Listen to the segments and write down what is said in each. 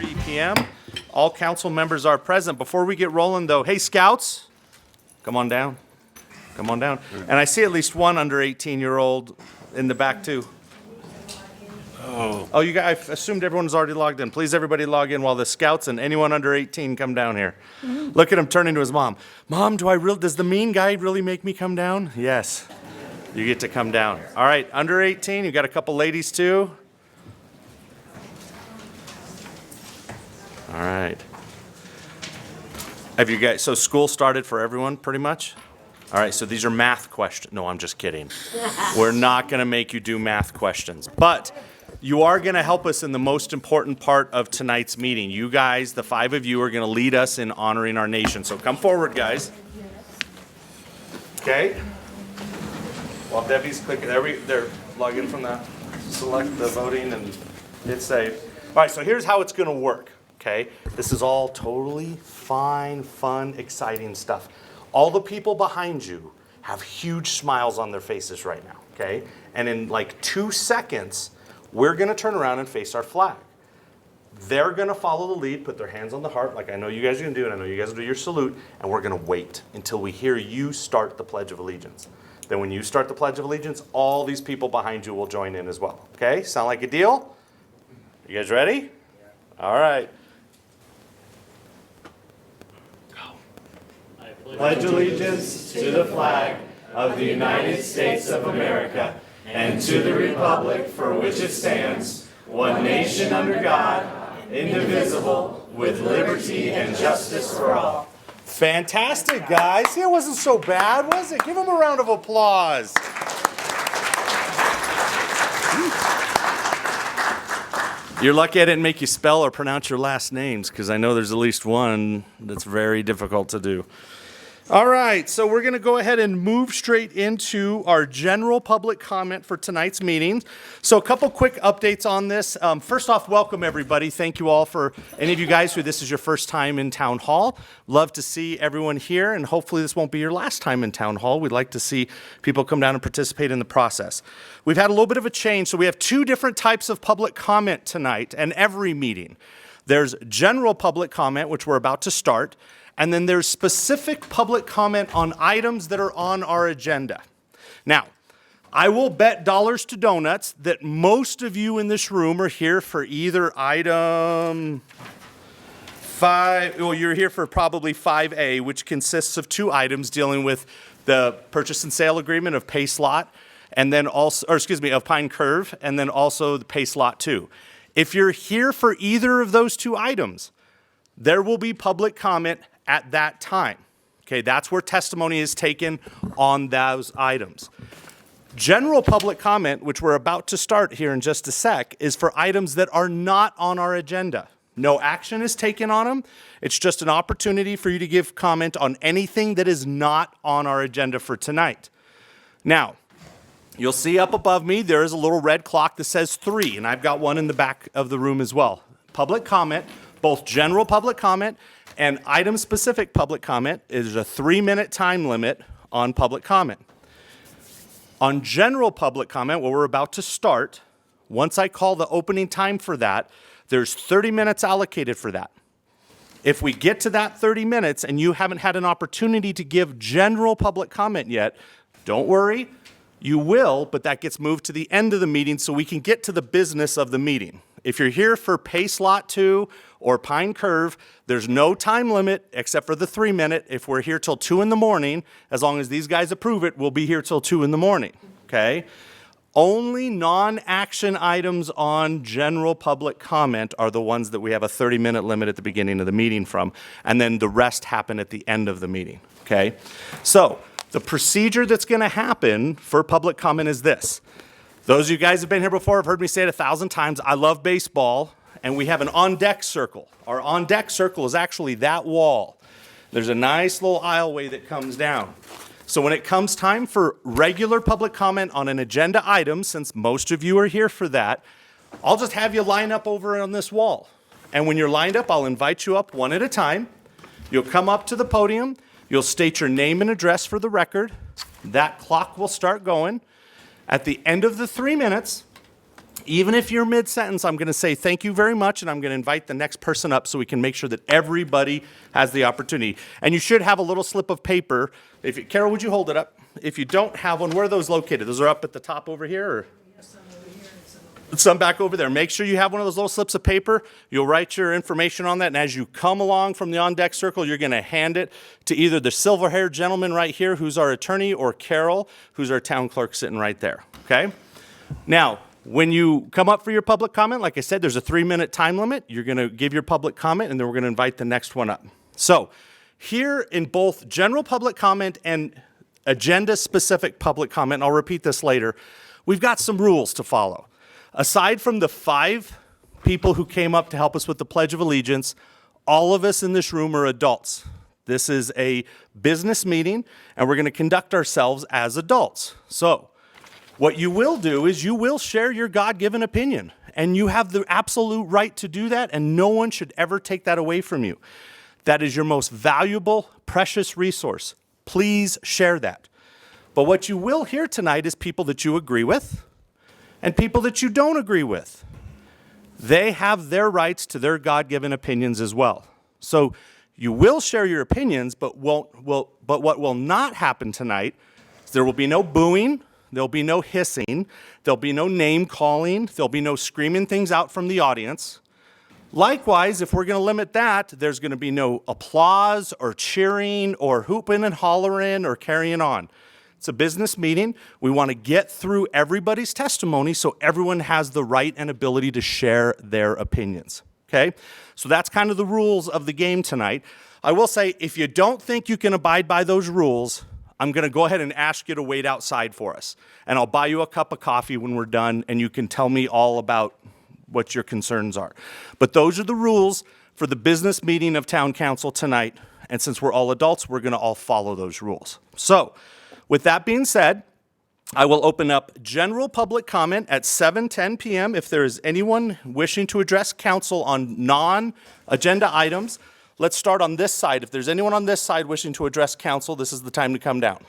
6:30 p.m. All council members are present. Before we get rolling, though, hey, Scouts, come on down. Come on down. And I see at least one under 18-year-old in the back, too. Oh, you guys, I assumed everyone's already logged in. Please, everybody log in while the Scouts and anyone under 18 come down here. Look at him turning to his mom. Mom, does the mean guy really make me come down? Yes. You get to come down. All right, under 18, you got a couple ladies, too. All right. Have you guys, so school started for everyone, pretty much? All right, so these are math questions. No, I'm just kidding. We're not going to make you do math questions. But you are going to help us in the most important part of tonight's meeting. You guys, the 5 of you, are going to lead us in honoring our nation. So come forward, guys. Okay? While Debbie's clicking, they're logging from that. Select the voting and hit save. All right, so here's how it's going to work. Okay? This is all totally fine, fun, exciting stuff. All the people behind you have huge smiles on their faces right now, okay? And in like 2 seconds, we're gonna turn around and face our flag. They're gonna follow the lead, put their hands on the heart, like I know you guys are gonna do, and I know you guys will do your salute, and we're gonna wait until we hear you start the Pledge of Allegiance. Then when you start the Pledge of Allegiance, all these people behind you will join in as well, okay? Sound like a deal? You guys ready? Yeah. All right. Pledge allegiance to the flag of the United States of America and to the republic for which it stands, one nation under God, indivisible, with liberty and justice for all. Fantastic, guys. It wasn't so bad, was it? Give them a round of applause. You're lucky I didn't make you spell or pronounce your last names, because I know there's at least one that's very difficult to do. All right, so we're going to go ahead and move straight into our general public comment for tonight's meeting. So a couple quick updates on this. First off, welcome everybody. Thank you all for any of you guys who this is your first time in Town Hall. Love to see everyone here, and hopefully this won't be your last time in Town Hall. We'd like to see people come down and participate in the process. We've had a little bit of a change, so we have 2 different types of public comment tonight and every meeting. There's general public comment, which we're about to start, and then there's specific public comment on items that are on our agenda. Now, I will bet dollars to donuts that most of you in this room are here for either item 5, well, you're here for probably 5A, which consists of 2 items dealing with the purchase and sale agreement of Pace Lot, and then also, or excuse me, of Pine Curve, and then also the Pace Lot 2. If you're here for either of those 2 items, there will be public comment at that time. Okay, that's where testimony is taken on those items. General public comment, which we're about to start here in just a sec, is for items that are not on our agenda. No action is taken on them. It's just an opportunity for you to give comment on anything that is not on our agenda for tonight. Now, you'll see up above me, there is a little red clock that says 3, and I've got one in the back of the room as well. Public comment, both general public comment and item-specific public comment, is a 3-minute time limit on public comment. On general public comment, what we're about to start, once I call the opening time for that, there's 30 minutes allocated for that. If we get to that 30 minutes and you haven't had an opportunity to give general public comment yet, don't worry, you will, but that gets moved to the end of the meeting so we can get to the business of the meeting. If you're here for Pace Lot 2 or Pine Curve, there's no time limit except for the 3-minute. If we're here till 2 in the morning, as long as these guys approve it, we'll be here till 2 in the morning, okay? Only non-action items on general public comment are the ones that we have a 30-minute limit at the beginning of the meeting from, and then the rest happen at the end of the meeting, okay? So the procedure that's going to happen for public comment is this. Those of you guys who have been here before have heard me say it 1,000 times. I love baseball, and we have an on-deck circle. Our on-deck circle is actually that wall. There's a nice little aisleway that comes down. So when it comes time for regular public comment on an agenda item, since most of you are here for that, I'll just have you line up over on this wall. And when you're lined up, I'll invite you up one at a time. You'll come up to the podium. You'll state your name and address for the record. That clock will start going. At the end of the 3 minutes, Even if you're mid-sentence, I'm going to say thank you very much, and I'm going to invite the next person up so we can make sure that everybody has the opportunity. And you should have a little slip of paper. Carol, would you hold it up? If you don't have one, where are those located? Those are up at the top over here? Or? Some over here and Some back over there. Make sure you have one of those little slips of paper. You'll write your information on that, and as you come along from the on-deck circle, you're going to hand it to either the silver-haired gentleman right here, who's our attorney, or Carol, who's our town clerk sitting right there, okay? Now, when you come up for your public comment, like I said, there's a 3-minute time limit. You're going to give your public comment, and then we're going to invite the next one up. So here in both general public comment and agenda-specific public comment, and I'll repeat this later, we've got some rules to follow. Aside from the 5 people who came up to help us with the Pledge of Allegiance, all of us in this room are adults. This is a business meeting, and we're going to conduct ourselves as adults. So what you will do is you will share your God-given opinion, and you have the absolute right to do that, and no one should ever take that away from you. That is your most valuable, precious resource. Please share that. But what you will hear tonight is people that you agree with and people that you don't agree with. They have their rights to their God-given opinions as well. So you will share your opinions, but what will not happen tonight is there will be no booing, there'll be no hissing, there'll be no name calling, there'll be no screaming things out from the audience. Likewise, if we're going to limit that, there's going to be no applause or cheering or hooping and hollering or carrying on. It's a business meeting. We want to get through everybody's testimony so everyone has the right and ability to share their opinions, okay? So that's kind of the rules of the game tonight. I will say, if you don't think you can abide by those rules, I'm going to go ahead and ask you to wait outside for us. And I'll buy you a cup of coffee when we're done, and you can tell me all about what your concerns are. But those are the rules for the business meeting of town council tonight. And since we're all adults, we're going to all follow those rules. So with that being said, I will open up general public comment at 7:10 p.m. If there is anyone wishing to address council on non-agenda items. Let's start on this side. If there's anyone on this side wishing to address council, this is the time to come down.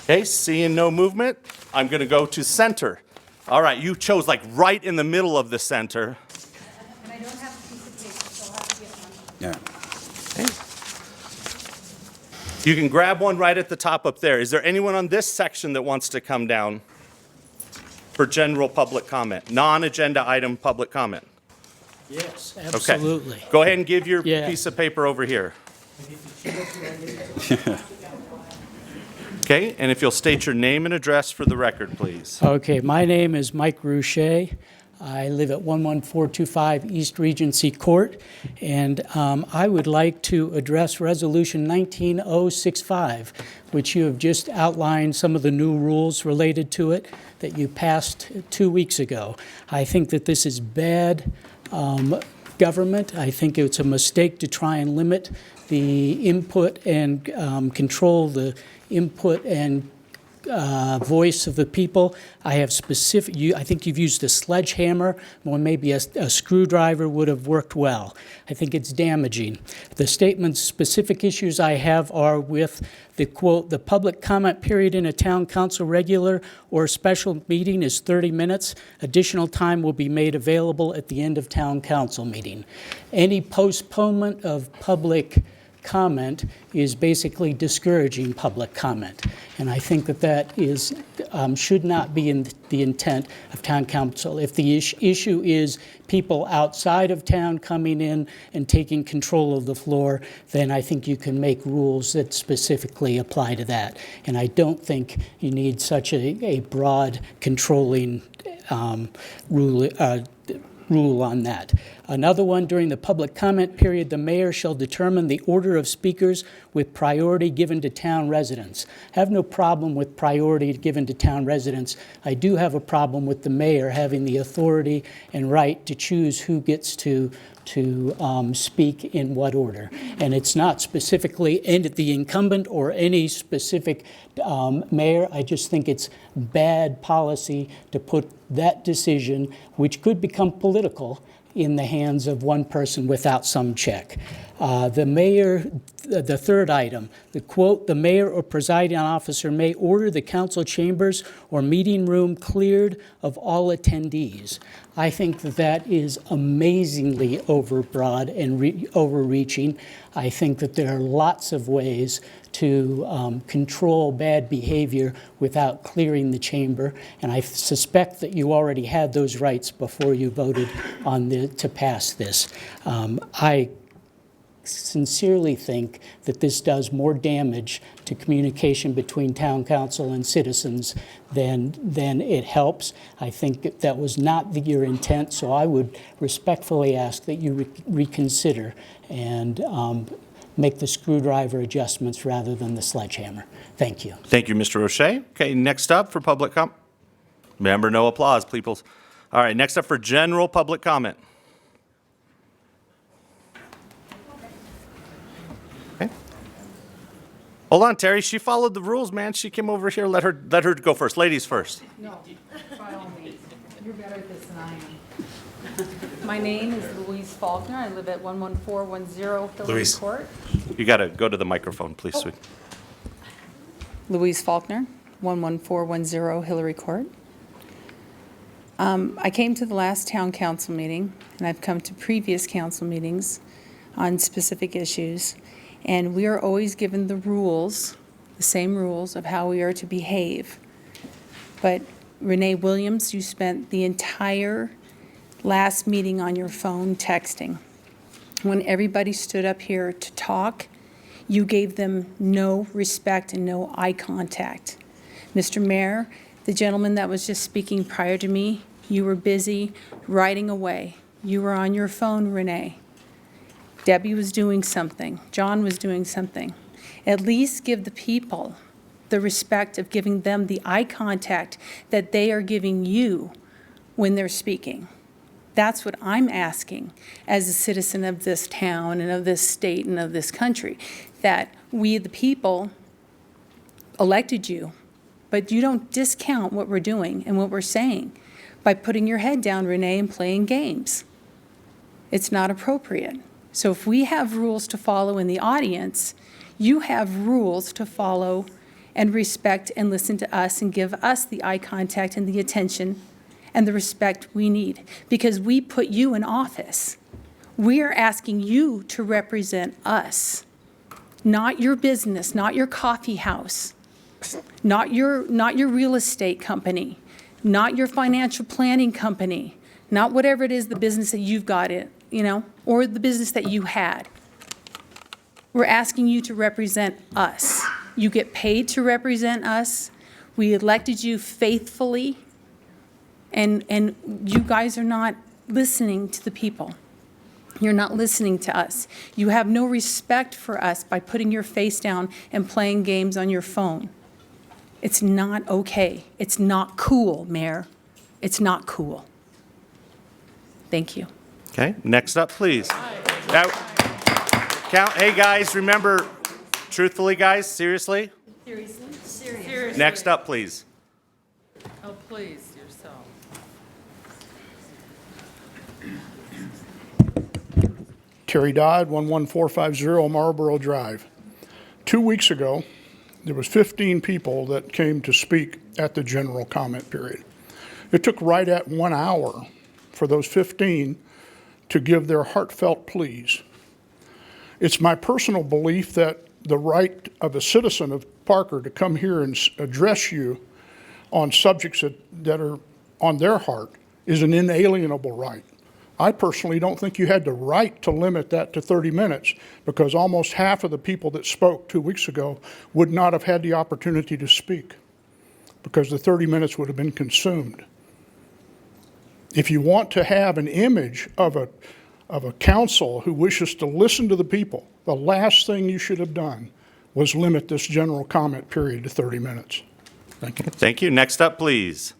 Okay, seeing no movement, I'm going to go to center. All right, you chose like right in the middle of the center. And I don't have a piece of paper, so I'll have to get one. Yeah. Okay. You can grab one right at the top up there. Is there anyone on this section that wants to come down for general public comment, non-agenda item public comment? Yes, Okay. absolutely. Go ahead and give your Yeah. piece of paper over here. Okay, and if you'll state your name and address for the record, please. Okay, my name is Mike Roche. I live at 11425 East Regency Court, and I would like to address Resolution 19065, which you have just outlined some of the new rules related to it that you passed 2 weeks ago. I think that this is bad government. I think it's a mistake to try and limit the input and control the input and voice of the people. I have specific, I think you've used a sledgehammer when maybe a screwdriver would have worked well. I think it's damaging. The statement's specific issues I have are with the quote, the public comment period in a town council regular or special meeting is 30 minutes. Additional time will be made available at the end of town council meeting. Any postponement of public comment is basically discouraging public comment. And I think that that is, should not be in the intent of town council. If the issue is people outside of town coming in and taking control of the floor, then I think you can make rules that specifically apply to that. And I don't think you need such a broad controlling rule on that. Another one, during the public comment period, the mayor shall determine the order of speakers with priority given to town residents. I have no problem with priority given to town residents. I do have a problem with the mayor having the authority and right to choose who gets to speak in what order. And it's not specifically aimed at the incumbent or any specific mayor. I just think it's bad policy to put that decision, which could become political, in the hands of one person without some check. The mayor, the third item, the quote, "The mayor or presiding officer may order the council chambers or meeting room cleared of all attendees." I think that that is amazingly overbroad and overreaching. I think that there are lots of ways to control bad behavior without clearing the chamber, and I suspect that you already had those rights before you voted on to pass this. I sincerely think that this does more damage to communication between town council and citizens than it helps. I think that was not your intent, so I would respectfully ask that you reconsider and make the screwdriver adjustments rather than the sledgehammer. Thank you. Thank you, Mr. Roche. Okay, next up for public comment. Remember, no applause, people. All right, next up for general public comment. Okay. Hold on, Terry. She followed the rules, man. She came over here. Let her go first. Ladies first. No, by all means. You're better at this than I am. My name is Louise Faulkner. I live at 11410 Hillary Louise. Court. You got to go to the microphone, please, sweet. Louise Faulkner, 11410 Hillary Court. I came to the last town council meeting, and I've come to previous council meetings on specific issues, and we are always given the rules, the same rules of how we are to behave. But Renee Williams, you spent the entire last meeting on your phone texting. When everybody stood up here to talk, you gave them no respect and no eye contact. Mr. Mayor, the gentleman that was just speaking prior to me, you were busy writing away. You were on your phone, Renee. Debbie was doing something. John was doing something. At least give the people the respect of giving them the eye contact that they are giving you when they're speaking. That's what I'm asking as a citizen of this town and of this state and of this country, that we, the people, elected you, but you don't discount what we're doing and what we're saying by putting your head down, Renee, and playing games. It's not appropriate. So if we have rules to follow in the audience, you have rules to follow and respect and listen to us and give us the eye contact and the attention and the respect we need, because we put you in office. We are asking you to represent us, not your business, not your coffee house, not your real estate company, not your financial planning company, not whatever it is, the business that you've got it, or the business that you had. We're asking you to represent us. You get paid to represent us. We elected you faithfully, and you guys are not listening to the people. You're not listening to us. You have no respect for us by putting your face down and playing games on your phone. It's not okay. It's not cool, Mayor. It's not cool. Thank you. Okay, next up, please. Now, hey, guys, remember, truthfully, guys, seriously? Seriously. Next up, please. Oh, please, yourself. Terry Dodd, 11450 Marlboro Drive. 2 weeks ago, there was 15 people that came to speak at the general comment period. It took right at 1 hour for those 15 to give their heartfelt pleas. It's my personal belief that the right of a citizen of Parker to come here and address you on subjects that are on their heart is an inalienable right. I personally don't think you had the right to limit that to 30 minutes, because almost half of the people that spoke 2 weeks ago would not have had the opportunity to speak, because the 30 minutes would have been consumed. If you want to have an image of a council who wishes to listen to the people, the last thing you should have done was limit this general comment period to 30 minutes. Thank you. Thank you. Next up, please.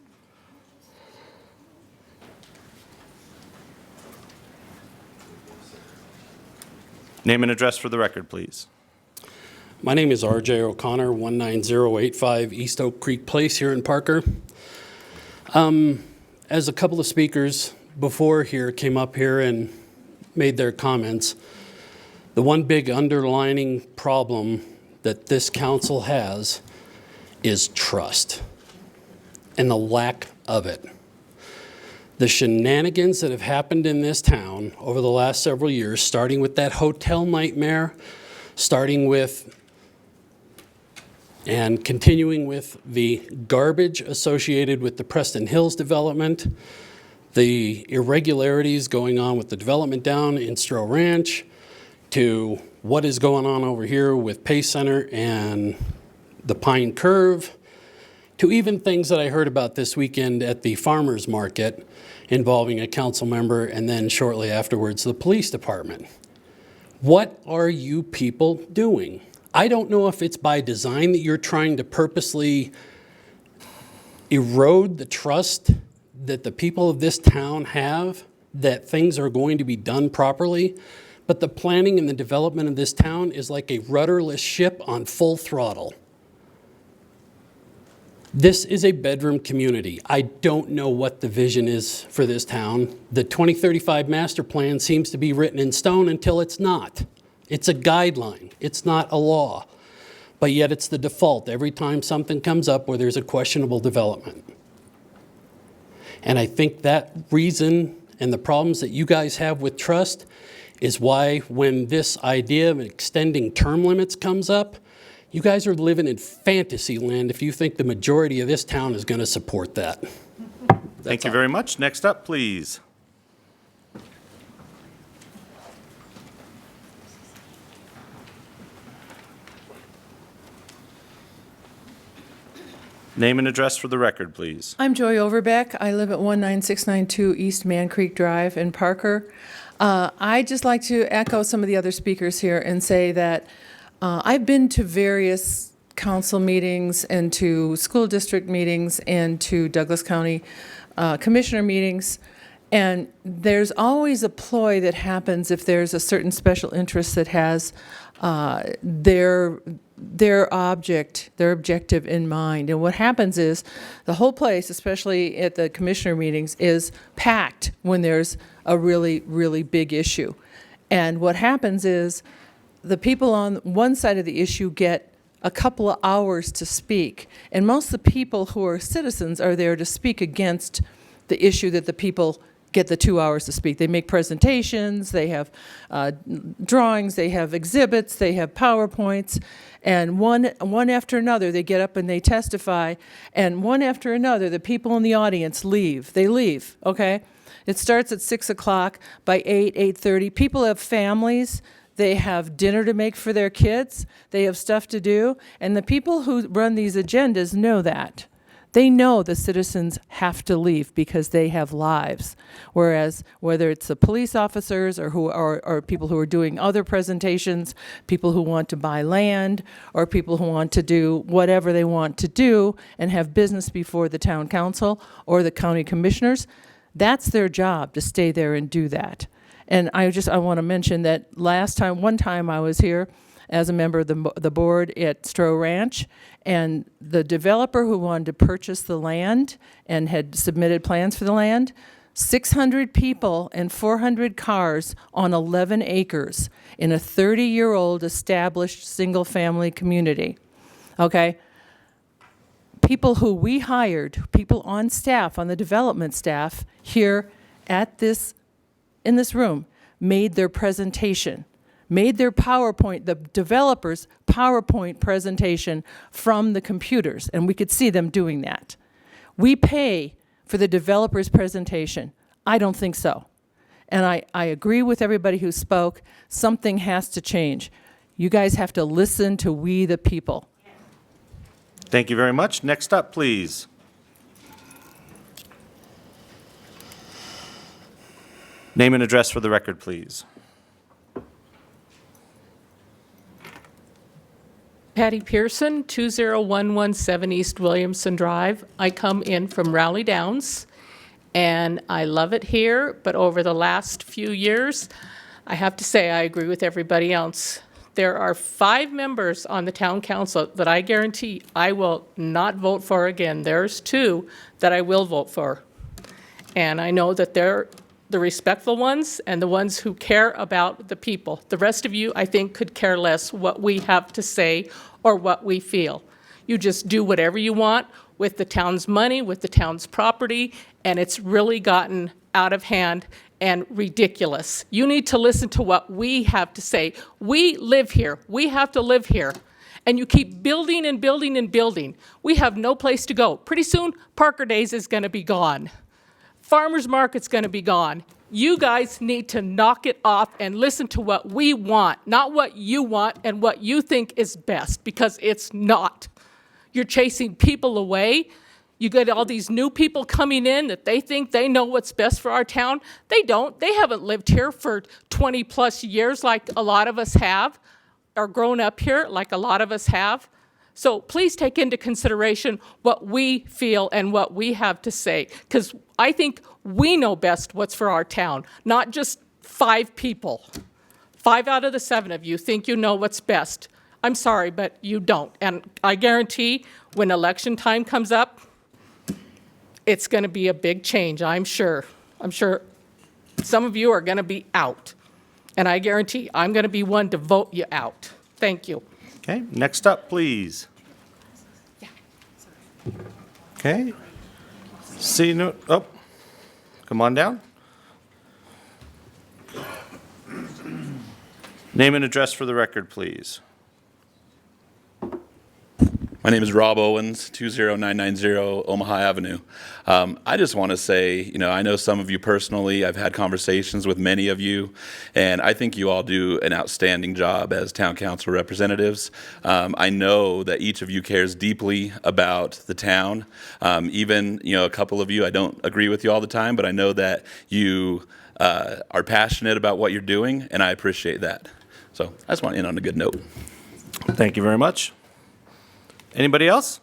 Name and address for the record, please. My name is RJ O'Connor, 19085 East Oak Creek Place here in Parker. As a couple of speakers before here came up here and made their comments. The one big underlining problem that this council has is trust and the lack of it. The shenanigans that have happened in this town over the last several years, starting with that hotel nightmare, starting with and continuing with the garbage associated with the Preston Hills development, the irregularities going on with the development down in Hess Ranch, to what is going on over here with Pace Center and the Pine Curve, to even things that I heard about this weekend at the farmers market involving a council member and then shortly afterwards the police department. What are you people doing? I don't know if it's by design that you're trying to purposely erode the trust that the people of this town have that things are going to be done properly, but the planning and the development of this town is like a rudderless ship on full throttle. This is a bedroom community. I don't know what the vision is for this town. The 2035 master plan seems to be written in stone until it's not. It's a guideline. It's not a law. But yet it's the default every time something comes up where there's a questionable development. And I think that reason and the problems that you guys have with trust is why when this idea of extending term limits comes up, you guys are living in fantasy land if you think the majority of this town is going to support that. Thank you very much. Next up, please. Name and address for the record, please. I'm Joy Overbeck. I live at 19692 East Man Creek Drive in Parker. I'd just like to echo some of the other speakers here and say that I've been to various council meetings and to school district meetings and to Douglas County commissioner meetings, and there's always a ploy that happens if there's a certain special interest that has their objective in mind. And what happens is the whole place, especially at the commissioner meetings, is packed when there's a really, really big issue. And what happens is the people on one side of the issue get a couple of hours to speak. And most of the people who are citizens are there to speak against the issue that the people get the 2 hours to speak. They make presentations, they have drawings, they have exhibits, they have PowerPoints, and one after another they get up and they testify, and one after another the people in the audience leave. They leave, okay? It starts at 6 o'clock. By 8:30, people have families. They have dinner to make for their kids. They have stuff to do. And the people who run these agendas know that. They know the citizens have to leave because they have lives. Whereas whether it's the police officers or people who are doing other presentations, people who want to buy land, or people who want to do whatever they want to do and have business before the town council or the county commissioners, that's their job, to stay there and do that. And I want to mention that one time I was here as a member of the board at Hess Ranch, and the developer who wanted to purchase the land and had submitted plans for the land, 600 people and 400 cars on 11 acres in a 30-year-old established single-family community. Okay? People who we hired, people on staff, on the development staff here in this room, made their presentation, made their PowerPoint, the developers' PowerPoint presentation from the computers, and we could see them doing that. We pay for the developer's presentation. I don't think so. And I agree with everybody who spoke. Something has to change. You guys have to listen to we the people. Thank you very much. Next up, please. Name and address for the record, please. Patti Pearson, 20117 East Williamson Drive. I come in from Raleigh Downs, and I love it here, but over the last few years, I have to say I agree with everybody else. There are 5 members on the town council that I guarantee I will not vote for again. There's 2 that I will vote for. And I know that they're the respectful ones and the ones who care about the people. The rest of you, I think, could care less what we have to say or what we feel. You just do whatever you want with the town's money, with the town's property, and it's really gotten out of hand and ridiculous. You need to listen to what we have to say. We live here. We have to live here. And you keep building and building and building. We have no place to go. Pretty soon, Parker Days is going to be gone. Farmers Market's going to be gone. You guys need to knock it off and listen to what we want, not what you want and what you think is best, because it's not. You're chasing people away. You get all these new people coming in that they think they know what's best for our town. They don't. They haven't lived here for 20 plus years like a lot of us have, or grown up here like a lot of us have. So please take into consideration what we feel and what we have to say, because I think we know best what's for our town, not just 5 people. 5 out of the 7 of you think you know what's best. I'm sorry, but you don't. And I guarantee when election time comes up, it's going to be a big change, I'm sure. I'm sure some of you are going to be out. And I guarantee I'm going to be one to vote you out. Thank you. Okay, next up, please. Okay. See, no, oh, come on down. Name and address for the record, please. My name is Rob Owens, 20990 Omaha Avenue. I just want to say, I know some of you personally. I've had conversations with many of you, and I think you all do an outstanding job as town council representatives. I know that each of you cares deeply about the town. Even, a couple of you, I don't agree with you all the time, but I know that you are passionate about what you're doing, and I appreciate that. So I just want to end on a good note. Thank you very much. Anybody else?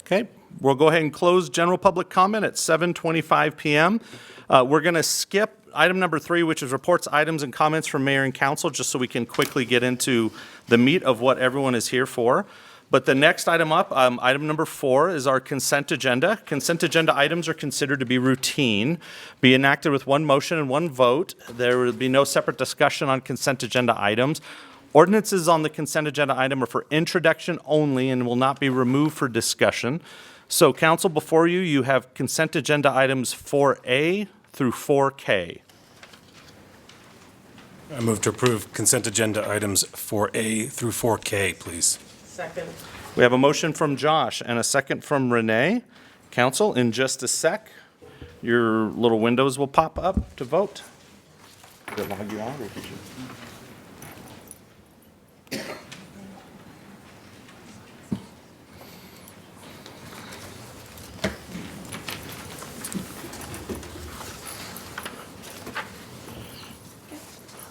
Okay, we'll go ahead and close general public comment at 7:25 p.m. We're going to skip item number 3, which is reports, items, and comments from mayor and council, just so we can quickly get into the meat of what everyone is here for. But the next item up, item number 4, is our consent agenda. Consent agenda items are considered to be routine, be enacted with one motion and one vote. There will be no separate discussion on consent agenda items. Ordinances on the consent agenda item are for introduction only and will not be removed for discussion. So council, before you, you have consent agenda items 4A through 4K. I move to approve consent agenda items 4A through 4K, please. Second. We have a motion from Josh and a second from Renee. Council, in just a sec, your little windows will pop up to vote. Did it log you out, or did you?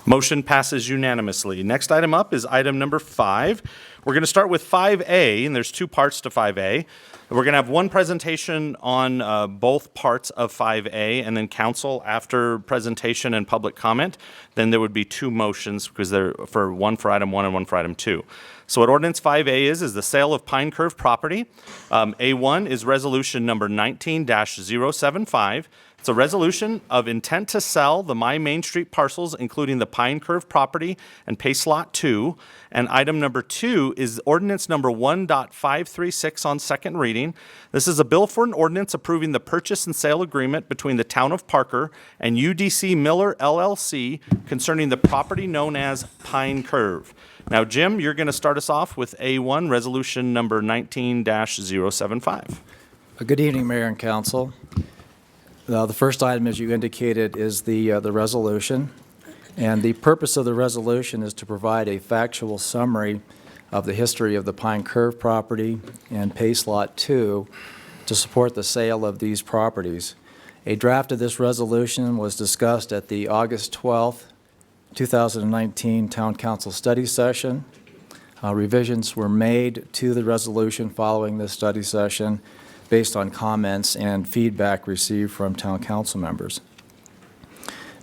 Motion passes unanimously. Next item up is item number 5. We're going to start with 5A, and there's 2 parts to 5A. We're going to have one presentation on both parts of 5A, and then council after presentation and public comment. Then there would be 2 motions, because they're one for item 1 and one for item 2. So what ordinance 5A is the sale of Pine Curve property. A1 is resolution number 19-075. It's a resolution of intent to sell the My Main Street parcels, including the Pine Curve property and Pace Lot 2. And item number 2 is ordinance number 1.536 on second reading. This is a bill for an ordinance approving the purchase and sale agreement between the town of Parker and UDC Miller LLC concerning the property known as Pine Curve. Now, Jim, you're going to start us off with A1, resolution number 19-075. Good evening, Mayor and Council. The first item, as you indicated, is the resolution. And the purpose of the resolution is to provide a factual summary of the history of the Pine Curve property and Pace Lot 2 to support the sale of these properties. A draft of this resolution was discussed at the August 12th, 2019 Town Council study session. Revisions were made to the resolution following this study session based on comments and feedback received from town council members.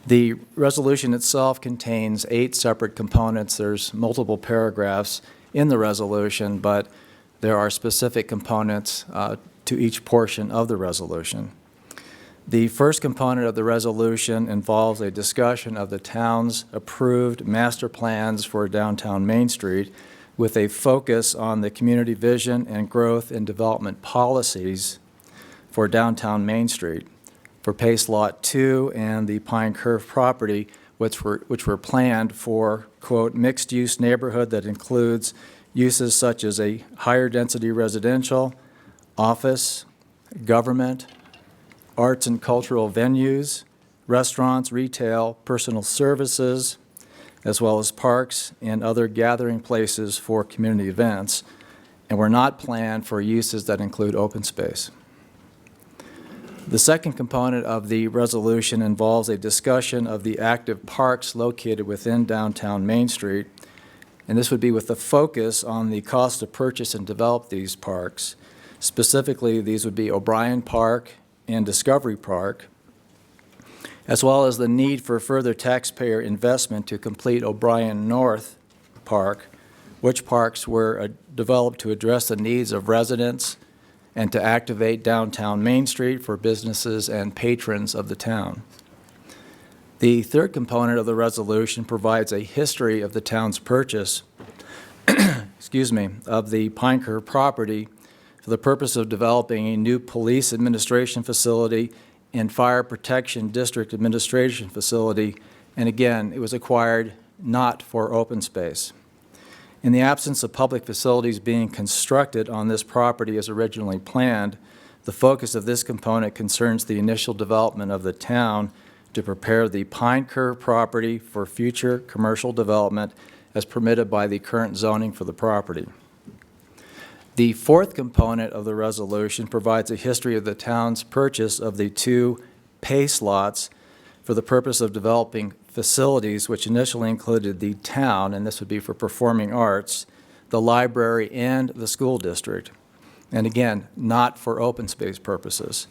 The resolution itself contains 8 separate components. There's multiple paragraphs in the resolution, but there are specific components to each portion of the resolution. The first component of the resolution involves a discussion of the town's approved master plans for downtown Main Street with a focus on the community vision and growth and development policies for downtown Main Street, for Pace Lot 2 and the Pine Curve property, which were planned for, quote, mixed-use neighborhood that includes uses such as a higher density residential, office, government, arts and cultural venues, restaurants, retail, personal services, as well as parks and other gathering places for community events, and were not planned for uses that include open space. The second component of the resolution involves a discussion of the active parks located within downtown Main Street, and this would be with the focus on the cost to purchase and develop these parks. Specifically, these would be O'Brien Park and Discovery Park, as well as the need for further taxpayer investment to complete O'Brien North Park, which parks were developed to address the needs of residents and to activate downtown Main Street for businesses and patrons of the town. The third component of the resolution provides a history of the town's purchase of the Pine Curve property for the purpose of developing a new police administration facility and fire protection district administration facility, and again, it was acquired not for open space. In the absence of public facilities being constructed on this property as originally planned, the focus of this component concerns the initial development of the town to prepare the Pine Curve property for future commercial development as permitted by the current zoning for the property. The fourth component of the resolution provides a history of the town's purchase of the 2 PACE lots for the purpose of developing facilities which initially included the town, and this would be for performing arts, the library, and the school district, and again, not for open space purposes.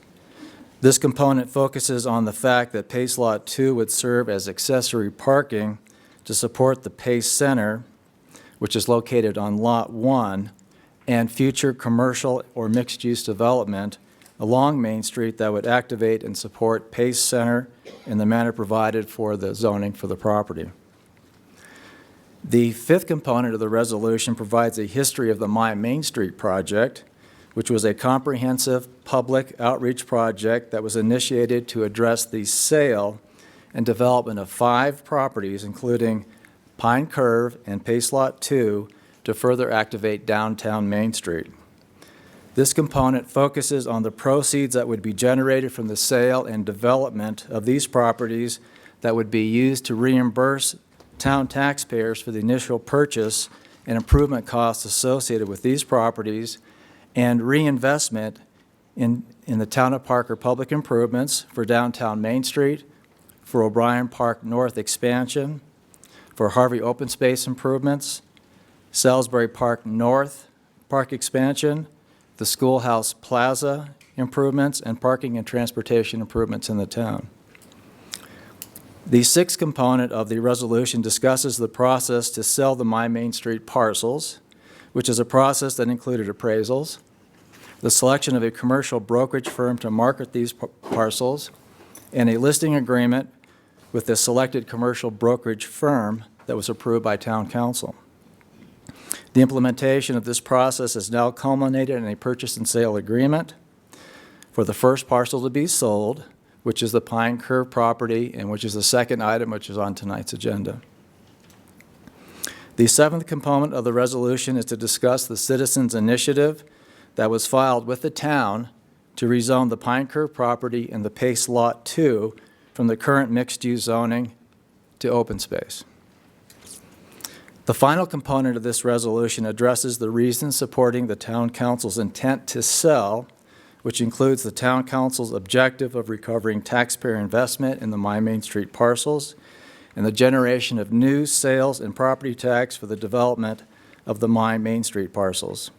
This component focuses on the fact that PACE Lot 2 would serve as accessory parking to support the PACE Center, which is located on Lot 1, and future commercial or mixed-use development along Main Street that would activate and support PACE Center in the manner provided for the zoning for the property. The fifth component of the resolution provides a history of the My Main Street project, which was a comprehensive public outreach project that was initiated to address the sale and development of 5 properties, including Pine Curve and Pace Lot 2, to further activate downtown Main Street. This component focuses on the proceeds that would be generated from the sale and development of these properties that would be used to reimburse town taxpayers for the initial purchase and improvement costs associated with these properties, and reinvestment in the Town of Parker public improvements for downtown Main Street, for O'Brien Park North expansion, for Harvey open space improvements, Salisbury Park North Park expansion, the Schoolhouse Plaza improvements, and parking and transportation improvements in the town. The sixth component of the resolution discusses the process to sell the My Main Street parcels, which is a process that included appraisals, the selection of a commercial brokerage firm to market these parcels, and a listing agreement with the selected commercial brokerage firm that was approved by Town Council. The implementation of this process has now culminated in a purchase and sale agreement for the first parcel to be sold, which is the Pine Curve property, and which is the second item which is on tonight's agenda. The seventh component of the resolution is to discuss the citizens' initiative that was filed with the town to rezone the Pine Curve property and the Pace Lot 2 from the current mixed-use zoning to open space. The final component of this resolution addresses the reasons supporting the Town Council's intent to sell, which includes the Town Council's objective of recovering taxpayer investment in the My Main Street parcels and the generation of new sales and property tax for the development of the My Main Street parcels.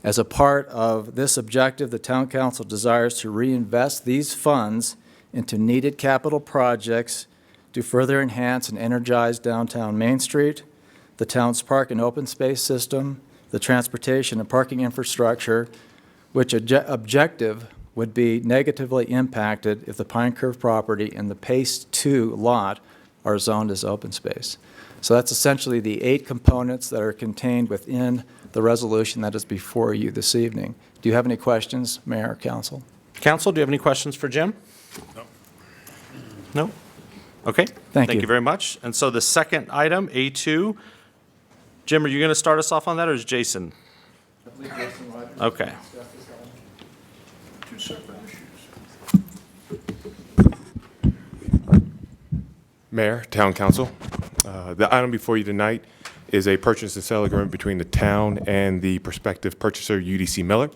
As a part of this objective, the Town Council desires to reinvest these funds into needed capital projects to further enhance and energize downtown Main Street, the town's park and open space system, the transportation and parking infrastructure, which objective would be negatively impacted if the Pine Curve property and the Pace 2 lot are zoned as open space. So that's essentially the 8 components that are contained within the resolution that is before you this evening. Do you have any questions, Mayor or Council? Council, do you have any questions for Jim? No? Okay. Thank you. Thank you very much. And so the second item, A2, Jim, are you going to start us off on that, or is Jason? Okay. Two separate issues. Mayor, Town Council, the item before you tonight is a purchase and sale agreement between the town and the prospective purchaser, UDC Miller.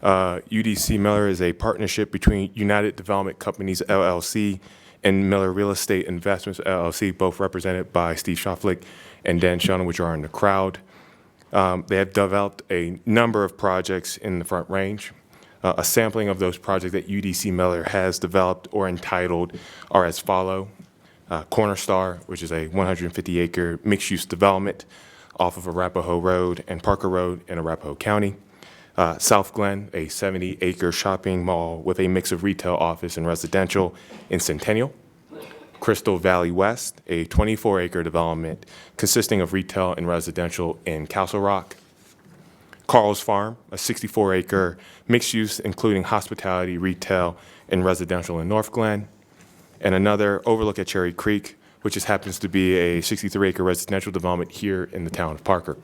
UDC Miller is a partnership between United Development Companies, LLC, and Miller Real Estate Investments, LLC, both represented by Steve Schoflick and Dan Schoen, which are in the crowd. They have developed a number of projects in the Front Range. A sampling of those projects that UDC Miller has developed or entitled are as follow. Corner Star, which is a 150-acre mixed-use development off of Arapahoe Road and Parker Road in Arapahoe County. South Glen, a 70-acre shopping mall with a mix of retail, office, and residential in Centennial. Crystal Valley West, a 24-acre development consisting of retail and residential in Castle Rock. Carl's Farm, a 64-acre mixed use including hospitality, retail, and residential in North Glen. And another overlook at Cherry Creek, which just happens to be a 63-acre residential development here in the town of Parker.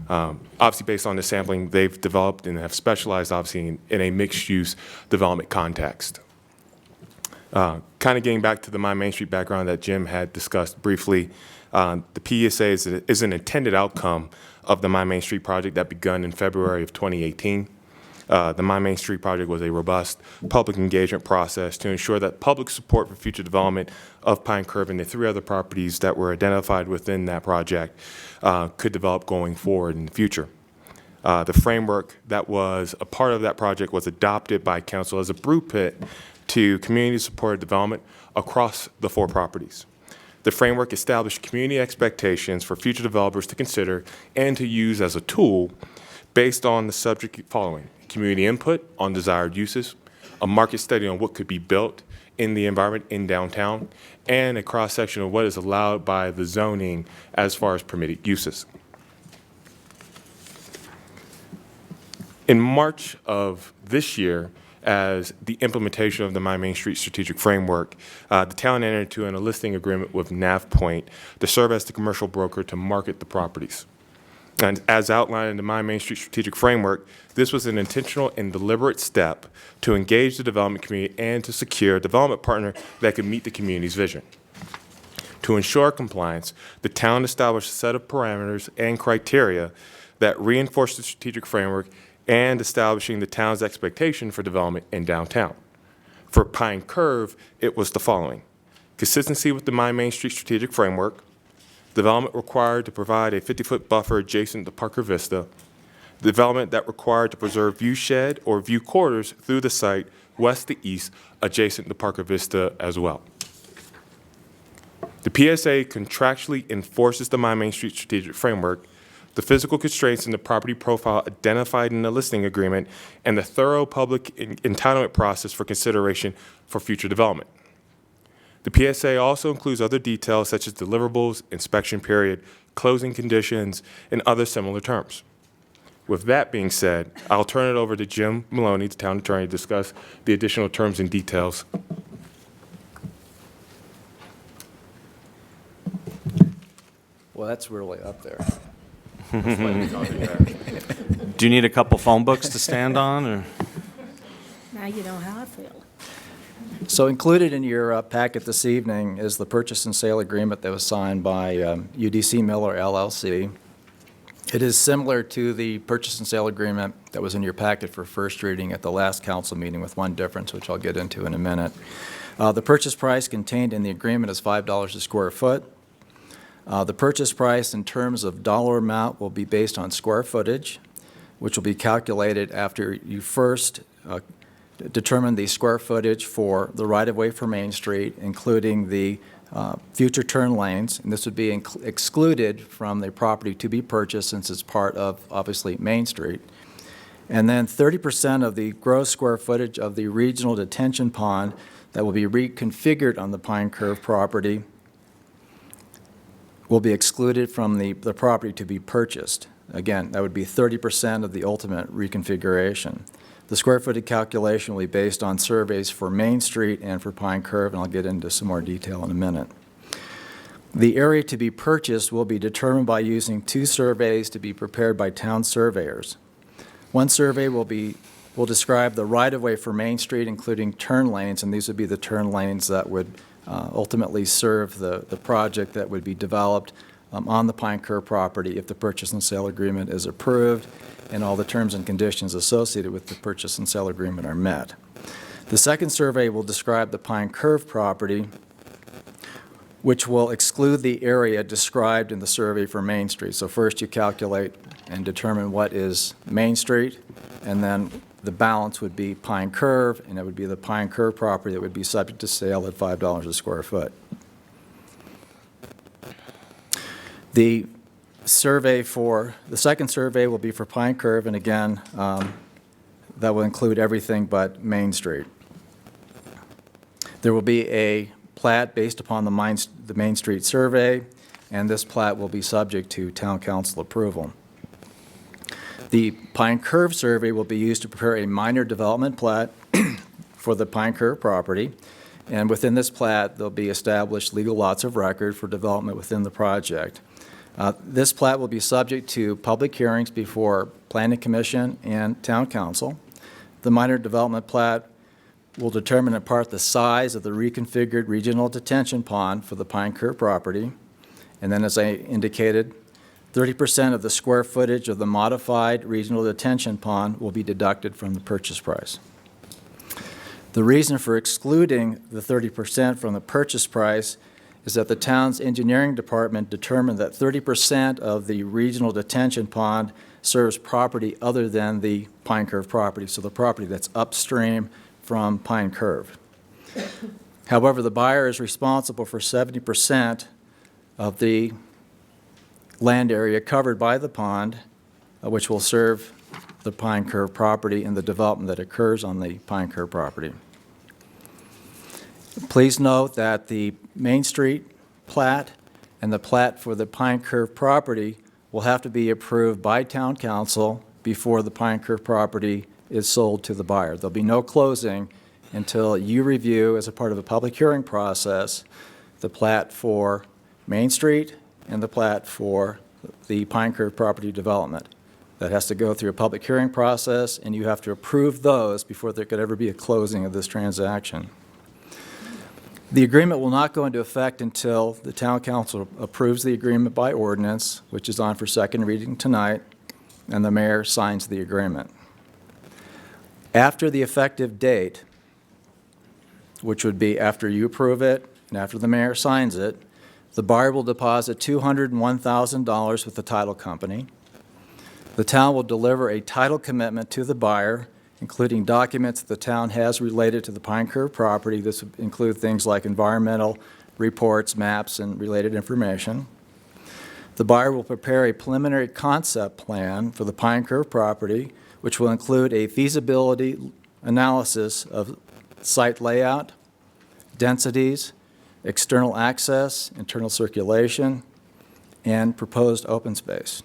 Obviously, based on the sampling, they've developed and have specialized, obviously, in a mixed-use development context. Kind of getting back to the My Main Street background that Jim had discussed briefly, the PSA is an intended outcome of the My Main Street project that begun in February of 2018. The My Main Street project was a robust public engagement process to ensure that public support for future development of Pine Curve and the 3 other properties that were identified within that project could develop going forward in the future. The framework that was a part of that project was adopted by council as a blueprint to community-supported development across the 4 properties. The framework established community expectations for future developers to consider and to use as a tool based on the subject following: community input on desired uses, a market study on what could be built in the environment in downtown, and a cross-section of what is allowed by the zoning as far as permitted uses. In March of this year, as the implementation of the My Main Street Strategic Framework, the town entered into a listing agreement with NavPoint to serve as the commercial broker to market the properties. And as outlined in the My Main Street Strategic Framework, this was an intentional and deliberate step to engage the development community and to secure a development partner that could meet the community's vision. To ensure compliance, the town established a set of parameters and criteria that reinforced the strategic framework and establishing the town's expectation for development in downtown. For Pine Curve, it was the following: consistency with the My Main Street Strategic Framework, development required to provide a 50-foot buffer adjacent to Parker Vista, development that required to preserve view shed or view corridors through the site west to east adjacent to Parker Vista as well. The PSA contractually enforces the My Main Street Strategic Framework, the physical constraints in the property profile identified in the listing agreement, and the thorough public entitlement process for consideration for future development. The PSA also includes other details such as deliverables, inspection period, closing conditions, and other similar terms. With that being said, I'll turn it over to Jim Maloney, the town attorney, to discuss the additional terms and details. Well, that's really up there. Do you need a couple phone books to stand on, or? Now you know how I feel. So included in your packet this evening is the purchase and sale agreement that was signed by UDC Miller LLC. It is similar to the purchase and sale agreement that was in your packet for first reading at the last council meeting, with one difference, which I'll get into in a minute. The purchase price contained in the agreement is $5 a square foot. The purchase price in terms of dollar amount will be based on square footage, which will be calculated after you first determine the square footage for the right-of-way for Main Street, including the future turn lanes, and this would be excluded from the property to be purchased since it's part of, obviously, Main Street. And then 30% of the gross square footage of the regional detention pond that will be reconfigured on the Pine Curve property will be excluded from the property to be purchased. Again, that would be 30% of the ultimate reconfiguration. The square footage calculation will be based on surveys for Main Street and for Pine Curve, and I'll get into some more detail in a minute. The area to be purchased will be determined by using 2 surveys to be prepared by town surveyors. One survey will describe the right-of-way for Main Street, including turn lanes, and these would be the turn lanes that would ultimately serve the project that would be developed on the Pine Curve property if the purchase and sale agreement is approved and all the terms and conditions associated with the purchase and sale agreement are met. The second survey will describe the Pine Curve property, which will exclude the area described in the survey for Main Street. So first you calculate and determine what is Main Street, and then the balance would be Pine Curve, and it would be the Pine Curve property that would be subject to sale at $5 a square foot. The second survey will be for Pine Curve, and again, that will include everything but Main Street. There will be a plat based upon the Main Street survey, and this plat will be subject to town council approval. The Pine Curve survey will be used to prepare a minor development plat for the Pine Curve property, and within this plat, there'll be established legal lots of record for development within the project. This plat will be subject to public hearings before Planning Commission and Town Council. The minor development plat will determine in part the size of the reconfigured regional detention pond for the Pine Curve property. And then, as I indicated, 30% of the square footage of the modified regional detention pond will be deducted from the purchase price. The reason for excluding the 30% from the purchase price is that the town's engineering department determined that 30% of the regional detention pond serves property other than the Pine Curve property, so the property that's upstream from Pine Curve. However, the buyer is responsible for 70% of the land area covered by the pond, which will serve the Pine Curve property and the development that occurs on the Pine Curve property. Please note that the Main Street plat and the plat for the Pine Curve property will have to be approved by Town Council before the Pine Curve property is sold to the buyer. There'll be no closing until you review, as a part of a public hearing process, the plat for Main Street and the plat for the Pine Curve property development. That has to go through a public hearing process, and you have to approve those before there could ever be a closing of this transaction. The agreement will not go into effect until the Town Council approves the agreement by ordinance, which is on for second reading tonight, and the mayor signs the agreement. After the effective date, which would be after you approve it and after the mayor signs it, the buyer will deposit $201,000 with the title company. The town will deliver a title commitment to the buyer, including documents that the town has related to the Pine Curve property. This would include things like environmental reports, maps, and related information. The buyer will prepare a preliminary concept plan for the Pine Curve property, which will include a feasibility analysis of site layout, densities, external access, internal circulation, and proposed open space.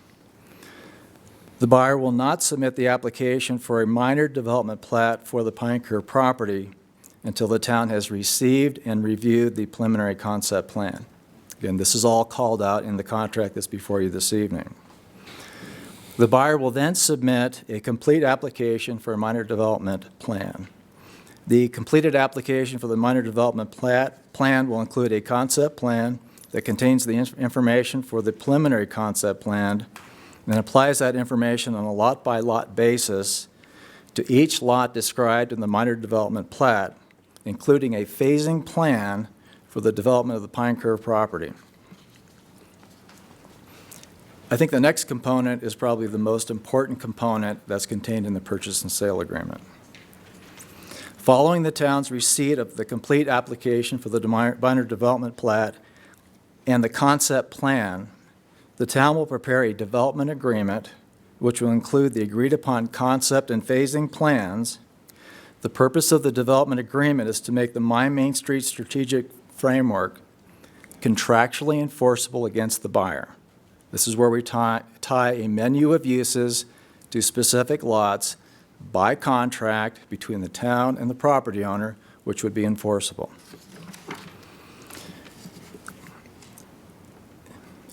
The buyer will not submit the application for a minor development plat for the Pine Curve property until the town has received and reviewed the preliminary concept plan. Again, this is all called out in the contract that's before you this evening. The buyer will then submit a complete application for a minor development plan. The completed application for the minor development plan will include a concept plan that contains the information for the preliminary concept plan and applies that information on a lot-by-lot basis to each lot described in the minor development plat, including a phasing plan for the development of the Pine Curve property. I think the next component is probably the most important component that's contained in the purchase and sale agreement. Following the town's receipt of the complete application for the minor development plat and the concept plan, the town will prepare a development agreement which will include the agreed-upon concept and phasing plans. The purpose of the development agreement is to make the My Main Street strategic framework contractually enforceable against the buyer. This is where we tie a menu of uses to specific lots by contract between the town and the property owner, which would be enforceable.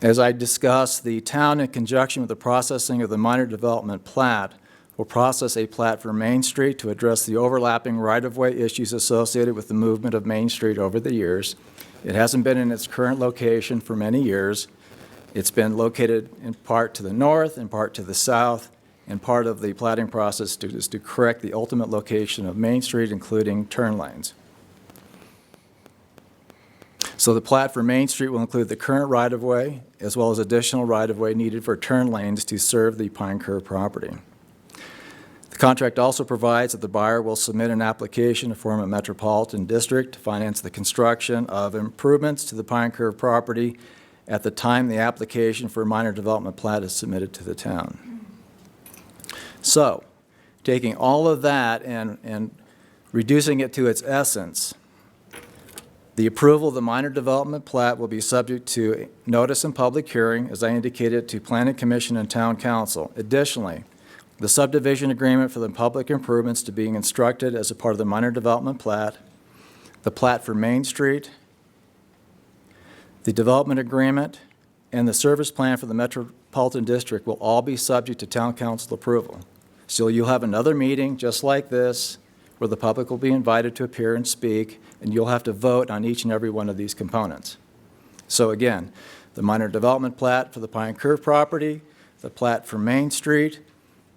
As I discussed, the town, in conjunction with the processing of the minor development plat, will process a plat for Main Street to address the overlapping right-of-way issues associated with the movement of Main Street over the years. It hasn't been in its current location for many years. It's been located in part to the north, in part to the south, and part of the platting process is to correct the ultimate location of Main Street, including turn lanes. So the plat for Main Street will include the current right-of-way, as well as additional right-of-way needed for turn lanes to serve the Pine Curve property. The contract also provides that the buyer will submit an application to form a metropolitan district to finance the construction of improvements to the Pine Curve property at the time the application for a minor development plat is submitted to the town. So, taking all of that and reducing it to its essence, the approval of the minor development plat will be subject to notice and public hearing, as I indicated, to Planning Commission and Town Council. Additionally, the subdivision agreement for the public improvements to being instructed as a part of the minor development plat, the plat for Main Street, the development agreement, and the service plan for the Metropolitan District will all be subject to Town Council approval. So you'll have another meeting just like this where the public will be invited to appear and speak, and you'll have to vote on each and every one of these components. So again, the minor development plat for the Pine Curve property, the plat for Main Street,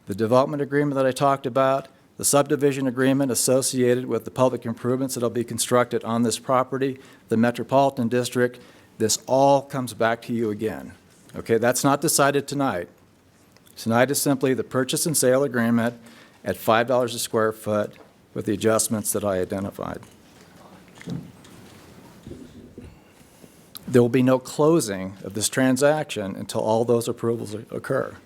the development agreement that I talked about, the subdivision agreement associated with the public improvements that will be constructed on this property, the Metropolitan District, this all comes back to you again. Okay, that's not decided tonight. Tonight is simply the purchase and sale agreement at $5 a square foot with the adjustments that I identified. There will be no closing of this transaction until all those approvals occur.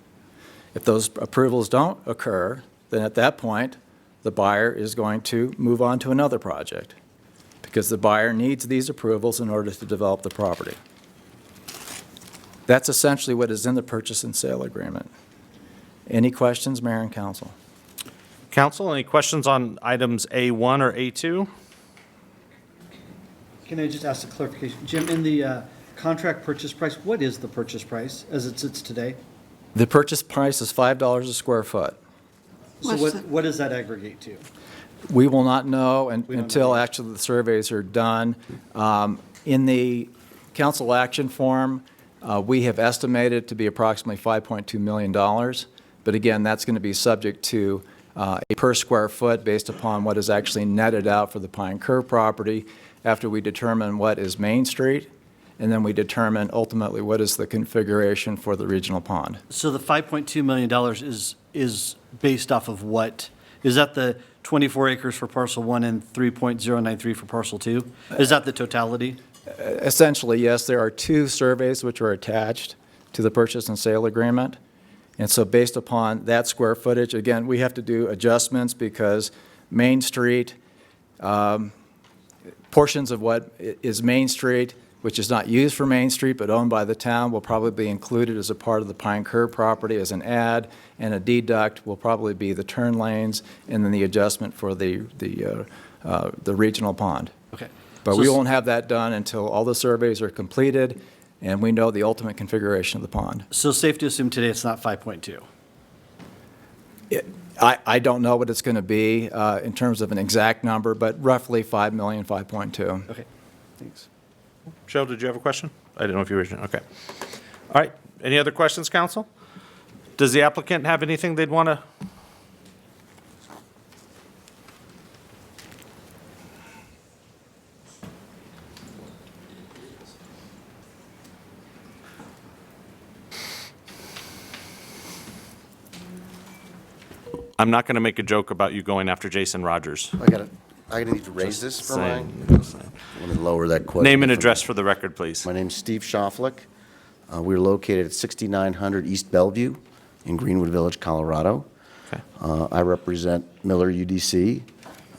If those approvals don't occur, then at that point, the buyer is going to move on to another project because the buyer needs these approvals in order to develop the property. That's essentially what is in the purchase and sale agreement. Any questions, Mayor and Council? Council, any questions on items A1 or A2? Can I just ask a clarification? Jim, in the contract purchase price, what is the purchase price as it sits today? The purchase price is $5 a square foot. So what does that aggregate to? We will not know until actually the surveys are done. In the council action form, we have estimated to be approximately $5.2 million. But again, that's going to be subject to a per square foot based upon what is actually netted out for the Pine Curve property after we determine what is Main Street, and then we determine ultimately what is the configuration for the regional pond. So the $5.2 million is based off of what? Is that the 24 acres for parcel 1 and 3.093 for parcel 2? Is that the totality? Essentially, yes. There are two surveys which are attached to the purchase and sale agreement. And so based upon that square footage, again, we have to do adjustments because Main Street, portions of what is Main Street, which is not used for Main Street but owned by the town, will probably be included as a part of the Pine Curve property as an add, and a deduct will probably be the turn lanes and then the adjustment for the regional pond. Okay. But So we won't have that done until all the surveys are completed and we know the ultimate configuration of the pond. So safe to assume today it's not 5.2? I don't know what it's going to be in terms of an exact number, but roughly 5 million, 5.2. Okay, thanks. Joe, did you have a question? I didn't know if you were, okay. All right, any other questions, council? Does the applicant have anything they'd want to? I'm not going to make a joke about you going after Jason Rogers. I gotta need to raise this for mine. Let me lower that question. Name and address for the record, please. My name's Steve Schoflick. We're located at 6900 East Bellevue in Greenwood Village, Colorado. Okay. I represent Miller UDC,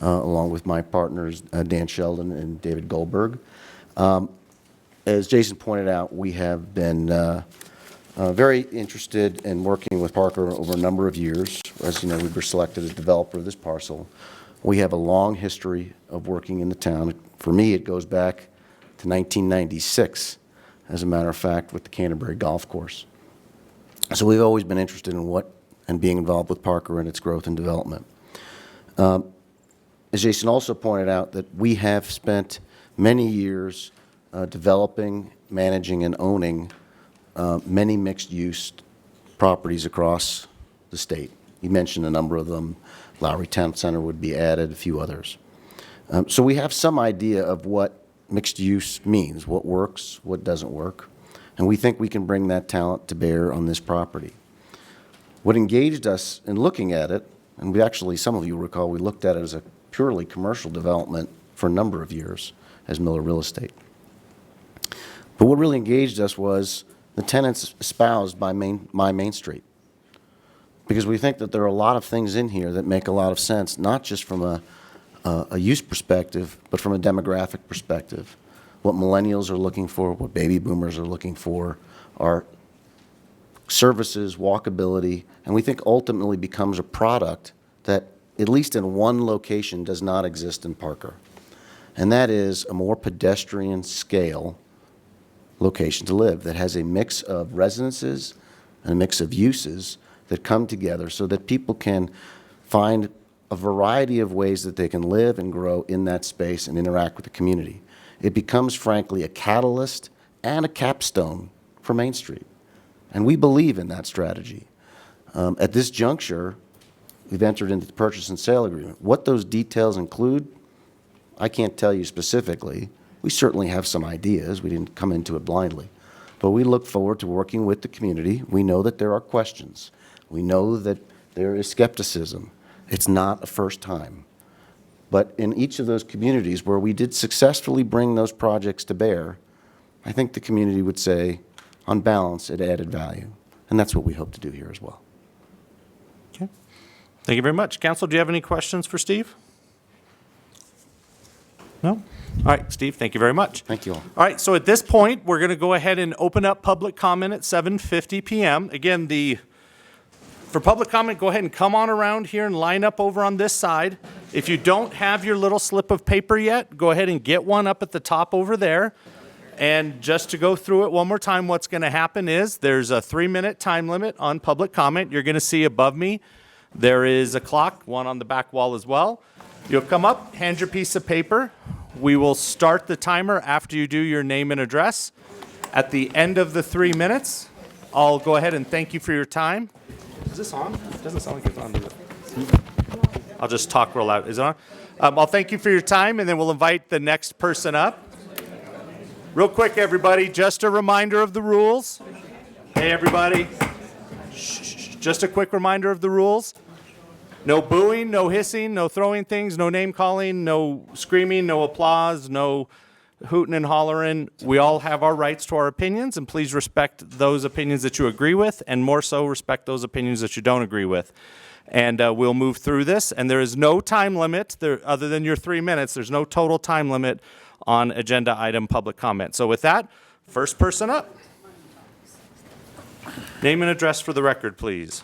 along with my partners, Dan Sheldon and David Goldberg. As Jason pointed out, we have been very interested in working with Parker over a number of years. As you know, we were selected as developer of this parcel. We have a long history of working in the town. For me, it goes back to 1996, as a matter of fact, with the Canterbury Golf Course. So we've always been interested in and being involved with Parker and its growth and development. As Jason also pointed out, that we have spent many years developing, managing, and owning many mixed-use properties across the state. You mentioned a number of them. Lowry Town Center would be added, a few others. So we have some idea of what mixed use means, what works, what doesn't work, and we think we can bring that talent to bear on this property. What engaged us in looking at it, and we actually, some of you recall, we looked at it as a purely commercial development for a number of years as Miller Real Estate. But what really engaged us was the tenants espoused by Main Street. Because we think that there are a lot of things in here that make a lot of sense, not just from a use perspective, but from a demographic perspective. What millennials are looking for, what baby boomers are looking for, are services, walkability, and we think ultimately becomes a product that, at least in one location, does not exist in Parker. And that is a more pedestrian scale location to live that has a mix of residences and a mix of uses that come together so that people can find a variety of ways that they can live and grow in that space and interact with the community. It becomes, frankly, a catalyst and a capstone for Main Street. And we believe in that strategy. At this juncture, we've entered into the purchase and sale agreement. What those details include, I can't tell you specifically. We certainly have some ideas. We didn't come into it blindly. But we look forward to working with the community. We know that there are questions. We know that there is skepticism. It's not a first time. But in each of those communities where we did successfully bring those projects to bear, I think the community would say, on balance, it added value. And that's what we hope to do here as well. Okay. Thank you very much. Council, do you have any questions for Steve? No? All right, Steve, thank you very much. Thank you all. All right, so at this point, we're going to go ahead and open up public comment at 7:50 p.m. Again, for public comment, go ahead and come on around here and line up over on this side. If you don't have your little slip of paper yet, go ahead and get one up at the top over there. And just to go through it one more time, what's going to happen is there's a 3-minute time limit on public comment. You're going to see above me, there is a clock, one on the back wall as well. You'll come up, hand your piece of paper. We will start the timer after you do your name and address. At the end of the 3 minutes, I'll go ahead and thank you for your time. Is this on? It doesn't sound like it's on, does it? I'll just talk real loud. Is it on? I'll thank you for your time, and then we'll invite the next person up. Real quick, everybody, just a reminder of the rules. Hey, everybody. Shh, just a quick reminder of the rules. No booing, no hissing, no throwing things, no name calling, no screaming, no applause, no hooting and hollering. We all have our rights to our opinions, and please respect those opinions that you agree with, and more so respect those opinions that you don't agree with. And we'll move through this, and there is no time limit there, other than your 3 minutes. There's no total time limit on agenda item public comment. So with that, first person up. Name and address for the record, please.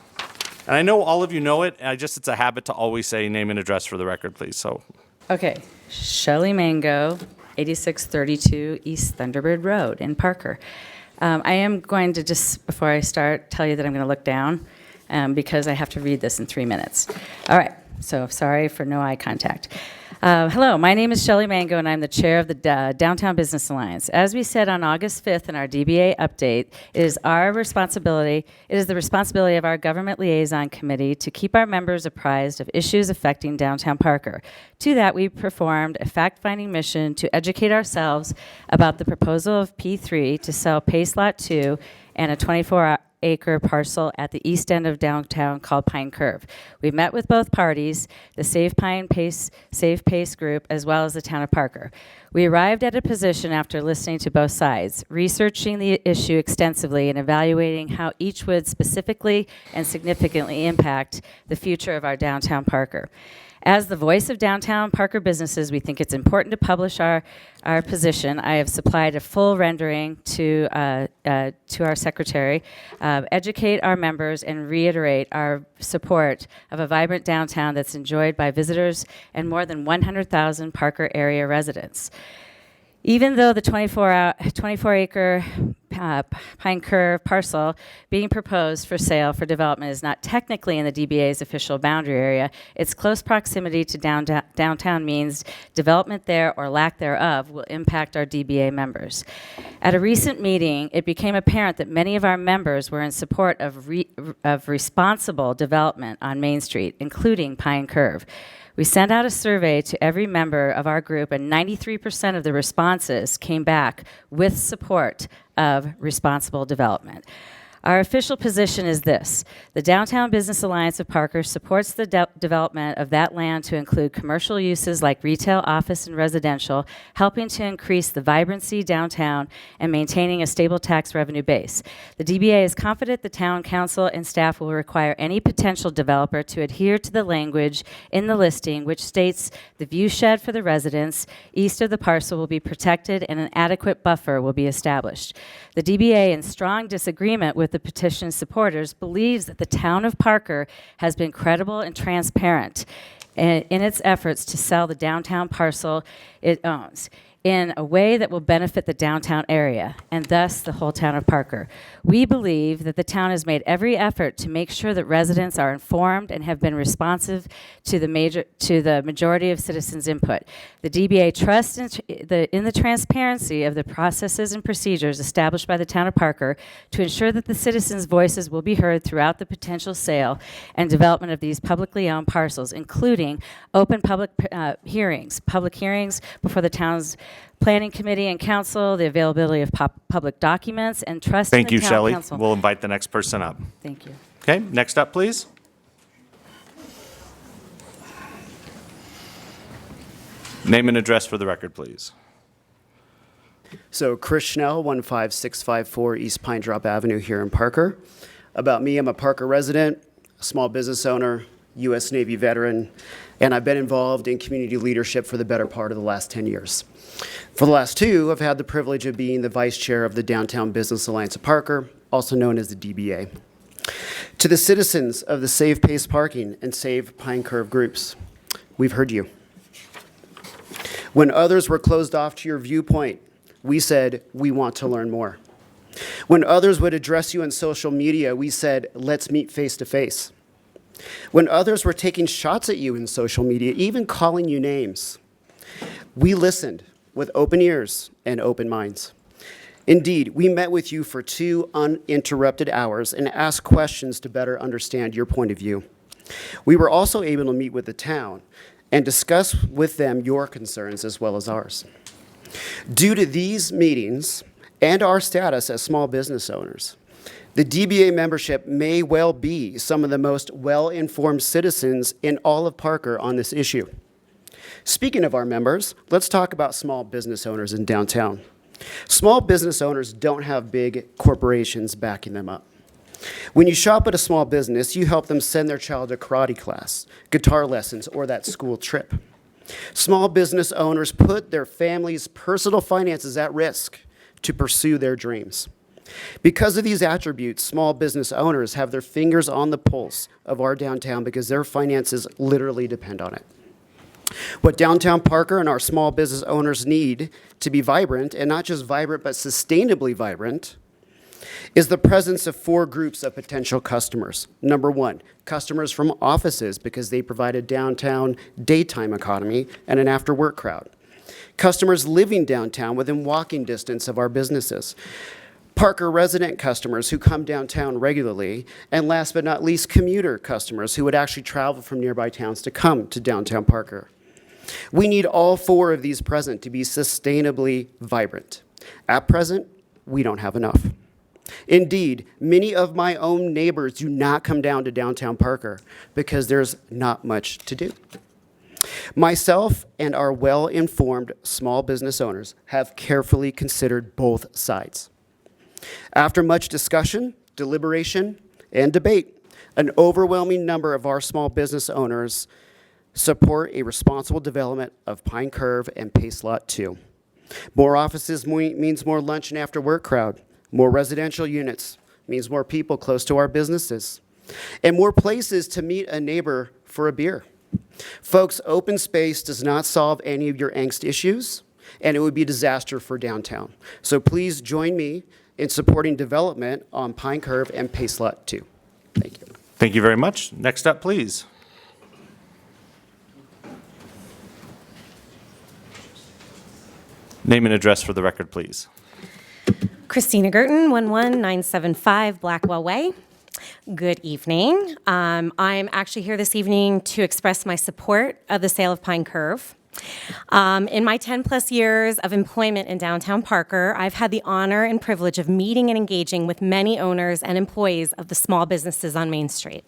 And I know all of you know it, and it's a habit to always say name and address for the record, please. So. Okay, Shelley Mango, 8632 East Thunderbird Road in Parker. I am going to just, before I start, tell you that I'm going to look down because I have to read this in 3 minutes. All right, so sorry for no eye contact. Hello, my name is Shelley Mango, and I'm the chair of the Downtown Business Alliance. As we said on August 5th in our DBA update, it is the responsibility of our government liaison committee to keep our members apprised of issues affecting downtown Parker. To that, we performed a fact-finding mission to educate ourselves about the proposal of P3 to sell Pace Lot 2 and a 24 24-acre parcel at the east end of downtown called Pine Curve. We met with both parties, the Save Pace group, as well as the town of Parker. We arrived at a position after listening to both sides, researching the issue extensively and evaluating how each would specifically and significantly impact the future of our downtown Parker. As the voice of downtown Parker businesses, we think it's important to publish our position. I have supplied a full rendering to our secretary, educate our members, and reiterate our support of a vibrant downtown that's enjoyed by visitors and more than 100,000 Parker area residents. Even though the 24-acre Pine Curve parcel being proposed for sale for development is not technically in the DBA's official boundary area, its close proximity to downtown means development there or lack thereof will impact our DBA members. At a recent meeting, it became apparent that many of our members were in support of responsible development on Main Street, including Pine Curve. We sent out a survey to every member of our group, and 93% of the responses came back with support of responsible development. Our official position is this: the Downtown Business Alliance of Parker supports the development of that land to include commercial uses like retail, office, and residential, helping to increase the vibrancy downtown and maintaining a stable tax revenue base. The DBA is confident the town council and staff will require any potential developer to adhere to the language in the listing, which states the view shed for the residents east of the parcel will be protected and an adequate buffer will be established. The DBA, in strong disagreement with the petition supporters, believes that the town of Parker has been credible and transparent in its efforts to sell the downtown parcel it owns in a way that will benefit the downtown area and thus the whole town of Parker. We believe that the town has made every effort to make sure that residents are informed and have been responsive to the majority of citizens' input. The DBA trusts in the transparency of the processes and procedures established by the town of Parker to ensure that the citizens' voices will be heard throughout the potential sale and development of these publicly owned parcels, including open public hearings before the town's Planning Committee and Council, the availability of public documents, and trust in Thank the you, town Shelley. council. We'll invite the next person up. Thank you. Okay, next up, please. Name and address for the record, please. So Chris Schnell, 15654 East Pine Drop Avenue here in Parker. About me, I'm a Parker resident, a small business owner, U.S. Navy veteran, and I've been involved in community leadership for the better part of the last 10 years. For the last 2, I've had the privilege of being the vice chair of the Downtown Business Alliance of Parker, also known as the DBA. To the citizens of the Save Pace Parking and Save Pine Curve groups, we've heard you. When others were closed off to your viewpoint, we said, we want to learn more. When others would address you on social media, we said, let's meet face to face. When others were taking shots at you in social media, even calling you names, we listened with open ears and open minds. Indeed, we met with you for 2 uninterrupted hours and asked questions to better understand your point of view. We were also able to meet with the town and discuss with them your concerns as well as ours. Due to these meetings and our status as small business owners, the DBA membership may well be some of the most well-informed citizens in all of Parker on this issue. Speaking of our members, let's talk about small business owners in downtown. Small business owners don't have big corporations backing them up. When you shop at a small business, you help them send their child to karate class, guitar lessons, or that school trip. Small business owners put their family's personal finances at risk to pursue their dreams. Because of these attributes, small business owners have their fingers on the pulse of our downtown because their finances literally depend on it. What downtown Parker and our small business owners need to be vibrant, and not just vibrant, but sustainably vibrant, is the presence of 4 groups of potential customers. Number 1, customers from offices because they provide a downtown daytime economy and an after-work crowd. Customers living downtown within walking distance of our businesses. Parker resident customers who come downtown regularly, and last but not least, commuter customers who would actually travel from nearby towns to come to downtown Parker. We need all 4 of these present to be sustainably vibrant. At present, we don't have enough. Indeed, many of my own neighbors do not come down to downtown Parker because there's not much to do. Myself and our well-informed small business owners have carefully considered both sides. After much discussion, deliberation, and debate, an overwhelming number of our small business owners support a responsible development of Pine Curve and Pace Lot 2. More offices means more lunch and after work crowd. More residential units means more people close to our businesses. And more places to meet a neighbor for a beer. Folks, open space does not solve any of your angst issues, and it would be a disaster for downtown. So please join me in supporting development on Pine Curve and Pace Lot 2. Thank you. Thank you very much. Next up, please. Name and address for the record, please. Kristina Curtin, 11975 Blackwell Way. Good evening. I'm actually here this evening to express my support of the sale of Pine Curve. In my 10-plus years of employment in downtown Parker, I've had the honor and privilege of meeting and engaging with many owners and employees of the small businesses on Main Street.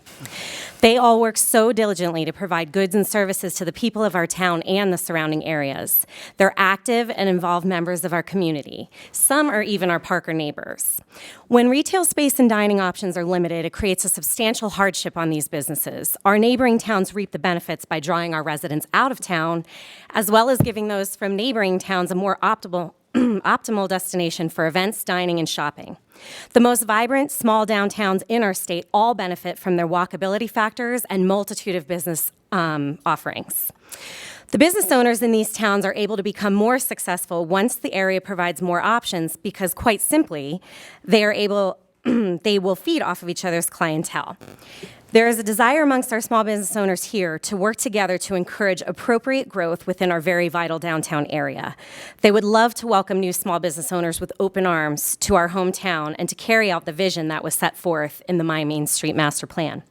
They all work so diligently to provide goods and services to the people of our town and the surrounding areas. They're active and involved members of our community. Some are even our Parker neighbors. When retail space and dining options are limited, it creates a substantial hardship on these businesses. Our neighboring towns reap the benefits by drawing our residents out of town, as well as giving those from neighboring towns a more optimal destination for events, dining, and shopping. The most vibrant small downtowns in our state all benefit from their walkability factors and multitude of business offerings. The business owners in these towns are able to become more successful once the area provides more options because, quite simply, they will feed off of each other's clientele. There is a desire amongst our small business owners here to work together to encourage appropriate growth within our very vital downtown area. They would love to welcome new small business owners with open arms to our hometown and to carry out the vision that was set forth in the My Main Street Master Plan.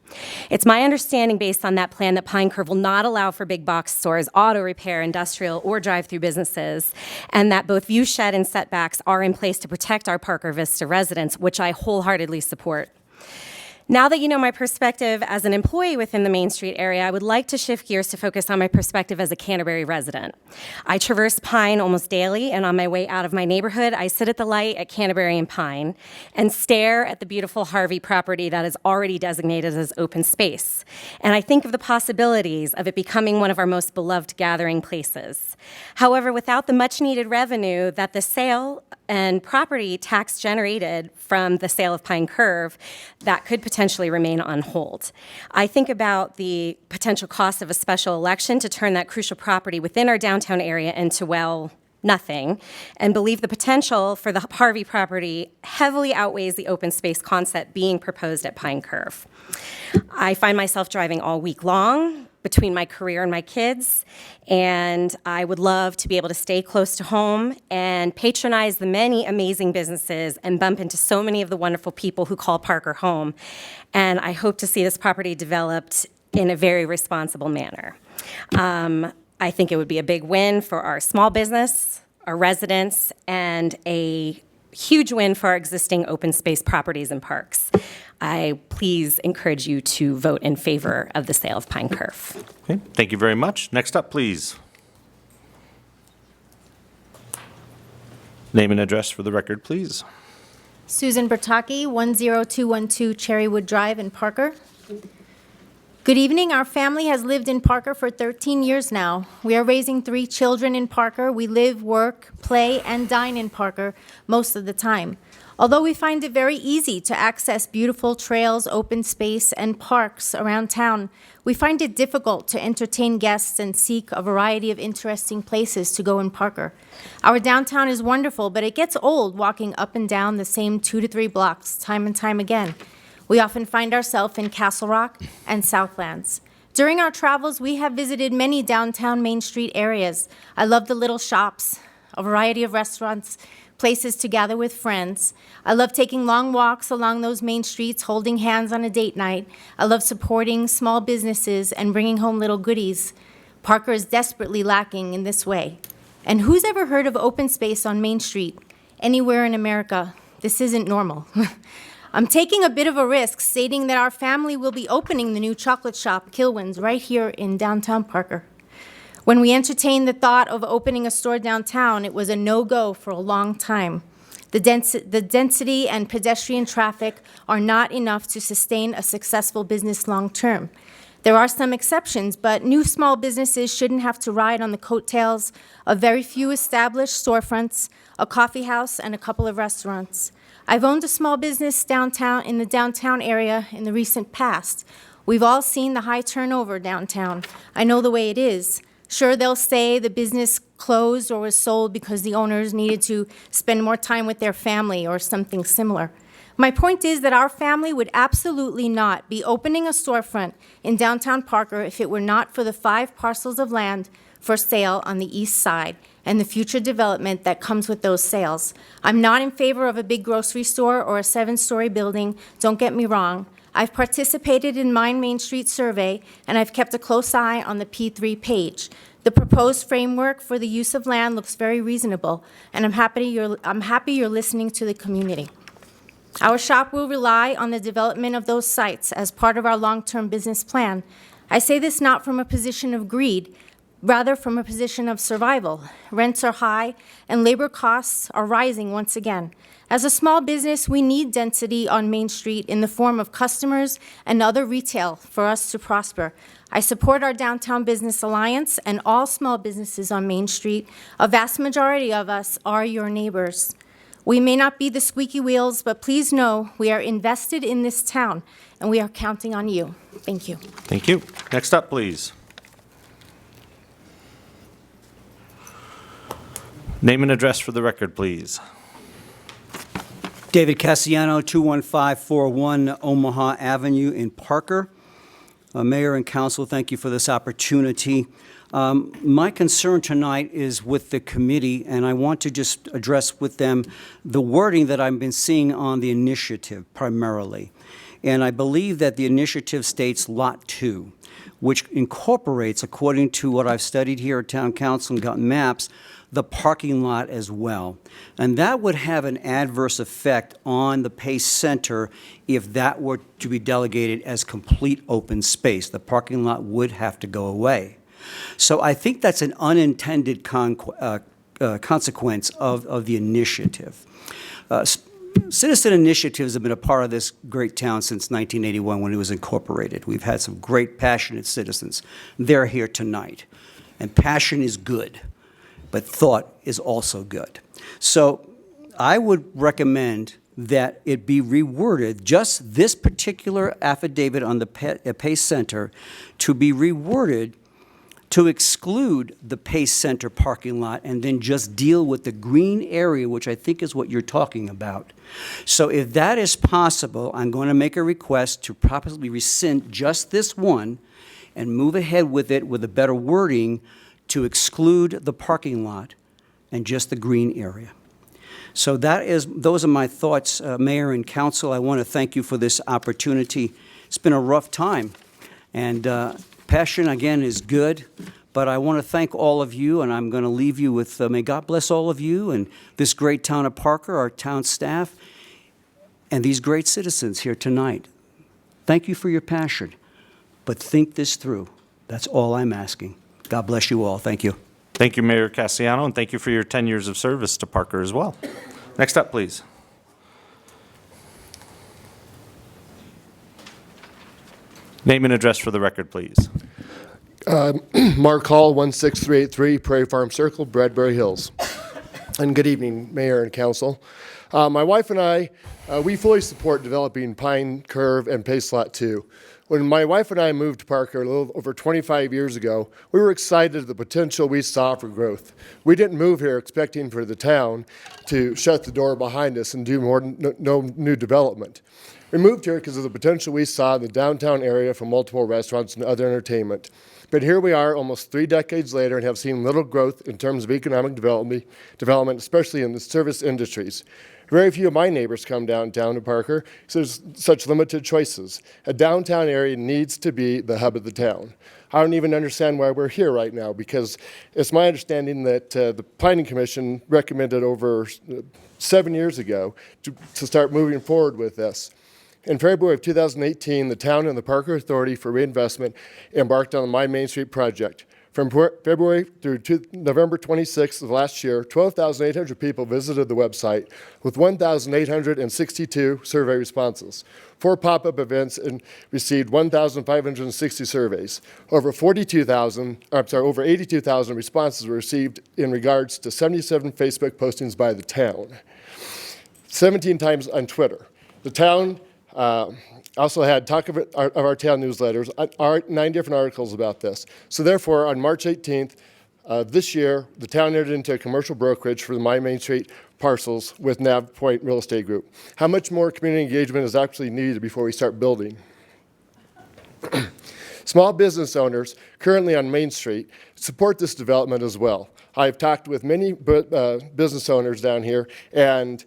It's my understanding based on that plan that Pine Curve will not allow for big box stores, auto repair, industrial, or drive-through businesses, and that both view shed and setbacks are in place to protect our Parker Vista residents, which I wholeheartedly support. Now that you know my perspective as an employee within the Main Street area, I would like to shift gears to focus on my perspective as a Canterbury resident. I traverse Pine almost daily, and on my way out of my neighborhood, I sit at the light at Canterbury and Pine and stare at the beautiful Harvey property that is already designated as open space. And I think of the possibilities of it becoming one of our most beloved gathering places. However, without the much-needed revenue that the sale and property tax generated from the sale of Pine Curve, that could potentially remain on hold. I think about the potential cost of a special election to turn that crucial property within our downtown area into, well, nothing, and believe the potential for the Harvey property heavily outweighs the open space concept being proposed at Pine Curve. I find myself driving all week long between my career and my kids, and I would love to be able to stay close to home and patronize the many amazing businesses and bump into so many of the wonderful people who call Parker home. And I hope to see this property developed in a very responsible manner. I think it would be a big win for our small business, our residents, and a huge win for our existing open space properties and parks. I please encourage you to vote in favor of the sale of Pine Curve. Okay, thank you very much. Next up, please. Name and address for the record, please. Susan Bertocchi, 10212 Cherrywood Drive in Parker. Good evening. Our family has lived in Parker for 13 years now. We are raising 3 children in Parker. We live, work, play, and dine in Parker most of the time. Although we find it very easy to access beautiful trails, open space, and parks around town, we find it difficult to entertain guests and seek a variety of interesting places to go in Parker. Our downtown is wonderful, but it gets old walking up and down the same 2 to 3 blocks time and time again. We often find ourselves in Castle Rock and Southlands. During our travels, we have visited many downtown Main Street areas. I love the little shops, a variety of restaurants, places to gather with friends. I love taking long walks along those main streets, holding hands on a date night. I love supporting small businesses and bringing home little goodies. Parker is desperately lacking in this way. And who's ever heard of open space on Main Street, anywhere in America? This isn't normal. I'm taking a bit of a risk stating that our family will be opening the new chocolate shop, Kilwin's, right here in downtown Parker. When we entertained the thought of opening a store downtown, it was a no-go for a long time. The density and pedestrian traffic are not enough to sustain a successful business long-term. There are some exceptions, but new small businesses shouldn't have to ride on the coattails of very few established storefronts, a coffee house, and a couple of restaurants. I've owned a small business downtown in the downtown area in the recent past. We've all seen the high turnover downtown. I know the way it is. Sure, they'll say the business closed or was sold because the owners needed to spend more time with their family or something similar. My point is that our family would absolutely not be opening a storefront in downtown Parker if it were not for the 5 parcels of land for sale on the east side and the future development that comes with those sales. I'm not in favor of a big grocery store or a 7-story building, don't get me wrong. I've participated in Mine Main Street survey, and I've kept a close eye on the P3 page. The proposed framework for the use of land looks very reasonable, and I'm happy you're listening to the community. Our shop will rely on the development of those sites as part of our long-term business plan. I say this not from a position of greed, rather from a position of survival. Rents are high, and labor costs are rising once again. As a small business, we need density on Main Street in the form of customers and other retail for us to prosper. I support our Downtown Business Alliance and all small businesses on Main Street. A vast majority of us are your neighbors. We may not be the squeaky wheels, but please know we are invested in this town, and we are counting on you. Thank you. Thank you. Next up, please. Name and address for the record, please. David Cassiano, 21541 Omaha Avenue in Parker. Mayor and Council, thank you for this opportunity. My concern tonight is with the committee, and I want to just address with them the wording that I've been seeing on the initiative primarily. And I believe that the initiative states Lot 2, which incorporates, according to what I've studied here at Town Council and gotten maps, the parking lot as well. And that would have an adverse effect on the Pace Center if that were to be delegated as complete open space. The parking lot would have to go away. So I think that's an unintended consequence of the initiative. Citizen initiatives have been a part of this great town since 1981 when it was incorporated. We've had some great passionate citizens. They're here tonight. And passion is good, but thought is also good. So I would recommend that it be reworded, just this particular affidavit on the Pace Center, to be reworded to exclude the Pace Center parking lot and then just deal with the green area, which I think is what you're talking about. So if that is possible, I'm going to make a request to properly rescind just this one and move ahead with it with a better wording to exclude the parking lot and just the green area. So those are my thoughts, Mayor and Council. I want to thank you for this opportunity. It's been a rough time, and passion, again, is good, but I want to thank all of you, and I'm going to leave you with, may God bless all of you and this great town of Parker, our town staff, and these great citizens here tonight. Thank you for your passion, but think this through. That's all I'm asking. God bless you all. Thank you. Thank you, Mayor Cassiano, and thank you for your 10 years of service to Parker as well. Next up, please. Name and address for the record, please. Mark Hall, 16383 Prairie Farm Circle, Bradbury Hills. And good evening, Mayor and Council. My wife and I, we fully support developing Pine Curve and Pace Lot 2. When my wife and I moved to Parker a little over 25 years ago, we were excited at the potential we saw for growth. We didn't move here expecting for the town to shut the door behind us and do no new development. We moved here because of the potential we saw in the downtown area for multiple restaurants and other entertainment. But here we are almost 3 decades later and have seen little growth in terms of economic development, especially in the service industries. Very few of my neighbors come downtown to Parker, so there's such limited choices. A downtown area needs to be the hub of the town. I don't even understand why we're here right now, because it's my understanding that the Planning Commission recommended over 7 years ago to start moving forward with this. In February of 2018, the town and the Parker Authority for Reinvestment embarked on the My Main Street project. From February through November 26th of last year, 12,800 people visited the website with 1,862 survey responses. 4 pop-up events and received 1,560 surveys. Over 82,000 responses were received in regards to 77 Facebook postings by the town, 17 times on Twitter. The town also had talk of our town newsletters, 9 different articles about this. So therefore, on March 18th this year, the town entered into a commercial brokerage for the My Main Street parcels with Nav Point Real Estate Group. How much more community engagement is actually needed before we start building? Small business owners currently on Main Street support this development as well. I've talked with many business owners down here, and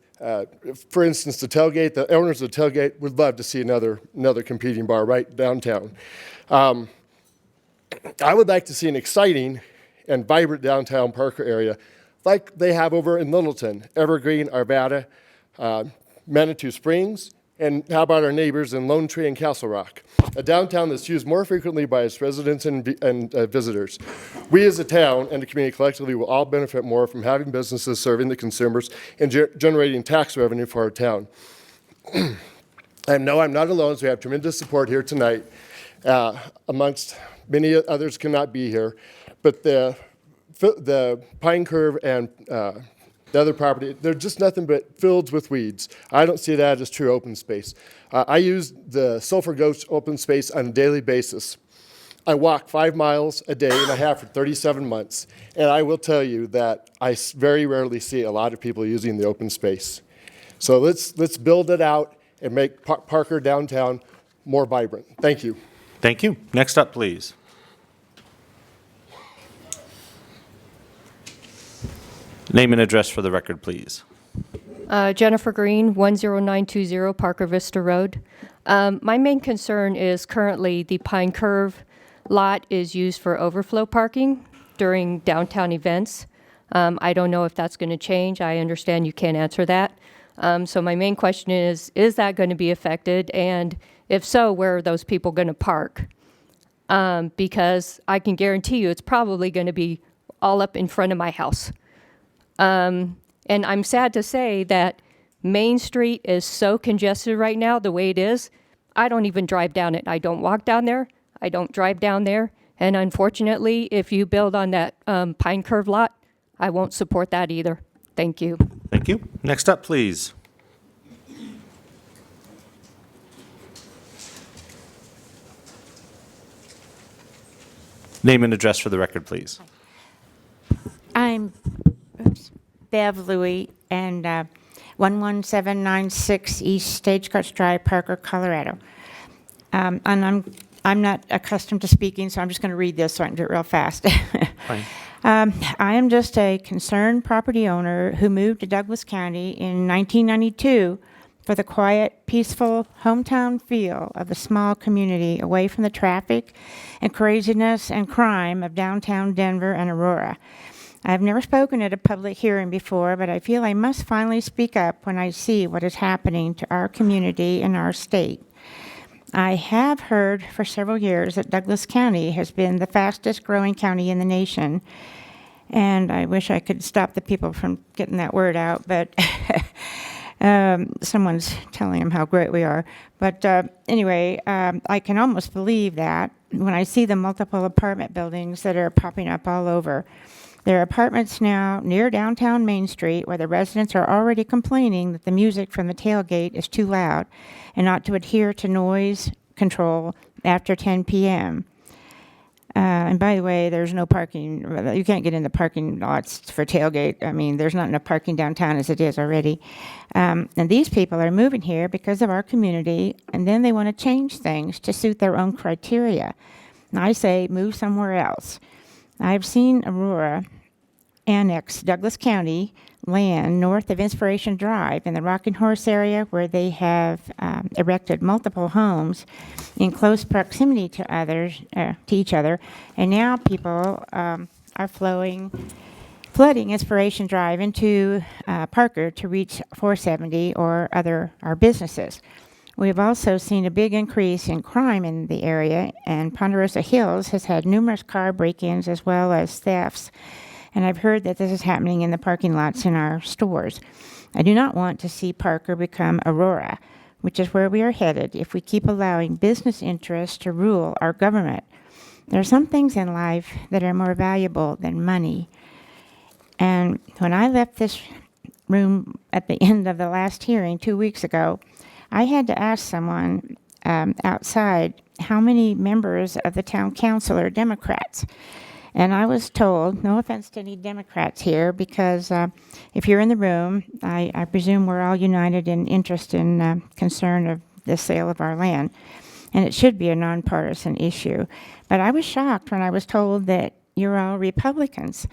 for instance, the owners of the tailgate would love to see another competing bar right downtown. I would like to see an exciting and vibrant downtown Parker area like they have over in Littleton, Evergreen, Arvada, Manitou Springs, and how about our neighbors in Lone Tree and Castle Rock, a downtown that's used more frequently by its residents and visitors. We as a town and the community collectively will all benefit more from having businesses serving the consumers and generating tax revenue for our town. I know I'm not alone, so we have tremendous support here tonight, amongst many others cannot be here, but the Pine Curve and the other property, they're just nothing but fields with weeds. I don't see that as true open space. I use the Sulphur Gulch open space on a daily basis. I walk 5 miles a day and I have for 37 months. And I will tell you that I very rarely see a lot of people using the open space. So let's build it out and make Parker downtown more vibrant. Thank you. Thank you. Next up, please. Name and address for the record, please. Jennifer Green, 10920 Parker Vista Road. My main concern is currently the Pine Curve lot is used for overflow parking during downtown events. I don't know if that's going to change. I understand you can't answer that. So my main question is that going to be affected? And if so, where are those people going to park? Because I can guarantee you it's probably going to be all up in front of my house. And I'm sad to say that Main Street is so congested right now the way it is. I don't even drive down it. I don't walk down there. I don't drive down there. And unfortunately, if you build on that Pine Curve lot, I won't support that either. Thank you. Thank you. Next up, please. Name and address for the record, please. I'm Bev Louie, and 11796 East Stagecoach Drive, Parker, Colorado. And I'm not accustomed to speaking, so I'm just going to read this so I can do it real fast. Fine. I am just a concerned property owner who moved to Douglas County in 1992 for the quiet, peaceful hometown feel of a small community away from the traffic and craziness and crime of downtown Denver and Aurora. I've never spoken at a public hearing before, but I feel I must finally speak up when I see what is happening to our community and our state. I have heard for several years that Douglas County has been the fastest growing county in the nation, and I wish I could stop the people from getting that word out, but someone's telling them how great we are. But anyway, I can almost believe that when I see the multiple apartment buildings that are popping up all over. There are apartments now near downtown Main Street where the residents are already complaining that the music from the tailgate is too loud and not to adhere to noise control after 10 p.m. And by the way, there's no parking. You can't get in the parking lots for tailgate. I mean, there's not enough parking downtown as it is already. And these people are moving here because of our community, and then they want to change things to suit their own criteria. And I say, move somewhere else. I've seen Aurora, annex Douglas County land north of Inspiration Drive in the Rocking Horse area, where they have erected multiple homes in close proximity to each other, and now people are flooding Inspiration Drive into Parker to reach 470 or our businesses. We've also seen a big increase in crime in the area, and Ponderosa Hills has had numerous car break-ins as well as thefts. And I've heard that this is happening in the parking lots in our stores. I do not want to see Parker become Aurora, which is where we are headed if we keep allowing business interests to rule our government. There are some things in life that are more valuable than money. And when I left this room at the end of the last hearing 2 weeks ago, I had to ask someone outside how many members of the town council are Democrats. And I was told, no offense to any Democrats here, because if you're in the room, I presume we're all united in interest and concern of the sale of our land. And it should be a nonpartisan issue. But I was shocked when I was told that you're all Republicans.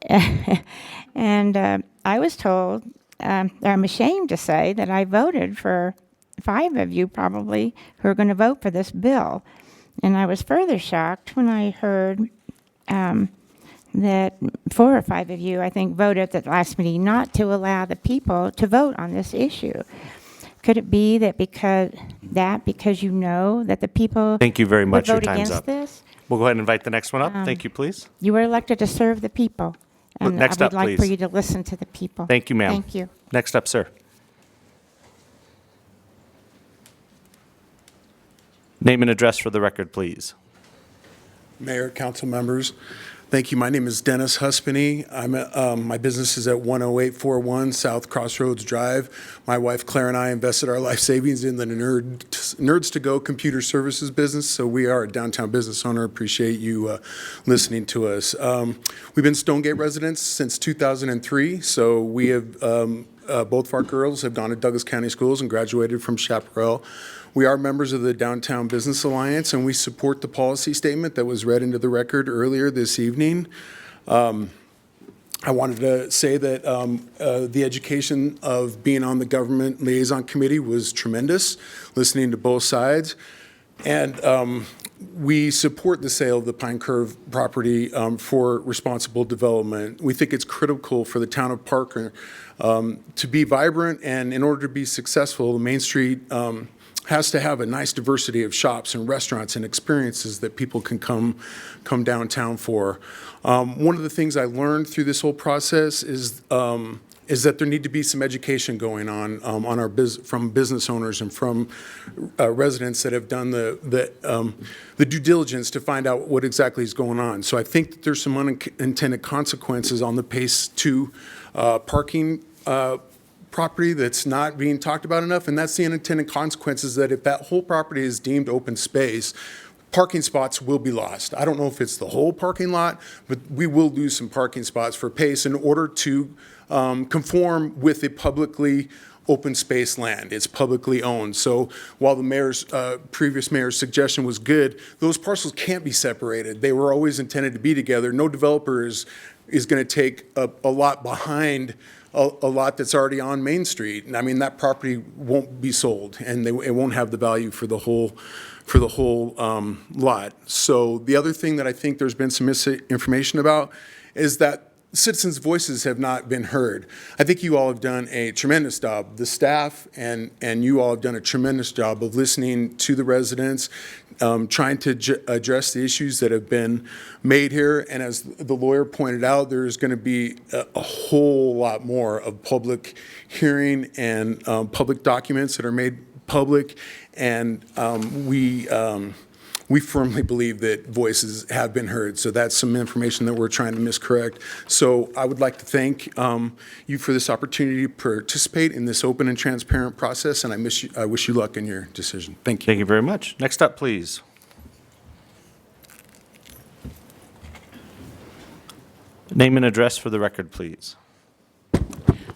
And I was told, I'm ashamed to say, that I voted for 5 of you probably who are going to vote for this bill. And I was further shocked when I heard that 4 or 5 of you, I think, voted at the last meeting not to allow the people to vote on this issue. Could it be that because you know that the people Thank you very much. would Your vote time's against up. this? We'll go ahead and invite the next one up. Thank you, please. You were elected to serve the people. And Next I up, would like for please. you to listen to the people. Thank you, ma'am. Thank you. Next up, sir. Name and address for the record, please. Mayor, council members, thank you. My name is Dennis Huspany. My business is at 10841 South Crossroads Drive. My wife Claire and I invested our life savings in the Nerds to Go computer services business, so we are a downtown business owner. Appreciate you listening to us. We've been Stonegate residents since 2003, so we have both of our girls have gone to Douglas County schools and graduated from Chaparral. We are members of the Downtown Business Alliance, and we support the policy statement that was read into the record earlier this evening. I wanted to say that the education of being on the Government Liaison Committee was tremendous, listening to both sides. And we support the sale of the Pine Curve property for responsible development. We think it's critical for the town of Parker to be vibrant, and in order to be successful, the Main Street has to have a nice diversity of shops and restaurants and experiences that people can come downtown for. One of the things I learned through this whole process is that there need to be some education going on from business owners and from residents that have done the due diligence to find out what exactly is going on. So I think that there's some unintended consequences on the Pace 2 parking property that's not being talked about enough, and that's the unintended consequences that if that whole property is deemed open space, parking spots will be lost. I don't know if it's the whole parking lot, but we will lose some parking spots for Pace in order to conform with the publicly open space land. It's publicly owned. So while the previous mayor's suggestion was good, those parcels can't be separated. They were always intended to be together. No developer is going to take a lot behind a lot that's already on Main Street. And I mean, that property won't be sold, and it won't have the value for the whole lot. So the other thing that I think there's been some misinformation about is that citizens' voices have not been heard. I think you all have done a tremendous job. The staff and you all have done a tremendous job of listening to the residents, trying to address the issues that have been made here. And as the lawyer pointed out, there's going to be a whole lot more of public hearing and public documents that are made public. And we firmly believe that voices have been heard. So that's some information that we're trying to miscorrect. So I would like to thank you for this opportunity to participate in this open and transparent process, and I wish you luck in your decision. Thank you. Thank you very much. Next up, please. Name and address for the record, please.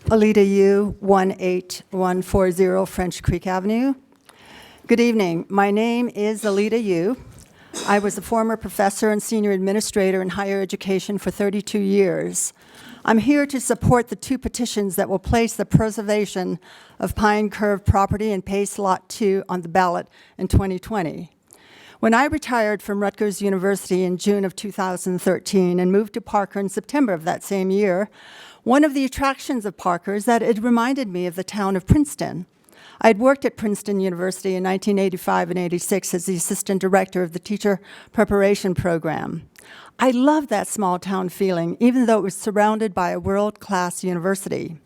Alita Yu, 18140 French Creek Avenue. Good evening. My name is Alita Yu. I was a former professor and senior administrator in higher education for 32 years. I'm here to support the 2 petitions that will place the preservation of Pine Curve property and Pace Lot 2 on the ballot in 2020. When I retired from Rutgers University in June of 2013 and moved to Parker in September of that same year, one of the attractions of Parker is that it reminded me of the town of Princeton. I had worked at Princeton University in 1985 and 86 as the assistant director of the teacher preparation program. I loved that small town feeling, even though it was surrounded by a world-class university.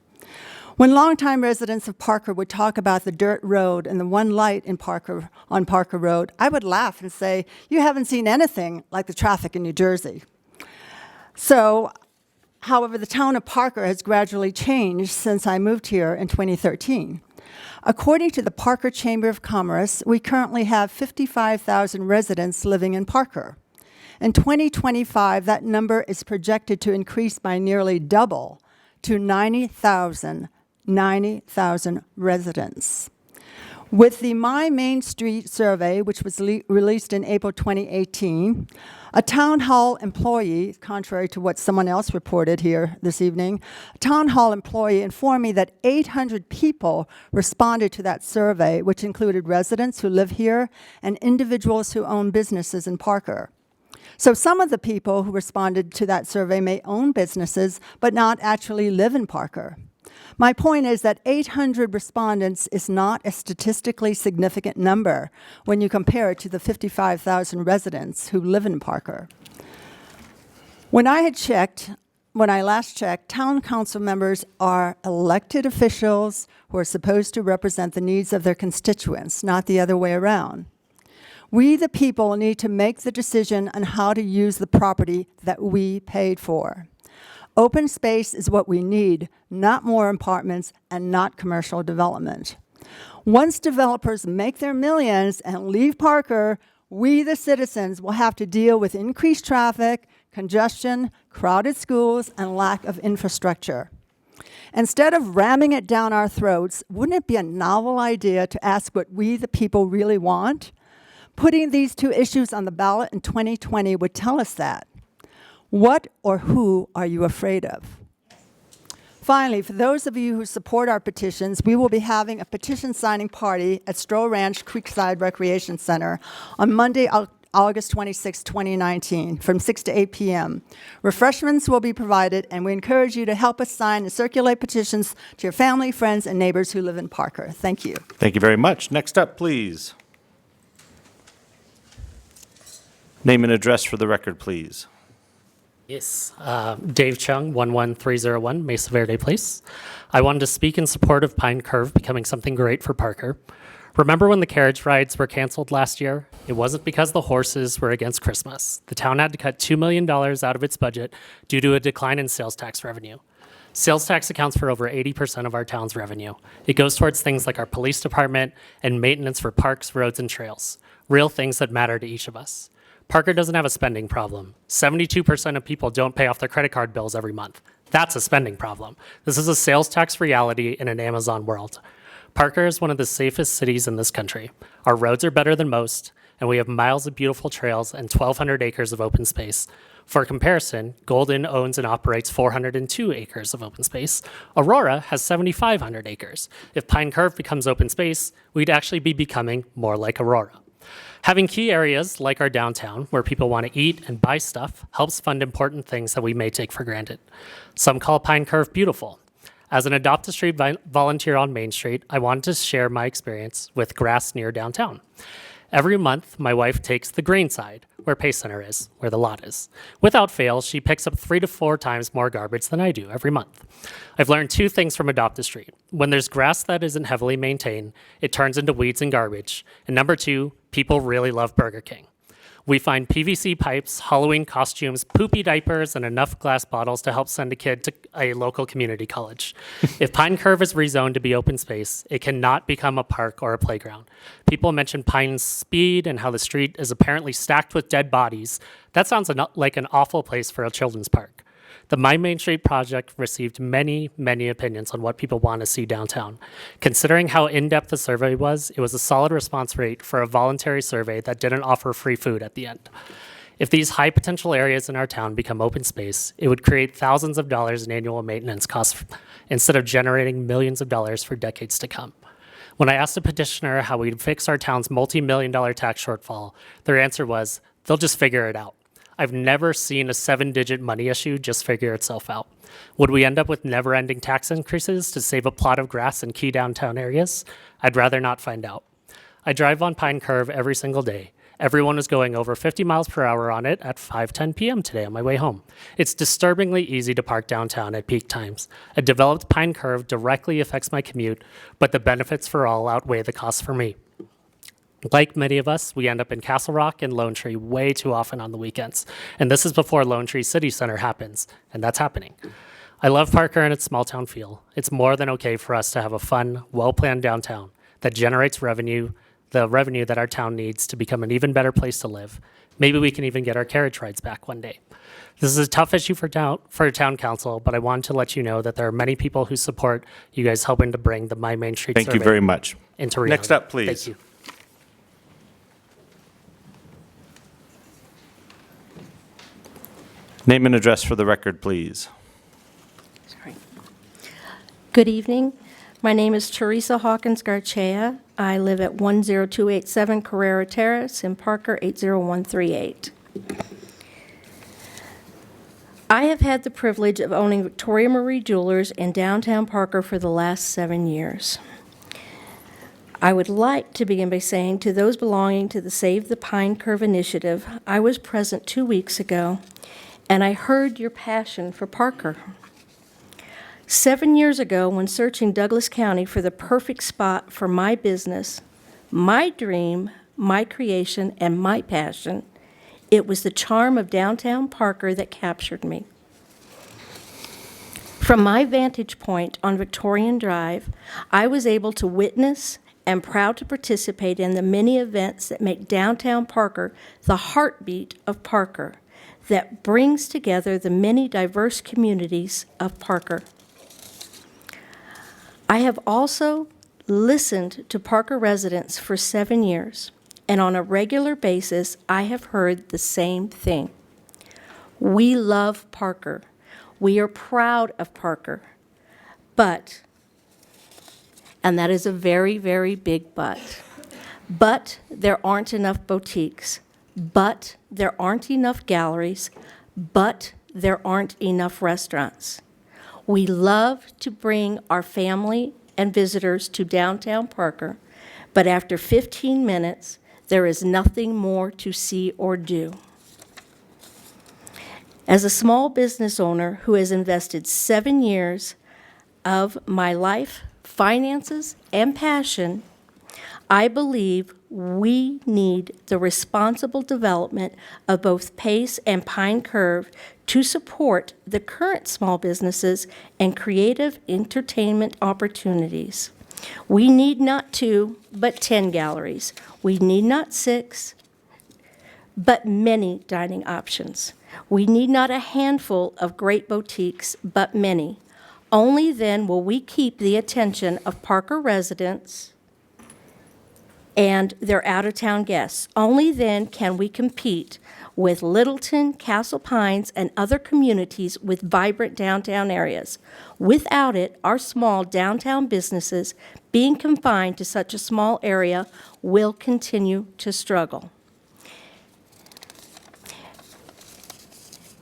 When longtime residents of Parker would talk about the dirt road and the one light in Parker on Parker Road, I would laugh and say, "You haven't seen anything like the traffic in New Jersey." However, the town of Parker has gradually changed since I moved here in 2013. According to the Parker Chamber of Commerce, we currently have 55,000 residents living in Parker. In 2025, that number is projected to increase by nearly double to 90,000 residents. With the My Main Street survey, which was released in April 2018, a town hall employee, contrary to what someone else reported here this evening, a town hall employee informed me that 800 people responded to that survey, which included residents who live here and individuals who own businesses in Parker. So some of the people who responded to that survey may own businesses, but not actually live in Parker. My point is that 800 respondents is not a statistically significant number when you compare it to the 55,000 residents who live in Parker. When I last checked, town council members are elected officials who are supposed to represent the needs of their constituents, not the other way around. We, the people, need to make the decision on how to use the property that we paid for. Open space is what we need, not more apartments and not commercial development. Once developers make their millions and leave Parker, we, the citizens, will have to deal with increased traffic, congestion, crowded schools, and lack of infrastructure. Instead of ramming it down our throats, wouldn't it be a novel idea to ask what we, the people, really want? Putting these 2 issues on the ballot in 2020 would tell us that. What or who are you afraid of? Finally, for those of you who support our petitions, we will be having a petition signing party at Stroh Ranch Creekside Recreation Center on Monday, August 26, 2019, from 6 to 8 p.m. Refreshments will be provided, and we encourage you to help us sign and circulate petitions to your family, friends, and neighbors who live in Parker. Thank you. Thank you very much. Next up, please. Name and address for the record, please. Yes, Dave Chung, 11301 Mesa Verde Place. I wanted to speak in support of Pine Curve becoming something great for Parker. Remember when the carriage rides were canceled last year? It wasn't because the horses were against Christmas. The town had to cut $2 million out of its budget due to a decline in sales tax revenue. Sales tax accounts for over 80% of our town's revenue. It goes towards things like our police department and maintenance for parks, roads, and trails. Real things that matter to each of us. Parker doesn't have a spending problem. 72% of people don't pay off their credit card bills every month. That's a spending problem. This is a sales tax reality in an Amazon world. Parker is one of the safest cities in this country. Our roads are better than most, and we have miles of beautiful trails and 1,200 acres of open space. For comparison, Golden owns and operates 402 acres of open space. Aurora has 7,500 acres. If Pine Curve becomes open space, we'd actually be becoming more like Aurora. Having key areas like our downtown where people want to eat and buy stuff helps fund important things that we may take for granted. Some call Pine Curve beautiful. As an Adopt a Street volunteer on Main Street, I wanted to share my experience with grass near downtown. Every month, my wife takes the green side, where Pace Center is, where the lot is. Without fail, she picks up 3 to 4 times more garbage than I do every month. I've learned 2 things from Adopt a Street. When there's grass that isn't heavily maintained, it turns into weeds and garbage. And number 2, people really love Burger King. We find PVC pipes, Halloween costumes, poopy diapers, and enough glass bottles to help send a kid to a local community college. If Pine Curve is rezoned to be open space, it cannot become a park or a playground. People mention Pine's speed and how the street is apparently stacked with dead bodies. That sounds like an awful place for a children's park. The My Main Street project received many, many opinions on what people want to see downtown. Considering how in-depth the survey was, it was a solid response rate for a voluntary survey that didn't offer free food at the end. If these high potential areas in our town become open space, it would create thousands of dollars in annual maintenance costs instead of generating millions of dollars for decades to come. When I asked the petitioner how we'd fix our town's multi-million-dollar tax shortfall, their answer was, they'll just figure it out. I've never seen a 7-digit money issue just figure itself out. Would we end up with never-ending tax increases to save a plot of grass in key downtown areas? I'd rather not find out. I drive on Pine Curve every single day. Everyone is going over 50 miles per hour on it at 5:10 p.m. today on my way home. It's disturbingly easy to park downtown at peak times. A developed Pine Curve directly affects my commute, but the benefits for all outweigh the costs for me. Like many of us, we end up in Castle Rock and Lone Tree way too often on the weekends. And this is before Lone Tree City Center happens, and that's happening. I love Parker and its small town feel. It's more than okay for us to have a fun, well-planned downtown that generates revenue, the revenue that our town needs to become an even better place to live. Maybe we can even get our carriage rides back one day. This is a tough issue for town council, but I want to let you know that there are many people who support you guys helping to bring the My Main Street Thank you survey very much. into reality. Next up, please. Thank you. Name and address for the record, please. Good evening. My name is Teresa Hawkins Garcia. I live at 10287 Carrera Terrace in Parker, 80138. I have had the privilege of owning Victoria Marie Jewelers in downtown Parker for the last 7 years. I would like to begin by saying to those belonging to the Save the Pine Curve initiative, I was present 2 weeks ago, and I heard your passion for Parker. 7 years ago, when searching Douglas County for the perfect spot for my business, my dream, my creation, and my passion, it was the charm of downtown Parker that captured me. From my vantage point on Victorian Drive, I was able to witness and proud to participate in the many events that make downtown Parker the heartbeat of Parker, that brings together the many diverse communities of Parker. I have also listened to Parker residents for 7 years, and on a regular basis, I have heard the same thing. We love Parker. We are proud of Parker. But, and that is a very, very big but there aren't enough boutiques. But there aren't enough galleries, but there aren't enough restaurants. We love to bring our family and visitors to downtown Parker, but after 15 minutes, there is nothing more to see or do. As a small business owner who has invested 7 years of my life, finances, and passion, I believe we need the responsible development of both Pace and Pine Curve to support the current small businesses and creative entertainment opportunities. We need not 2, but 10 galleries. We need not 6, but many dining options. We need not a handful of great boutiques, but many. Only then will we keep the attention of Parker residents and their out-of-town guests. Only then can we compete with Littleton, Castle Pines, and other communities with vibrant downtown areas. Without it, our small downtown businesses, being confined to such a small area, will continue to struggle.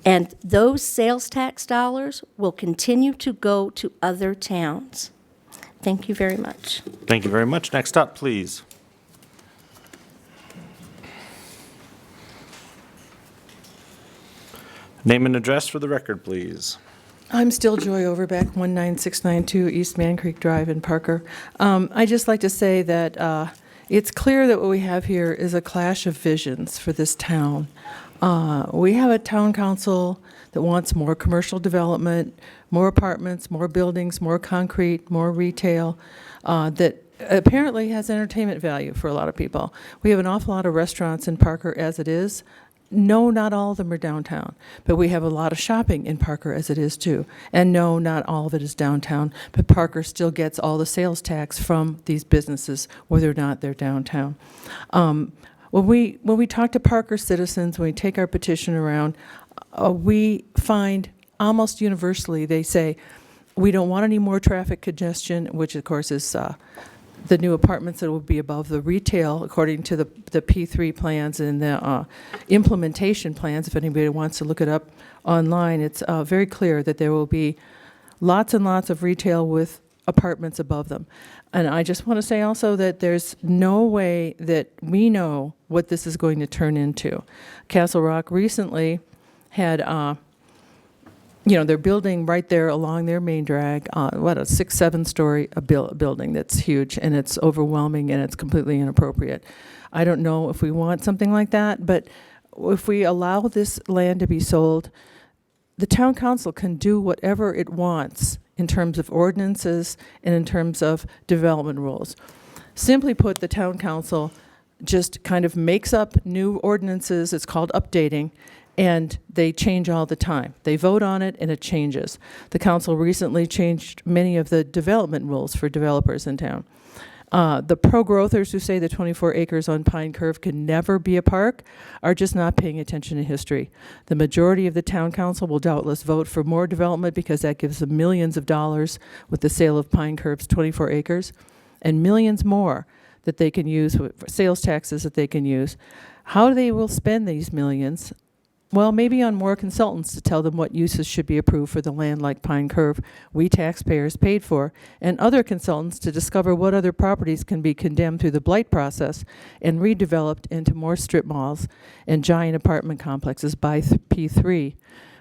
And those sales tax dollars will continue to go to other towns. Thank you very much. Thank you very much. Next up, please. Name and address for the record, please. I'm still Joy Overbeck, 19692 East Man Creek Drive in Parker. I'd just like to say that it's clear that what we have here is a clash of visions for this town. We have a town council that wants more commercial development, more apartments, more buildings, more concrete, more retail, that apparently has entertainment value for a lot of people. We have an awful lot of restaurants in Parker as it is. no, not all of them are downtown, but we have a lot of shopping in Parker as it is too. And no, not all of it is downtown, but Parker still gets all the sales tax from these businesses, whether or not they're downtown. When we talk to Parker citizens, when we take our petition around, we find almost universally they say, we don't want any more traffic congestion, which of course is the new apartments that will be above the retail, according to the P3 plans and the implementation plans. If anybody wants to look it up online, it's very clear that there will be lots and lots of retail with apartments above them. And I just want to say also that there's no way that we know what this is going to turn into. Castle Rock recently had they're building right there along their main drag, a 6-7 story building that's huge, and it's overwhelming and it's completely inappropriate. I don't know if we want something like that, but if we allow this land to be sold, the town council can do whatever it wants in terms of ordinances and in terms of development rules. Simply put, the town council just kind of makes up new ordinances. It's called updating, and they change all the time. They vote on it and it changes. The council recently changed many of the development rules for developers in town. The pro-growthers who say the 24 acres on Pine Curve can never be a park are just not paying attention to history. The majority of the town council will doubtless vote for more development because that gives them millions of dollars with the sale of Pine Curve's 24 acres and millions more that they can use, sales taxes that they can use. How they will spend these millions? Well, maybe on more consultants to tell them what uses should be approved for the land like Pine Curve we taxpayers paid for, and other consultants to discover what other properties can be condemned through the blight process and redeveloped into more strip malls and giant apartment complexes by P3,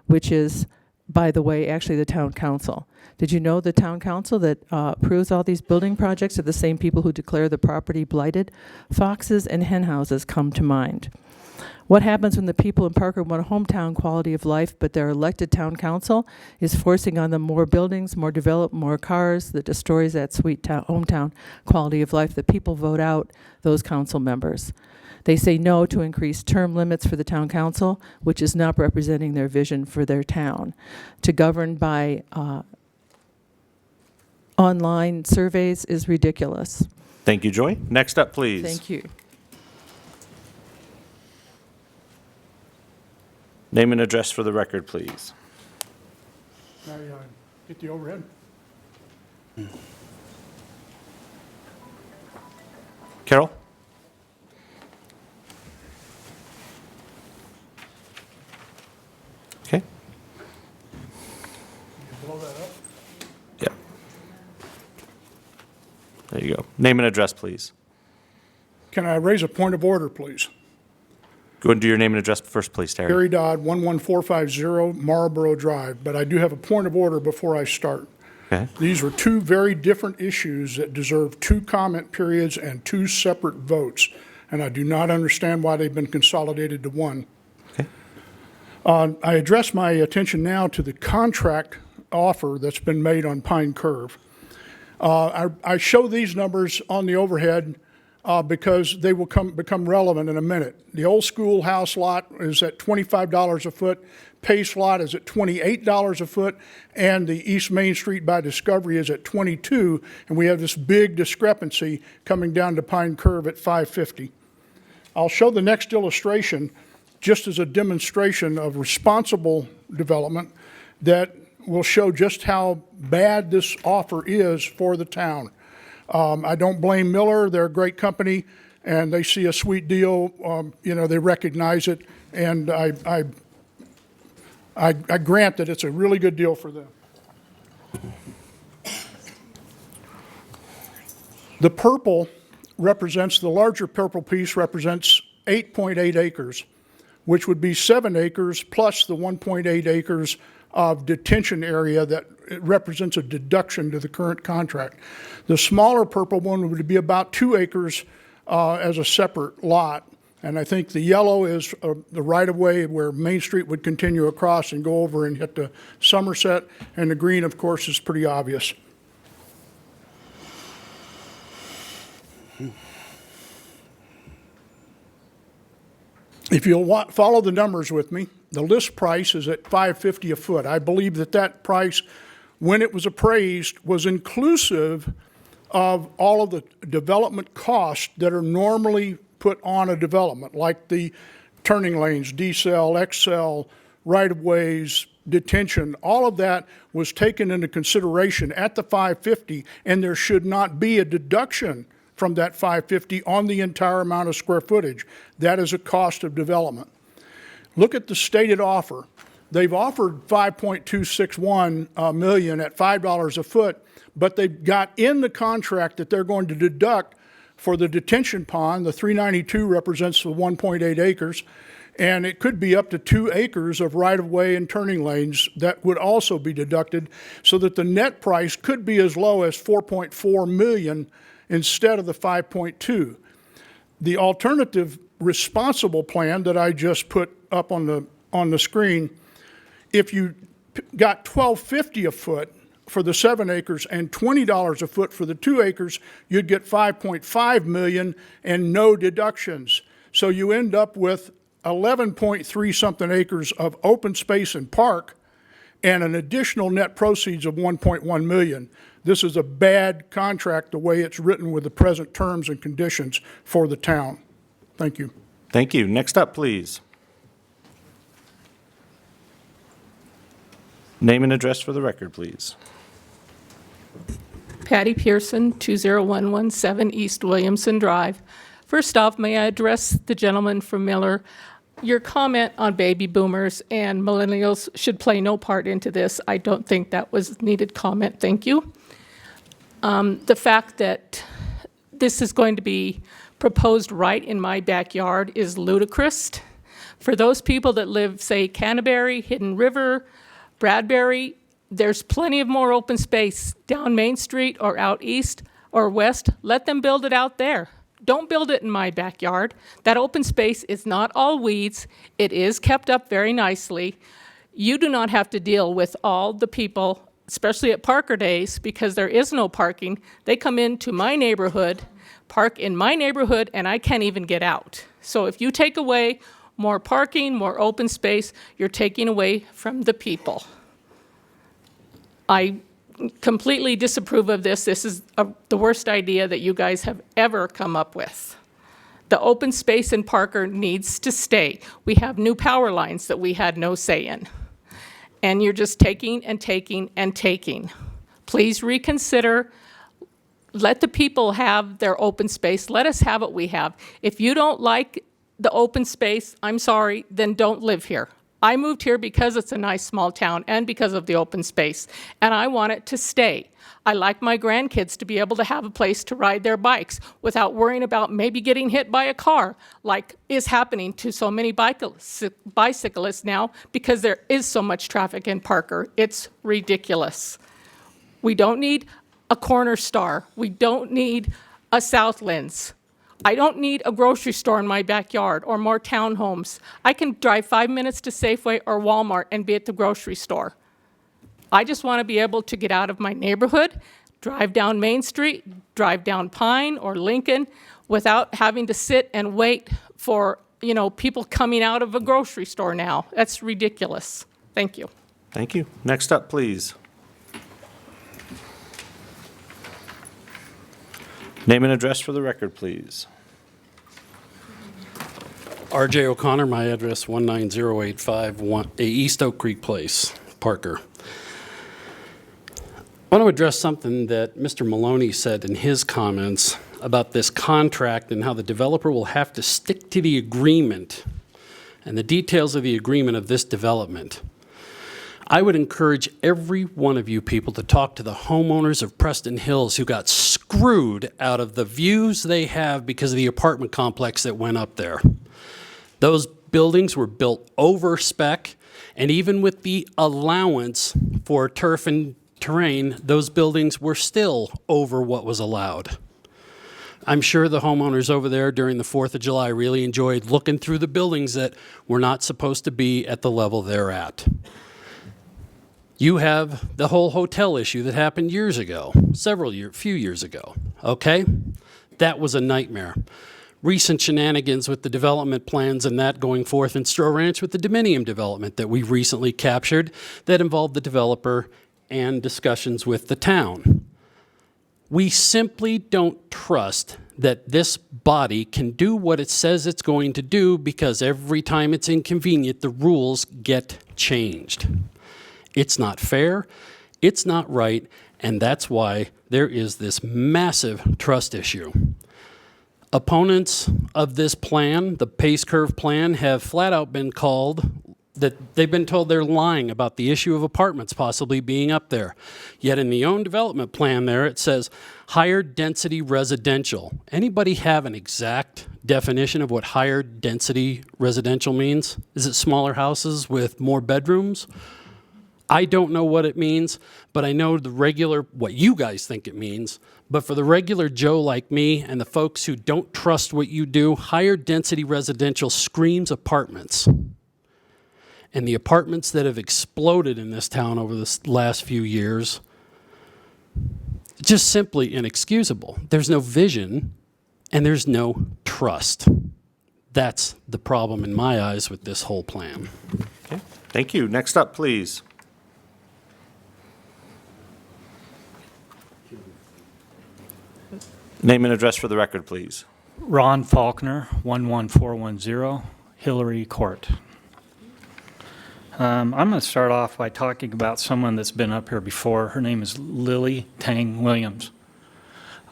which is, by the way, actually the town council. Did you know the town council that approves all these building projects are the same people who declare the property blighted? Foxes and hen houses come to mind. What happens when the people in Parker want a hometown quality of life, but their elected town council is forcing on them more buildings, more development, more cars that destroys that sweet hometown quality of life? The people vote out those council members. They say no to increased term limits for the town council, which is not representing their vision for their town. To govern by online surveys is ridiculous. Thank you, Joy. Next up, please. Thank you. Name and address for the record, please. May I get the overhead? Carol? Okay. Blow that up. Yeah. There you go. Name and address, please. Can I raise a point of order, please? Go and do your name and address first, please, Terry. Terry Dodd, 11450 Marlboro Drive, but I do have a point of order before I start. Okay. These are two very different issues that deserve two comment periods and two separate votes, and I do not understand why they've been consolidated to one. Okay. I address my attention now to the contract offer that's been made on Pine Curve. I show these numbers on the overhead because they will become relevant in a minute. The old schoolhouse lot is at $25 a foot, Pace lot is at $28 a foot, and the East Main Street by Discovery is at $22, and we have this big discrepancy coming down to Pine Curve at $550. I'll show the next illustration just as a demonstration of responsible development that will show just how bad this offer is for the town. I don't blame Miller. They're a great company, and they see a sweet deal. They recognize it, and I grant that it's a really good deal for them. The purple represents, the larger purple piece represents 8.8 acres, which would be 7 acres plus the 1.8 acres of detention area that it represents a deduction to the current contract. The smaller purple one would be about 2 acres as a separate lot. And I think the yellow is the right-of-way where Main Street would continue across and go over and hit the Somerset. And the green, of course, is pretty obvious. If you'll follow the numbers with me, the list price is at $550 a foot. I believe that price, when it was appraised, was inclusive of all of the development costs that are normally put on a development, like the turning lanes, decel, XL, right-of-ways, detention. All of that was taken into consideration at the $550, and there should not be a deduction from that $550 on the entire amount of square footage. That is a cost of development. Look at the stated offer. They've offered $5.261 million at $5 a foot, but they've got in the contract that they're going to deduct for the detention pond. The 392 represents the 1.8 acres, and it could be up to 2 acres of right-of-way and turning lanes that would also be deducted, so that the net price could be as low as $4.4 million instead of the 5.2. The alternative responsible plan that I just put up on the screen, if you got $12.50 a foot for the 7 acres and $20 a foot for the 2 acres, you'd get $5.5 million and no deductions. So you end up with 11.3 something acres of open space and park and an additional net proceeds of $1.1 million. This is a bad contract the way it's written with the present terms and conditions for the town. Thank you. Thank you. Next up, please. Name and address for the record, please. Patti Pearson, 20117 East Williamson Drive. First off, may I address the gentleman from Miller? Your comment on baby boomers and millennials should play no part into this. I don't think that was needed comment. Thank you. The fact that this is going to be proposed right in my backyard is ludicrous. For those people that live, say, Canterbury, Hidden River, Bradbury, there's plenty of more open space down Main Street or out east or west. Let them build it out there. Don't build it in my backyard. That open space is not all weeds. It is kept up very nicely. You do not have to deal with all the people, especially at Parker Days, because there is no parking. They come into my neighborhood, park in my neighborhood, and I can't even get out. So if you take away more parking, more open space, you're taking away from the people. I completely disapprove of this. This is the worst idea that you guys have ever come up with. The open space in Parker needs to stay. We have new power lines that we had no say in. And you're just taking and taking and taking. Please reconsider. Let the people have their open space. Let us have what we have. If you don't like the open space, I'm sorry, then don't live here. I moved here because it's a nice small town and because of the open space, and I want it to stay. I like my grandkids to be able to have a place to ride their bikes without worrying about maybe getting hit by a car, like is happening to so many bicyclists now because there is so much traffic in Parker. It's ridiculous. We don't need a Corner Star. We don't need a Southlands. I don't need a grocery store in my backyard or more townhomes. I can drive 5 minutes to Safeway or Walmart and be at the grocery store. I just want to be able to get out of my neighborhood, drive down Main Street, drive down Pine or Lincoln without having to sit and wait for, people coming out of a grocery store now. That's ridiculous. Thank you. Thank you. Next up, please. Name and address for the record, please. R.J. O'Connor, my address 19085 East Oak Creek Place, Parker. I want to address something that Mr. Maloney said in his comments about this contract and how the developer will have to stick to the agreement and the details of the agreement of this development. I would encourage every one of you people to talk to the homeowners of Preston Hills who got screwed out of the views they have because of the apartment complex that went up there. Those buildings were built over spec, and even with the allowance for turf and terrain, those buildings were still over what was allowed. I'm sure the homeowners over there during the 4th of July really enjoyed looking through the buildings that were not supposed to be at the level they're at. You have the whole hotel issue that happened years ago, few years ago, okay? That was a nightmare. recent shenanigans with the development plans and that going forth in Straw Ranch with the Dominium development that we recently captured that involved the developer and discussions with the town. We simply don't trust that this body can do what it says it's going to do because every time it's inconvenient, the rules get changed. It's not fair, it's not right, and that's why there is this massive trust issue. Opponents of this plan, the Pace Curve plan, have flat out been called that they've been told they're lying about the issue of apartments possibly being up there. Yet in the own development plan there, it says higher density residential. Anybody have an exact definition of what higher density residential means? Is it smaller houses with more bedrooms? I don't know what it means, but I know what you guys think it means. But for the regular Joe like me and the folks who don't trust what you do, higher density residential screams apartments. And the apartments that have exploded in this town over the last few years, just simply inexcusable. There's no vision and there's no trust. That's the problem in my eyes with this whole plan. Okay. Thank you. Next up, please. Name and address for the record, please. Ron Faulkner, 11410 Hillary Court. I'm going to start off by talking about someone that's been up here before. Her name is Lily Tang Williams.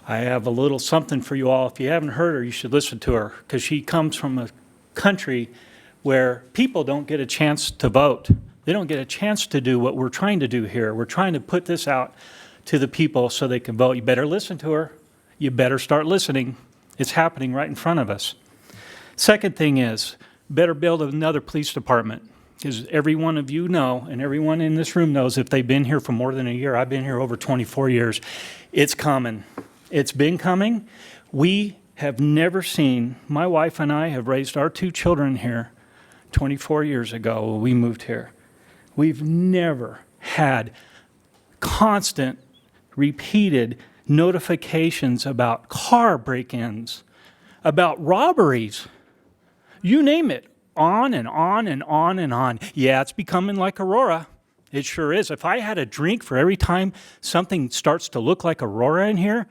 I have a little something for you all. If you haven't heard her, you should listen to her because she comes from a country where people don't get a chance to vote. They don't get a chance to do what we're trying to do here. We're trying to put this out to the people so they can vote. You better listen to her. You better start listening. It's happening right in front of us. Second thing is, better build another police department. Because every one of you know, and everyone in this room knows, if they've been here for more than a year, I've been here over 24 years, it's coming. It's been coming. We have never seen, my wife and I have raised our 2 children here 24 years ago when we moved here. We've never had constant, repeated notifications about car break-ins, about robberies, you name it. On and on and on and on. Yeah, it's becoming like Aurora. It sure is. If I had a drink for every time something starts to look like Aurora in here,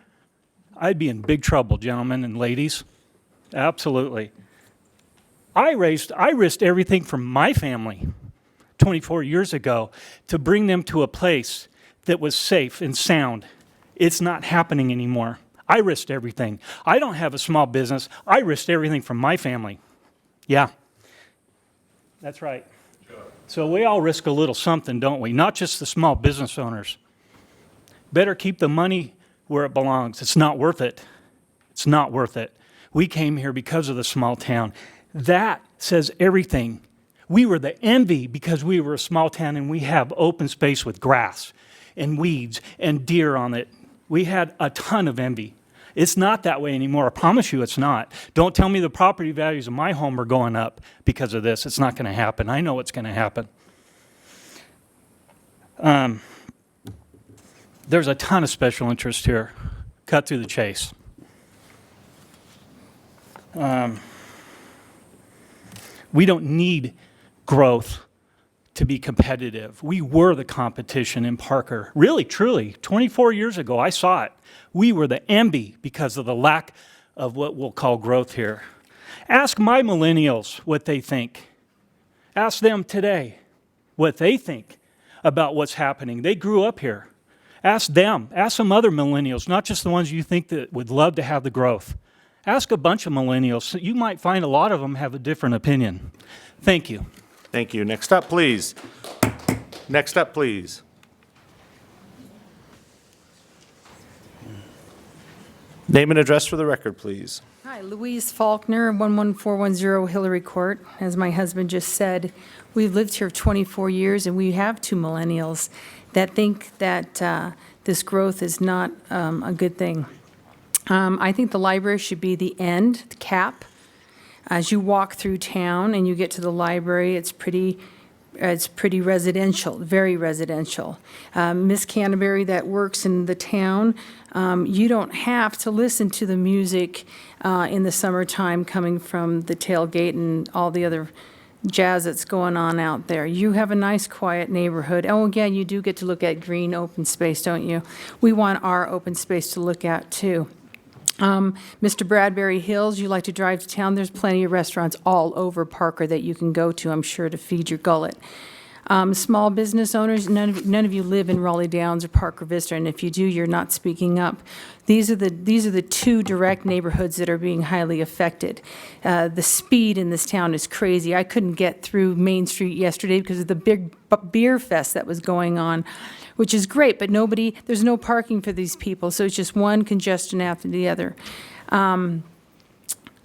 I'd be in big trouble, gentlemen and ladies. Absolutely. I risked everything from my family 24 years ago to bring them to a place that was safe and sound. It's not happening anymore. I risked everything. I don't have a small business. I risked everything from my family. Yeah. That's right. So we all risk a little something, don't we? Not just the small business owners. Better keep the money where it belongs. It's not worth it. It's not worth it. We came here because of the small town. That says everything. We were the envy because we were a small town and we have open space with grass and weeds and deer on it. We had a ton of envy. It's not that way anymore. I promise you it's not. Don't tell me the property values of my home are going up because of this. It's not going to happen. I know it's going to happen. There's a ton of special interest here. Cut through the chase. We don't need growth to be competitive. We were the competition in Parker. Really, truly, 24 years ago, I saw it. We were the envy because of the lack of what we'll call growth here. Ask my millennials what they think. Ask them today what they think about what's happening. They grew up here. Ask them. Ask some other millennials, not just the ones you think that would love to have the growth. Ask a bunch of millennials. You might find a lot of them have a different opinion. Thank you. Thank you. Next up, please. Next up, please. Name and address for the record, please. Hi, Louise Faulkner, 11410 Hillary Court. As my husband just said, we've lived here 24 years and we have 2 millennials that think that this growth is not a good thing. I think the library should be the end, the cap. As you walk through town and you get to the library, it's pretty It's pretty residential, very residential. Miss Canterbury that works in the town, you don't have to listen to the music in the summertime coming from the tailgate and all the other jazz that's going on out there. You have a nice, quiet neighborhood. Oh, again, you do get to look at green open space, don't you? We want our open space to look at, too. Mr. Bradbury Hills, you like to drive to town, there's plenty of restaurants all over Parker that you can go to, I'm sure, to feed your gullet. Small business owners, none of you live in Raleigh Downs or Parker Vista, and if you do, you're not speaking up. These are the two direct neighborhoods that are being highly affected. The speed in this town is crazy. I couldn't get through Main Street yesterday because of the big beer fest that was going on, which is great, but there's no parking for these people, so it's just one congestion after the other.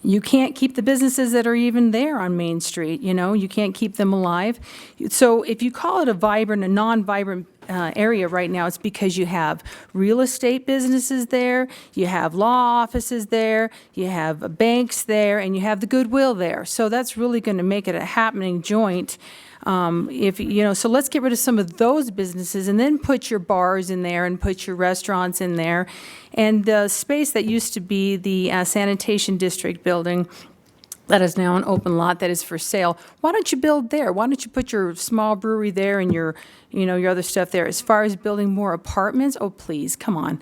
You can't keep the businesses that are even there on Main Street, you can't keep them alive. So if you call it a non-vibrant area right now, it's because you have real estate businesses there, you have law offices there, you have banks there, and you have the Goodwill there. So that's really going to make it a happening joint. So let's get rid of some of those businesses and then put your bars in there and put your restaurants in there. And the space that used to be the sanitation district building that is now an open lot that is for sale, why don't you build there? Why don't you put your small brewery there and your other stuff there? As far as building more apartments, oh, please, come on.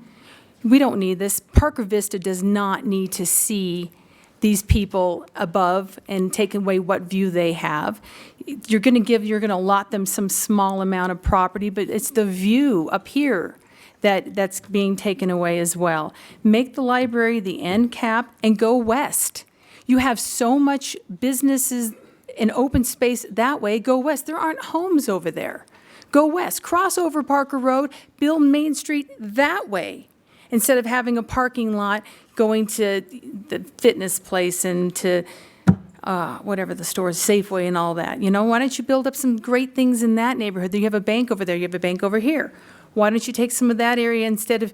We don't need this. Parker Vista does not need to see these people above and take away what view they have. You're going to allot them some small amount of property, but it's the view up here that's being taken away as well. Make the library the end cap and go west. You have so much businesses and open space that way. Go west. There aren't homes over there. Go west. Cross over Parker Road. Build Main Street that way, instead of having a parking lot going to the fitness place and to whatever the store is, Safeway and all that. Why don't you build up some great things in that neighborhood? You have a bank over there. You have a bank over here. Why don't you take some of that area instead of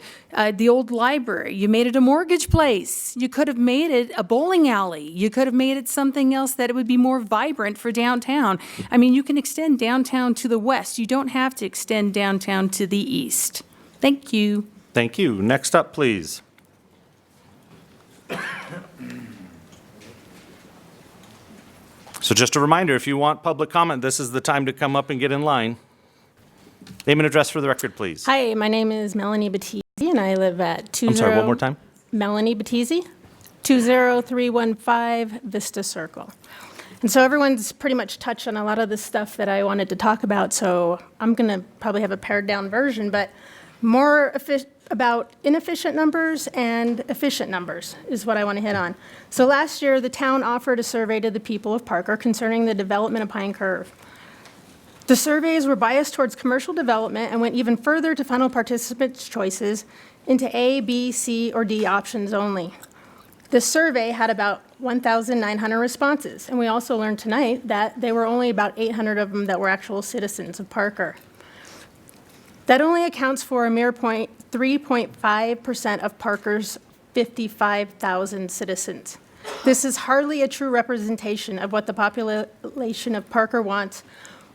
the old library? You made it a mortgage place. You could have made it a bowling alley. You could have made it something else that it would be more vibrant for downtown. I mean, you can extend downtown to the west. You don't have to extend downtown to the east. Thank you. Thank you. Next up, please. So just a reminder, if you want public comment, this is the time to come up and get in line. Name and address for the record, please. Hi, my name is Melanie Battisi, and I live at 20... I'm sorry, one more time. Melanie Battisi, 20315 Vista Circle. And so everyone's pretty much touched on a lot of the stuff that I wanted to talk about, so I'm going to probably have a pared-down version, but more about inefficient numbers and efficient numbers is what I want to hit on. So last year, the town offered a survey to the people of Parker concerning the development of Pine Curve. The surveys were biased towards commercial development and went even further to funnel participants' choices into A, B, C, or D options only. The survey had about 1,900 responses, and we also learned tonight that there were only about 800 of them that were actual citizens of Parker. That only accounts for a mere 3.5% of Parker's 55,000 citizens. This is hardly a true representation of what the population of Parker wants,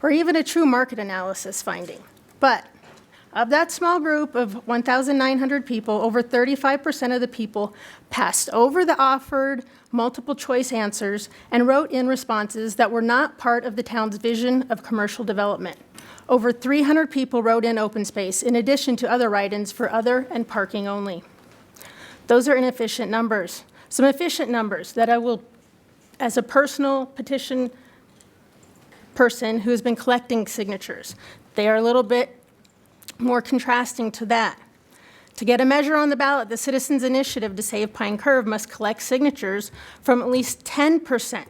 or even a true market analysis finding. But of that small group of 1,900 people, over 35% of the people passed over the offered multiple choice answers and wrote in responses that were not part of the town's vision of commercial development. Over 300 people wrote in open space, in addition to other write-ins for other and parking only. Those are inefficient numbers. Some efficient numbers that I will, as a personal petition person who has been collecting signatures, they are a little bit more contrasting to that. To get a measure on the ballot, the Citizens Initiative to Save Pine Curve must collect signatures from at least 10%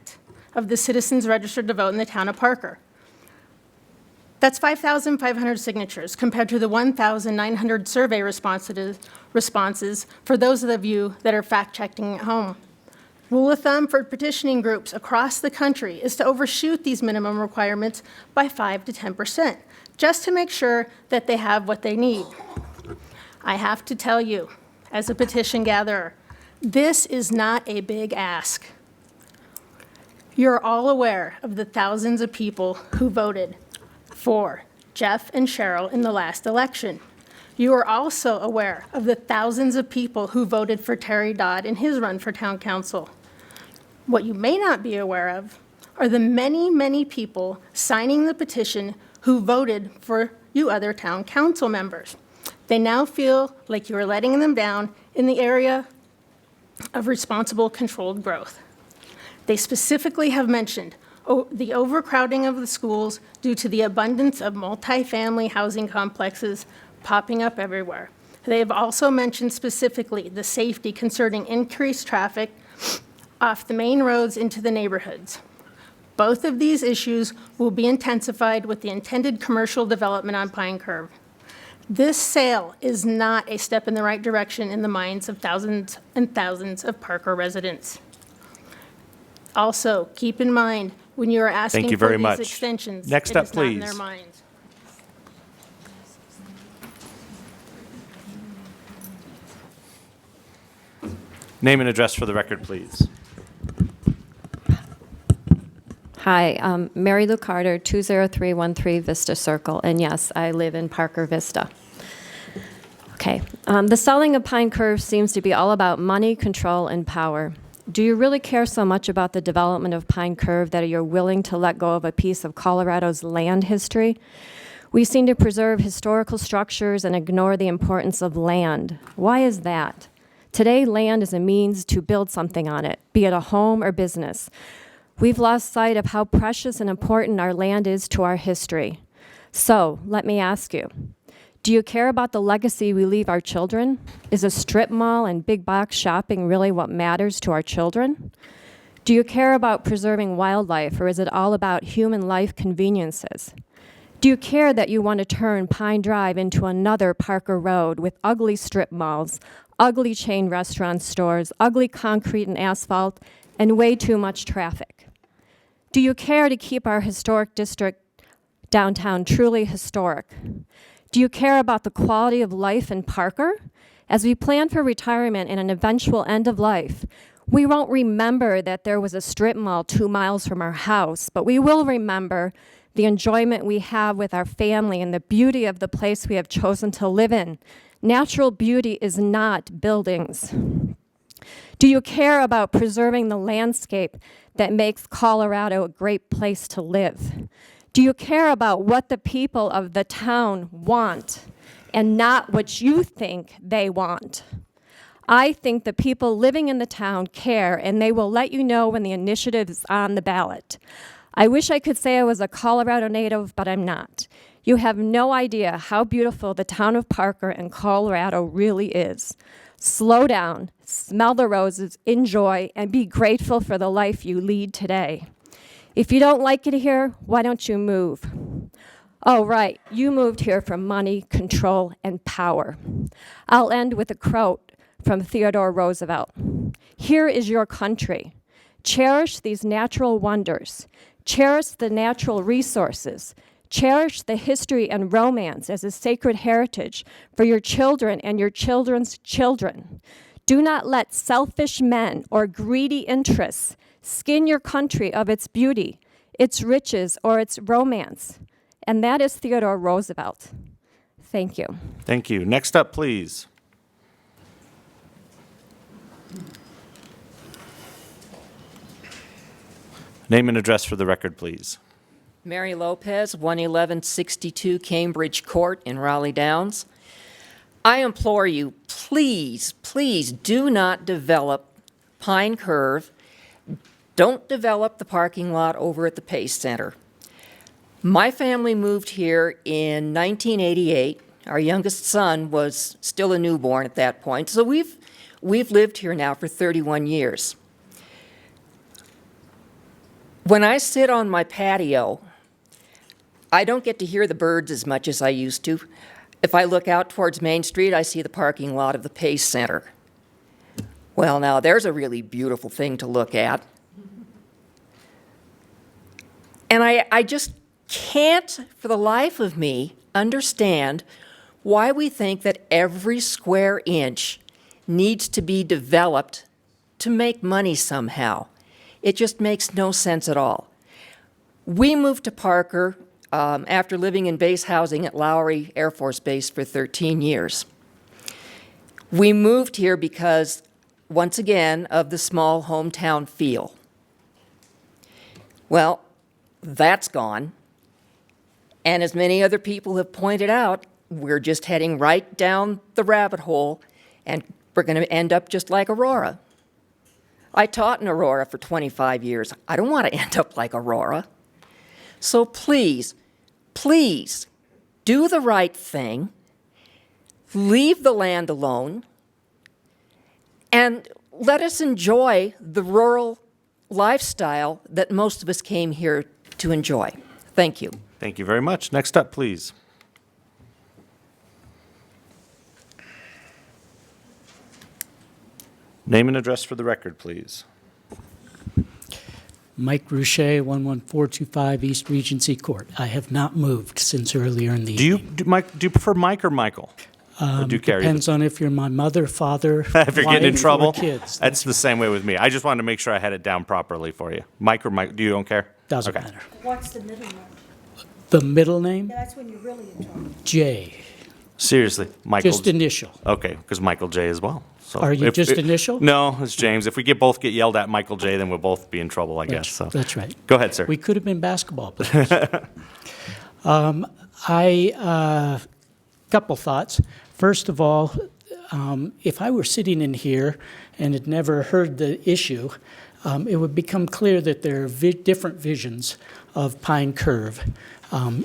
of the citizens registered to vote in the town of Parker. That's 5,500 signatures compared to the 1,900 survey responses for those of you that are fact-checking at home. Rule of thumb for petitioning groups across the country is to overshoot these minimum requirements by 5 to 10%, just to make sure that they have what they need. I have to tell you, as a petition gatherer, this is not a big ask. You're all aware of the thousands of people who voted for Jeff and Cheryl in the last election. You are also aware of the thousands of people who voted for Terry Dodd in his run for town council. What you may not be aware of are the many, many people signing the petition who voted for you other town council members. They now feel like you are letting them down in the area of responsible controlled growth. They specifically have mentioned the overcrowding of the schools due to the abundance of multifamily housing complexes popping up everywhere. They have also mentioned specifically the safety concerning increased traffic off the main roads into the neighborhoods. Both of these issues will be intensified with the intended commercial development on Pine Curve. This sale is not a step in the right direction in the minds of thousands and thousands of Parker residents. Also, keep in mind, when you are asking Thank you for very these much. extensions, Next it up, is not in their please. minds. Name and address for the record, please. Hi, Mary Lou Carter, 20313 Vista Circle, and yes, I live in Parker Vista. Okay, the selling of Pine Curve seems to be all about money, control, and power. Do you really care so much about the development of Pine Curve that you're willing to let go of a piece of Colorado's land history? We seem to preserve historical structures and ignore the importance of land. Why is that? Today, land is a means to build something on it, be it a home or business. We've lost sight of how precious and important our land is to our history. So, let me ask you, do you care about the legacy we leave our children? Is a strip mall and big box shopping really what matters to our children? Do you care about preserving wildlife, or is it all about human life conveniences? Do you care that you want to turn Pine Drive into another Parker Road with ugly strip malls, ugly chain restaurant stores, ugly concrete and asphalt, and way too much traffic? Do you care to keep our historic district downtown truly historic? Do you care about the quality of life in Parker? As we plan for retirement and an eventual end of life, we won't remember that there was a strip mall 2 miles from our house, but we will remember the enjoyment we have with our family and the beauty of the place we have chosen to live in. Natural beauty is not buildings. Do you care about preserving the landscape that makes Colorado a great place to live? Do you care about what the people of the town want and not what you think they want? I think the people living in the town care, and they will let you know when the initiative is on the ballot. I wish I could say I was a Colorado native, but I'm not. You have no idea how beautiful the town of Parker and Colorado really is. Slow down, smell the roses, enjoy, and be grateful for the life you lead today. If you don't like it here, why don't you move? Oh, right, you moved here for money, control, and power. I'll end with a quote from Theodore Roosevelt. Here is your country. Cherish these natural wonders. Cherish the natural resources. Cherish the history and romance as a sacred heritage for your children and your children's children. Do not let selfish men or greedy interests skin your country of its beauty, its riches, or its romance. And that is Theodore Roosevelt. Thank you. Thank you. Next up, please. Name and address for the record, please. Mary Lopez, 11162 Cambridge Court in Raleigh Downs. I implore you, please, please do not develop Pine Curve. Don't develop the parking lot over at the Pace Center. My family moved here in 1988. Our youngest son was still a newborn at that point, so we've lived here now for 31 years. When I sit on my patio, I don't get to hear the birds as much as I used to. If I look out towards Main Street, I see the parking lot of the Pace Center. Well, now there's a really beautiful thing to look at. And I just can't, for the life of me, understand why we think that every square inch needs to be developed to make money somehow. It just makes no sense at all. We moved to Parker after living in base housing at Lowry Air Force Base for 13 years. We moved here because, once again, of the small hometown feel. Well, that's gone. And as many other people have pointed out, we're just heading right down the rabbit hole, and we're going to end up just like Aurora. I taught in Aurora for 25 years. I don't want to end up like Aurora. So please, please, do the right thing, leave the land alone, and let us enjoy the rural lifestyle that most of us came here to enjoy. Thank you. Thank you very much. Next up, please. Name and address for the record, please. Mike Roche, 11425 East Regency Court. I have not moved since earlier in the Do you, evening. do you prefer Mike or Michael? Or do you carry Depends on if you're my mother, father, if you're getting in wife, or trouble? kids. That's the same way with me. I just wanted to make sure I had it down properly for you. Mike or Mike? Do you don't care? Doesn't Okay. matter. What's the middle name? The middle name? That's when you're really in trouble. J. Seriously, Michael. Just initial. Okay, because Michael J as well. So Are you just initial? No, it's James. If we both get yelled at Michael J, then we'll both be in trouble, I guess. So That's right. Go ahead, sir. We could have been basketball players. Couple thoughts. First of all, if I were sitting in here and had never heard the issue, it would become clear that there are different visions of Pine Curve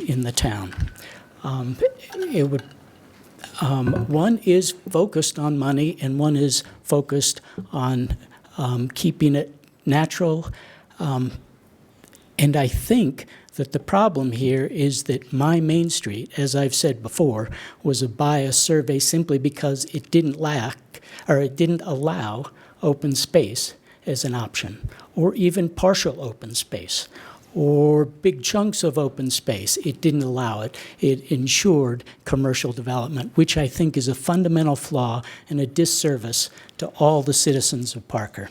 in the town. One is focused on money, and one is focused on keeping it natural. And I think that the problem here is that my Main Street, as I've said before, was a bias survey simply because it didn't allow open space as an option, or even partial open space, or big chunks of open space. It didn't allow it. It ensured commercial development, which I think is a fundamental flaw and a disservice to all the citizens of Parker.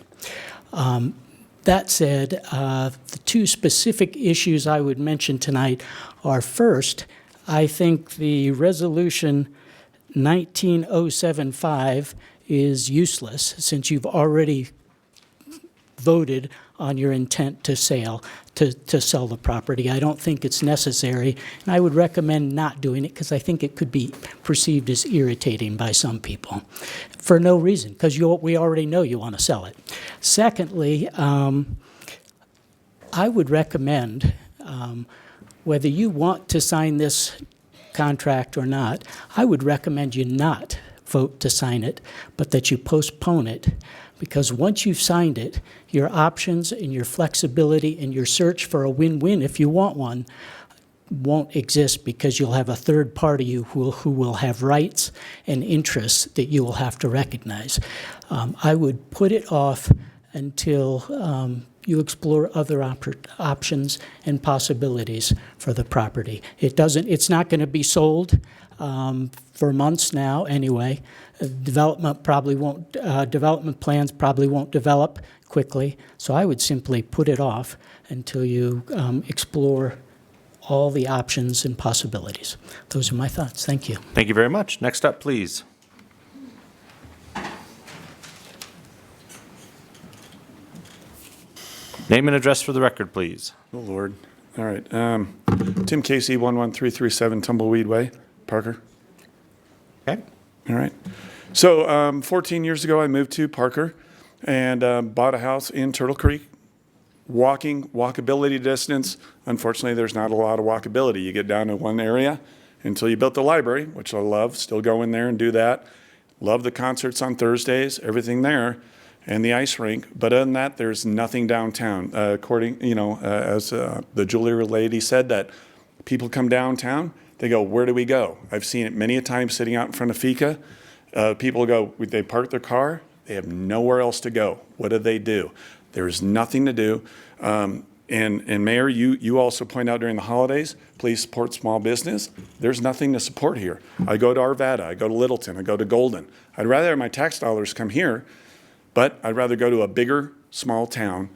That said, the two specific issues I would mention tonight are, first, I think the resolution 19075 is useless since you've already voted on your intent to sell the property. I don't think it's necessary, and I would recommend not doing it because I think it could be perceived as irritating by some people for no reason, because we already know you want to sell it. Secondly, I would recommend, whether you want to sign this contract or not, I would recommend you not vote to sign it, but that you postpone it. Because once you've signed it, your options and your flexibility and your search for a win-win, if you want one, won't exist because you'll have a third party who will have rights and interests that you will have to recognize. I would put it off until you explore other options and possibilities for the property. It's not going to be sold for months now anyway. Development plans probably won't develop quickly, so I would simply put it off until you explore all the options and possibilities. Those are my thoughts. Thank you. Thank you very much. Next up, please. Name and address for the record, please. Oh, Lord. All right. Tim Casey, 11337 Tumbleweed Way, Parker. Okay. All right. So 14 years ago, I moved to Parker and bought a house in Turtle Creek. Walkability distance. Unfortunately, there's not a lot of walkability. You get down to one area until you built the library, which I love. Still go in there and do that. Love the concerts on Thursdays, everything there, and the ice rink. But other than that, there's nothing downtown. According, as the jewelry lady said, that people come downtown, they go, where do we go? I've seen it many a time sitting out in front of Fika. People go, they park their car, they have nowhere else to go. What do? There is nothing to do. And Mayor, you also point out during the holidays, please support small business. There's nothing to support here. I go to Arvada, I go to Littleton, I go to Golden. I'd rather have my tax dollars come here, but I'd rather go to a bigger, small town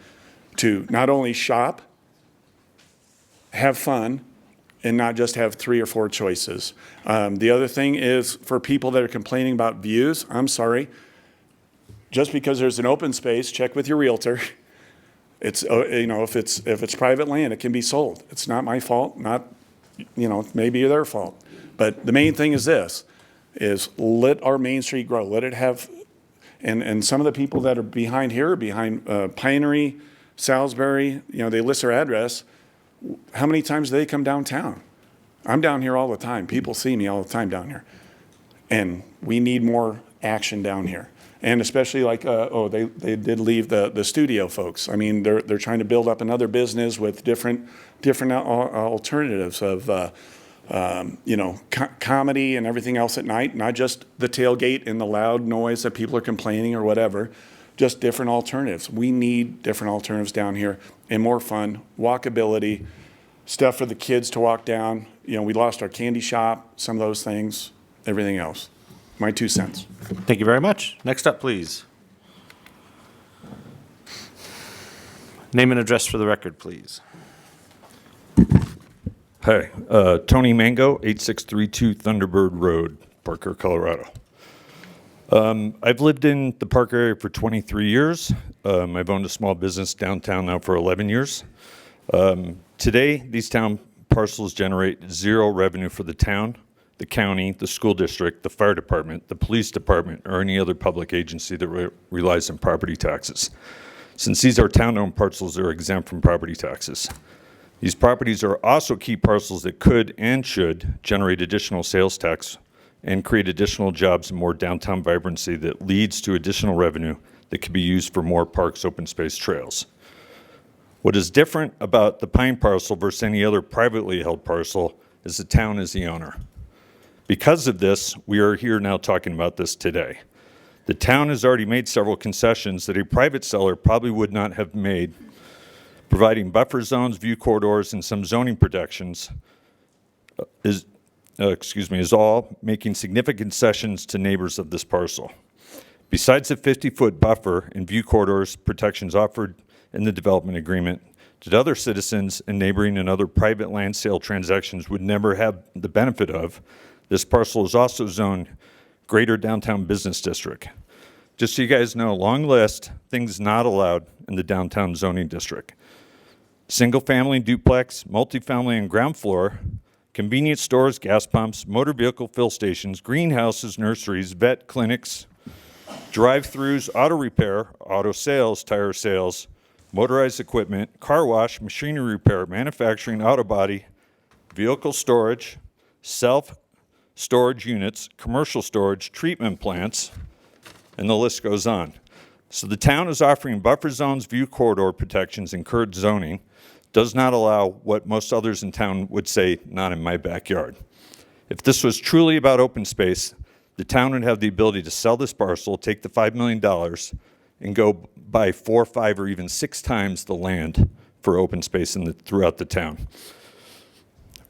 to not only shop, have fun, and not just have 3 or 4 choices. The other thing is for people that are complaining about views, I'm sorry, just because there's an open space, check with your realtor. It's, if it's private land, it can be sold. It's not my fault, not, maybe their fault. But the main thing is this, is let our Main Street grow. Let it have, and some of the people that are behind here, behind Pinery, Salisbury, they list their address. How many times do they come downtown? I'm down here all the time. People see me all the time down here. And we need more action down here. And especially like, they did leave the studio folks. I mean, they're trying to build up another business with different alternatives of, comedy and everything else at night, not just the tailgate and the loud noise that people are complaining or whatever, just different alternatives. We need different alternatives down here and more fun, walkability, stuff for the kids to walk down. We lost our candy shop, some of those things, everything else. My 2 cents. Thank you very much. Next up, please. Name and address for the record, please. Hi, Tony Mango, 8632 Thunderbird Road, Parker, Colorado. I've lived in the Parker area for 23 years. I've owned a small business downtown now for 11 years. Today, these town parcels generate 0 revenue for the town, the county, the school district, the fire department, the police department, or any other public agency that relies on property taxes. Since these are town-owned parcels, they're exempt from property taxes. These properties are also key parcels that could and should generate additional sales tax and create additional jobs and more downtown vibrancy that leads to additional revenue that could be used for more parks, open space, trails. What is different about the Pine parcel versus any other privately held parcel is the town is the owner. Because of this, we are here now talking about this today. The town has already made several concessions that a private seller probably would not have made, providing buffer zones, view corridors, and some zoning protections is all making significant concessions to neighbors of this parcel. Besides the 50-foot buffer and view corridors protections offered in the development agreement, that other citizens and neighboring and other private land sale transactions would never have the benefit of, this parcel is also zoned Greater Downtown Business District. Just so you guys know, long list, things not allowed in the downtown zoning district. Single-family duplex, multifamily and ground floor, convenience stores, gas pumps, motor vehicle fill stations, greenhouses, nurseries, vet clinics, drive-throughs, auto repair, auto sales, tire sales, motorized equipment, car wash, machinery repair, manufacturing, auto body, vehicle storage, self-storage units, commercial storage, treatment plants, and the list goes on. So the town is offering buffer zones, view corridor protections, and current zoning does not allow what most others in town would say, not in my backyard. If this was truly about open space, the town would have the ability to sell this parcel, take the $5 million, and go buy 4, 5, or even 6 times the land for open space throughout the town.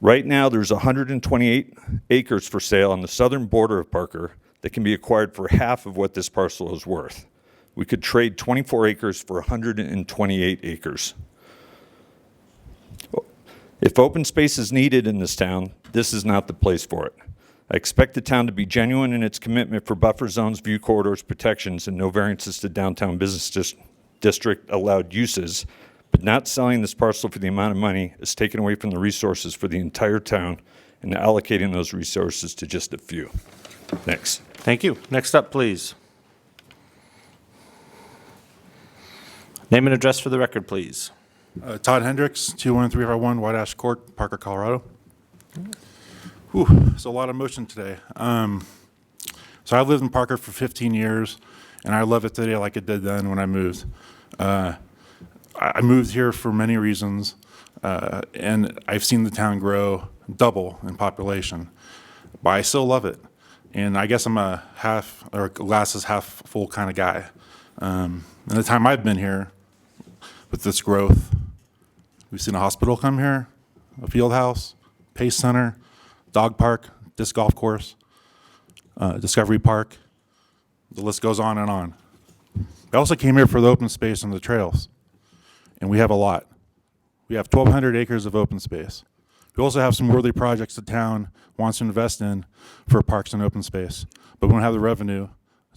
Right now, there's 128 acres for sale on the southern border of Parker that can be acquired for half of what this parcel is worth. We could trade 24 acres for 128 acres. If open space is needed in this town, this is not the place for it. I expect the town to be genuine in its commitment for buffer zones, view corridors, protections, and no variances to downtown business district allowed uses, but not selling this parcel for the amount of money is taken away from the resources for the entire town and allocating those resources to just a few. Thanks. Thank you. Next up, please. Name and address for the record, please. Todd Hendricks, 21351 White Ash Court, Parker, Colorado. Whew, there's a lot of motion today. So I've lived in Parker for 15 years, and I love it today like it did then when I moved. I moved here for many reasons, and I've seen the town grow double in population, but I still love it. And I guess I'm a half, or glasses half full kind of guy. In the time I've been here, with this growth, we've seen a hospital come here, a field house, Pace Center, dog park, disc golf course, Discovery Park. The list goes on and on. We also came here for the open space and the trails, and we have a lot. We have 1,200 acres of open space. We also have some worthy projects the town wants to invest in for parks and open space, but we don't have the revenue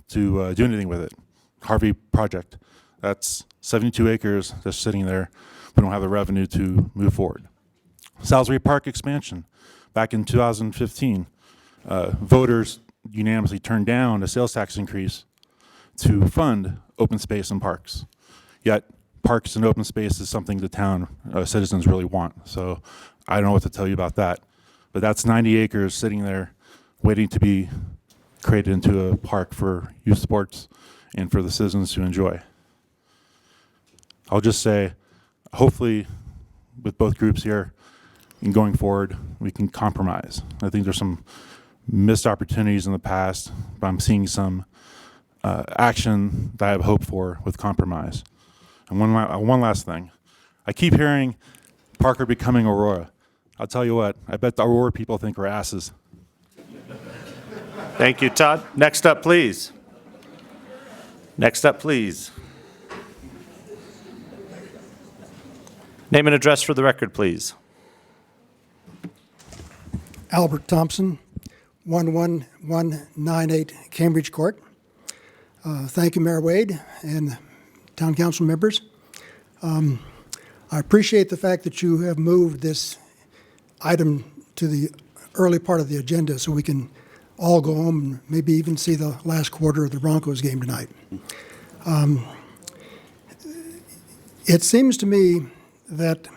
to do anything with it. Harvey project, that's 72 acres just sitting there. We don't have the revenue to move forward. Salisbury Park expansion, back in 2015, voters unanimously turned down a sales tax increase to fund open space and parks. Yet parks and open space is something the town citizens really want. So I don't know what to tell you about that, but that's 90 acres sitting there waiting to be created into a park for youth sports and for the citizens to enjoy. I'll just say, hopefully with both groups here and going forward, we can compromise. I think there's some missed opportunities in the past, but I'm seeing some action that I have hope for with compromise. And one last thing. I keep hearing Parker becoming Aurora. I'll tell you what, I bet the Aurora people think we're asses. Thank you, Todd. Next up, please. Next up, please. Name and address for the record, please. Albert Thompson, 11198 Cambridge Court. Thank you, Mayor Wade and Town Council members. I appreciate the fact that you have moved this item to the early part of the agenda so we can all go home and maybe even see the last quarter of the Broncos game tonight. It seems to me that,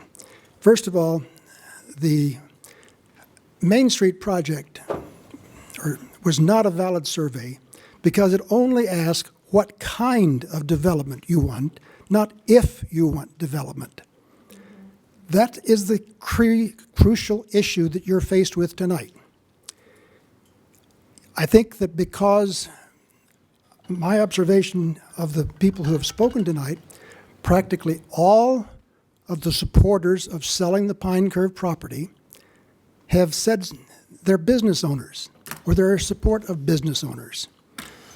first of all, the Main Street project was not a valid survey because it only asked what kind of development you want, not if you want development. That is the crucial issue that you're faced with tonight. I think that because my observation of the people who have spoken tonight, practically all of the supporters of selling the Pine Curve property have said they're business owners or they're in support of business owners.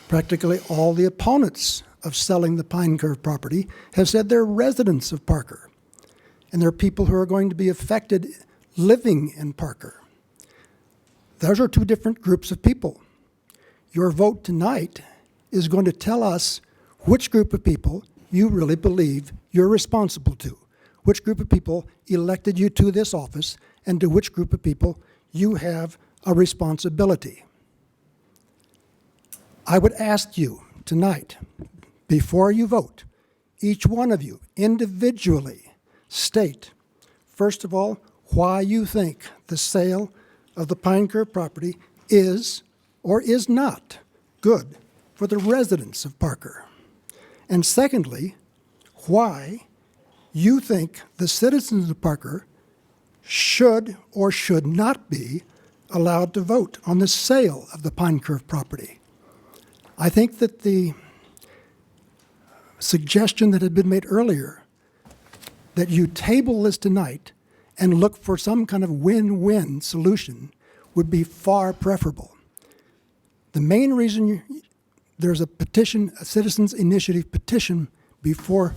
Practically all the opponents of selling the Pine Curve property have said they're residents of Parker and they're people who are going to be affected living in Parker. Those are two different groups of people. Your vote tonight is going to tell us which group of people you really believe you're responsible to, which group of people elected you to this office, and to which group of people you have a responsibility. I would ask you tonight, before you vote, each one of you individually state, first of all, why you think the sale of the Pine Curve property is or is not good for the residents of Parker. And secondly, why you think the citizens of Parker should or should not be allowed to vote on the sale of the Pine Curve property. I think that the suggestion that had been made earlier, that you table this tonight and look for some kind of win-win solution, would be far preferable. The main reason there's a petition, a citizens initiative petition before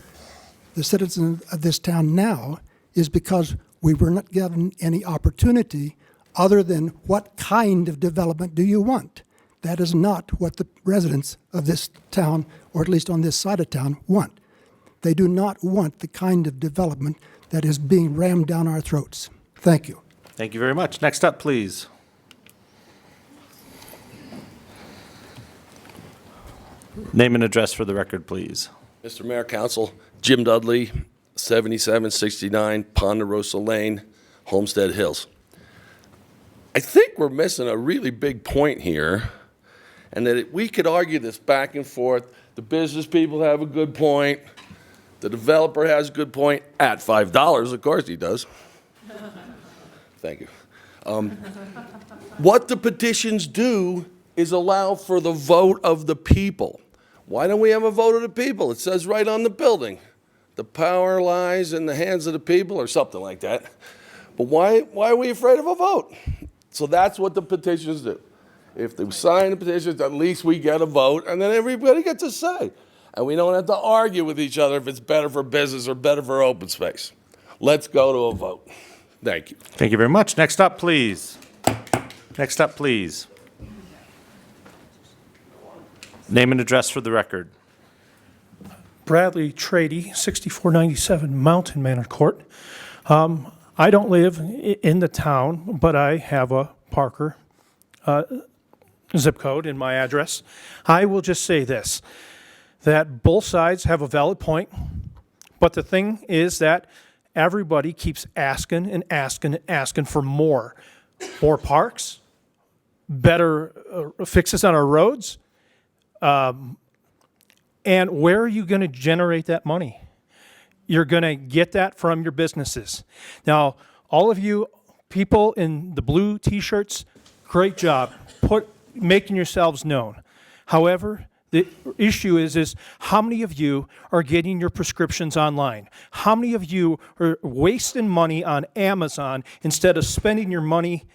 the citizens of this town now is because we were not given any opportunity other than what kind of development do you want? That is not what the residents of this town, or at least on this side of town, want. They do not want the kind of development that is being rammed down our throats. Thank you. Thank you very much. Next up, please. Name and address for the record, please. Mr. Mayor, Council, Jim Dudley, 7769 Ponderosa Lane, Homestead Hills. I think we're missing a really big point here, and that we could argue this back and forth. The business people have a good point. The developer has a good point. At $5, of course he does. Thank you. What the petitions do is allow for the vote of the people. Why don't we have a vote of the people? It says right on the building. The power lies in the hands of the people, or something like that. But why are we afraid of a vote? So that's what the petitions do. If they sign the petitions, at least we get a vote, and then everybody gets a say. And we don't have to argue with each other if it's better for business or better for open space. Let's go to a vote. Thank you. Thank you very much. Next up, please. Next up, please. Name and address for the record. Bradley Trady, 6497 Mountain Manor Court. I don't live in the town, but I have a Parker zip code in my address. I will just say this, that both sides have a valid point, but the thing is that everybody keeps asking and asking and asking for more. More parks, better fixes on our roads, and where are you going to generate that money? You're going to get that from your businesses. Now, all of you people in the blue T-shirts, great job making yourselves known. However, the issue is how many of you are getting your prescriptions online? How many of you are wasting money on Amazon instead of spending your money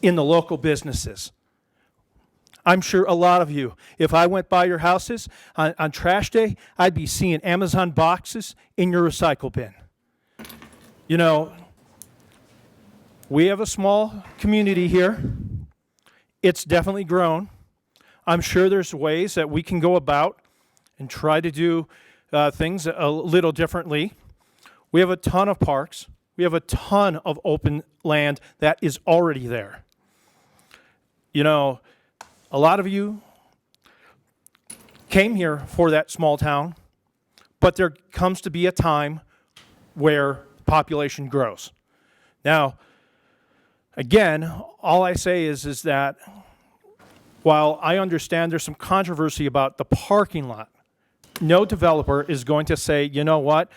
in the local businesses? I'm sure a lot of you, if I went by your houses on trash day, I'd be seeing Amazon boxes in your recycle bin. You know, we have a small community here. It's definitely grown. I'm sure there's ways that we can go about and try to do things a little differently. We have a ton of parks. We have a ton of open land that is already there. You know, a lot of you came here for that small town, but there comes to be a time where population grows. Now, again, all I say is that while I understand there's some controversy about the parking lot, no developer is going to say, you know what,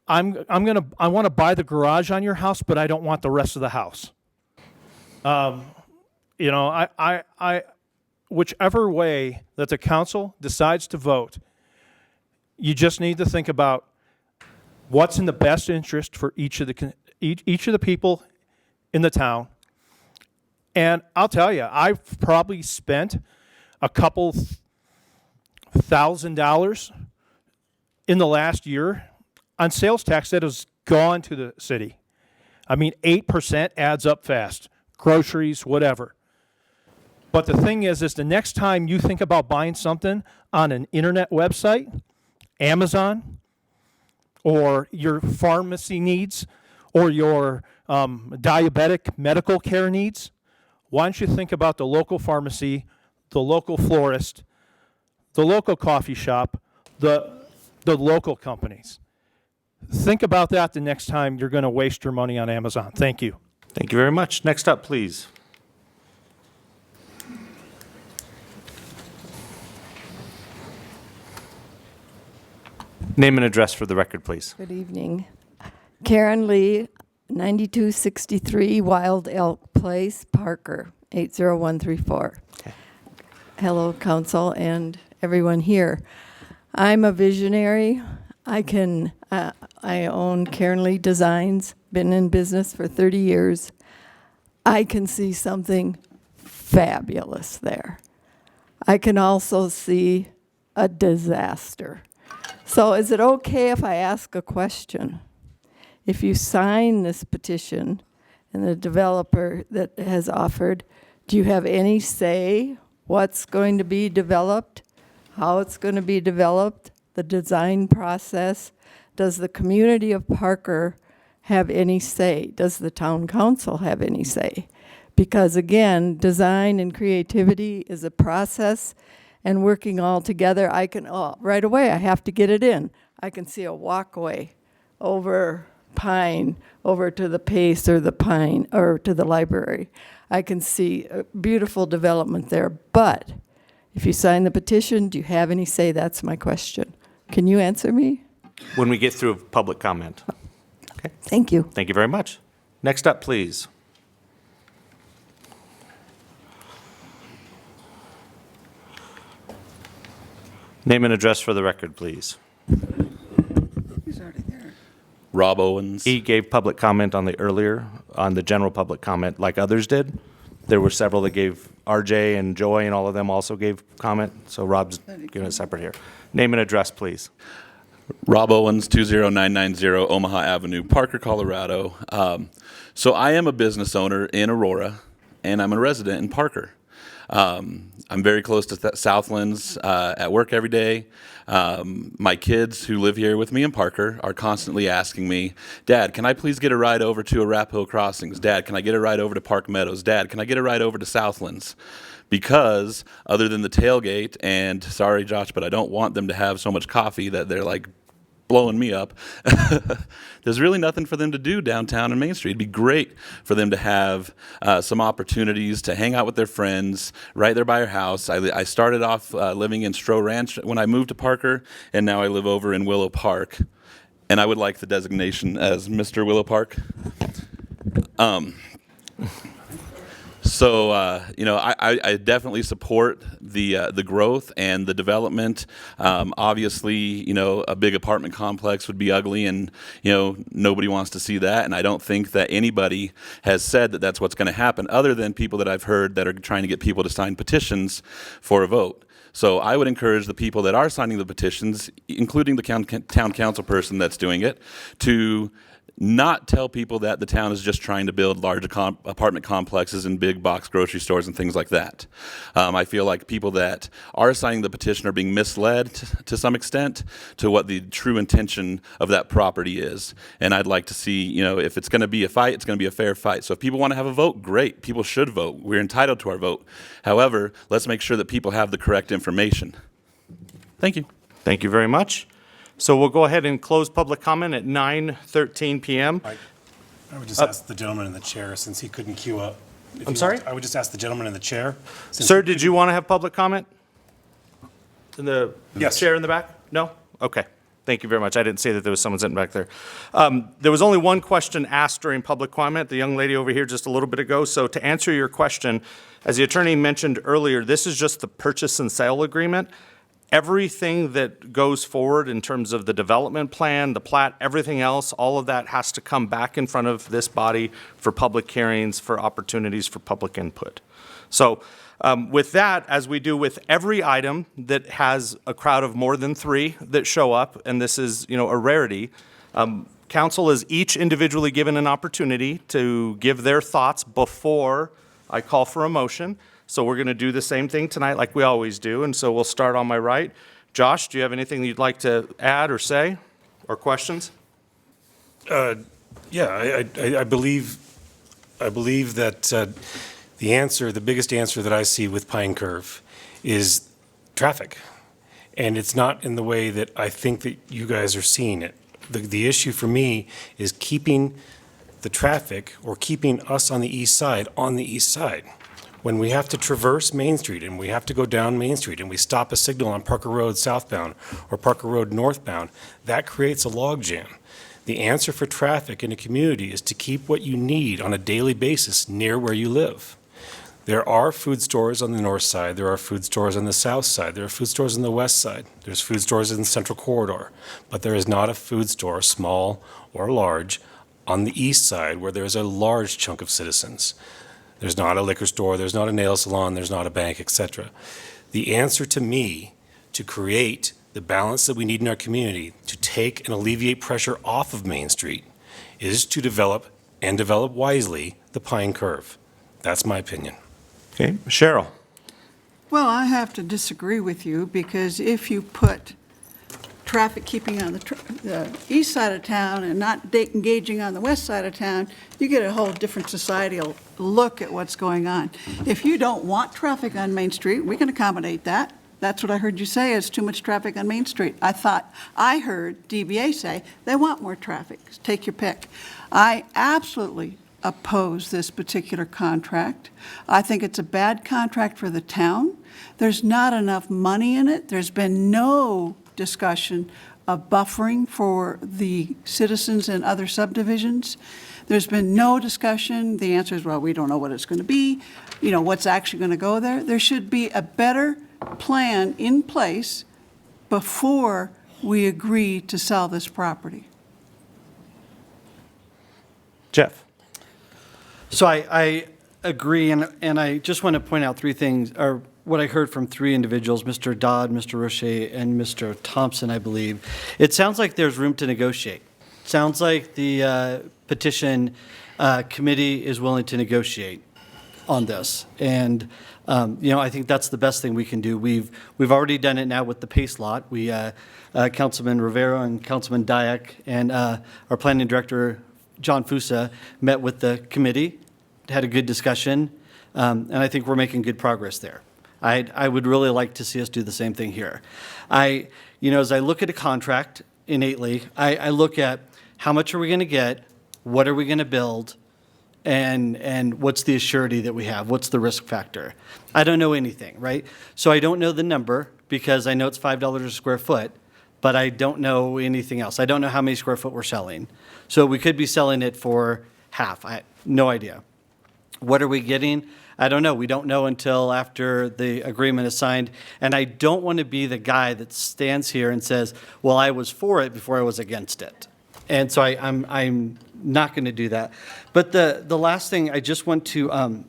I want to buy the garage on your house, but I don't want the rest of the house. You know, whichever way that the council decides to vote, you just need to think about what's in the best interest for each of the people in the town. And I'll tell you, I've probably spent a couple $1,000 in the last year on sales tax that has gone to the city. I mean, 8% adds up fast. Groceries, whatever. But the thing is the next time you think about buying something on an internet website, Amazon, or your pharmacy needs, or your diabetic medical care needs, why don't you think about the local pharmacy, the local florist, the local coffee shop, the local companies. Think about that the next time you're going to waste your money on Amazon. Thank you. Thank you very much. Next up, please. Name and address for the record, please. Good evening. Karen Lee, 9263 Wild Elk Place, Parker, 80134. Okay. Hello, council and everyone here. I'm a visionary. I own Karen Lee Designs, been in business for 30 years. I can see something fabulous there. I can also see a disaster. So is it okay if I ask a question? If you sign this petition and the developer that has offered, do you have any say what's going to be developed, how it's going to be developed, the design process? Does the community of Parker have any say? Does the town council have any say? Because again, design and creativity is a process, and working all together, I can, right away, I have to get it in. I can see a walkway over Pine, over to the Pace or the Pine, or to the library. I can see a beautiful development there, but if you sign the petition, do you have any say? That's my question. Can you answer me? When we get through public comment. Okay. Thank you. Thank you very much. Next up, please. Name and address for the record, please. Rob Owens. He gave public comment on the general public comment like others did. There were several that gave, RJ and Joy and all of them also gave comment. So Rob's giving it separate here. Name and address, please. Rob Owens, 20990 Omaha Avenue, Parker, Colorado. So I am a business owner in Aurora, and I'm a resident in Parker. I'm very close to Southlands at work every day. My kids who live here with me in Parker are constantly asking me, Dad, can I please get a ride over to Arapahoe Crossings? Dad, can I get a ride over to Park Meadows? Dad, can I get a ride over to Southlands? Because other than the tailgate, and sorry, Josh, but I don't want them to have so much coffee that they're like blowing me up. There's really nothing for them to do downtown and Main Street. It'd be great for them to have some opportunities to hang out with their friends right there by our house. I started off living in Hess Ranch when I moved to Parker, and now I live over in Willow Park. And I would like the designation as Mr. Willow Park. So, I definitely support the growth and the development. Obviously, a big apartment complex would be ugly, and, nobody wants to see that. And I don't think that anybody has said that that's what's going to happen, other than people that I've heard that are trying to get people to sign petitions for a vote. So I would encourage the people that are signing the petitions, including the town council person that's doing it, to not tell people that the town is just trying to build large apartment complexes and big box grocery stores and things like that. I feel like people that are signing the petition are being misled to some extent to what the true intention of that property is. And I'd like to see, if it's going to be a fight, it's going to be a fair fight. So if people want to have a vote, great. People should vote. We're entitled to our vote. However, let's make sure that people have the correct information. Thank you. Thank you very much. So we'll go ahead and close public comment at 9:13 p.m. I would just ask the gentleman in the chair, since he couldn't queue up. I'm sorry? I would just ask the gentleman in the chair. Sir, did you want to have public comment? In the Yes. chair in the back? No? Okay. Thank you very much. I didn't see that there was someone sitting back there. There was only one question asked during public comment, the young lady over here just a little bit ago. So to answer your question, as the attorney mentioned earlier, this is just the purchase and sale agreement. Everything that goes forward in terms of the development plan, the plat, everything else, all of that has to come back in front of this body for public hearings, for opportunities for public input. So with that, as we do with every item that has a crowd of more than 3 that show up, and this is, a rarity, council is each individually given an opportunity to give their thoughts before I call for a motion. So we're going to do the same thing tonight like we always do, and so we'll start on my right. Josh, do you have anything that you'd like to add or say, or questions? I believe that the biggest answer that I see with Pine Curve is traffic. And it's not in the way that I think that you guys are seeing it. The issue for me is keeping the traffic, or keeping us on the east side. When we have to traverse Main Street and we have to go down Main Street and we stop a signal on Parker Road southbound or Parker Road northbound, that creates a logjam. The answer for traffic in a community is to keep what you need on a daily basis near where you live. There are food stores on the north side, there are food stores on the south side, there are food stores on the west side, there's food stores in the central corridor, but there is not a food store, small or large, on the east side where there's a large chunk of citizens. There's not a liquor store, there's not a nail salon, there's not a bank, etc. The answer to me to create the balance that we need in our community to take and alleviate pressure off of Main Street is to develop, and develop wisely, the Pine Curve. That's my opinion. Okay, Cheryl. Well, I have to disagree with you, because if you put traffic keeping on the east side of town and not engaging on the west side of town, you get a whole different societal look at what's going on. If you don't want traffic on Main Street, we can accommodate that. That's what I heard you say, is too much traffic on Main Street. I heard DBA say they want more traffic. Take your pick. I absolutely oppose this particular contract. I think it's a bad contract for the town. There's not enough money in it. There's been no discussion of buffering for the citizens in other subdivisions. There's been no discussion. The answer is, well, we don't know what it's going to be, what's actually going to go there. There should be a better plan in place before we agree to sell this property. Jeff. So I agree, and I just want to point out three things, or what I heard from three individuals, Mr. Dodd, Mr. Roche, and Mr. Thompson, I believe. It sounds like there's room to negotiate. Sounds like the petition committee is willing to negotiate on this. And, I think that's the best thing we can do. We've already done it now with the Pace lot. Councilman Rivera and Councilman Dyack and our planning director, John Fusa, met with the committee, had a good discussion, and I think we're making good progress there. I would really like to see us do the same thing here. As I look at a contract innately, I look at how much are we going to get, what are we going to build, and what's the assurity that we have, what's the risk factor. I don't know anything, right? So I don't know the number because I know it's $5 a square foot, but I don't know anything else. I don't know how many square foot we're selling. So we could be selling it for half. No idea. What are we getting? I don't know. We don't know until after the agreement is signed. And I don't want to be the guy that stands here and says, well, I was for it before I was against it. And so I'm not going to do that. But the last thing I just want to,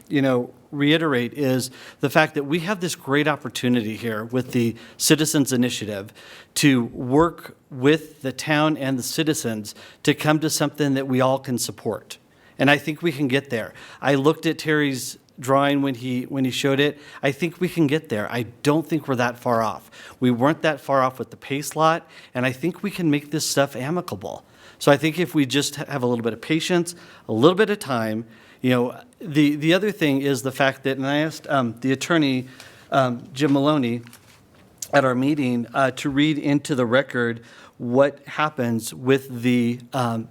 reiterate is the fact that we have this great opportunity here with the Citizens Initiative to work with the town and the citizens to come to something that we all can support. And I think we can get there. I looked at Terry's drawing when he showed it. I think we can get there. I don't think we're that far off. We weren't that far off with the Pace lot, and I think we can make this stuff amicable. So I think if we just have a little bit of patience, a little bit of time, the other thing is the fact that, and I asked the attorney, Jim Maloney, at our meeting to read into the record what happens with the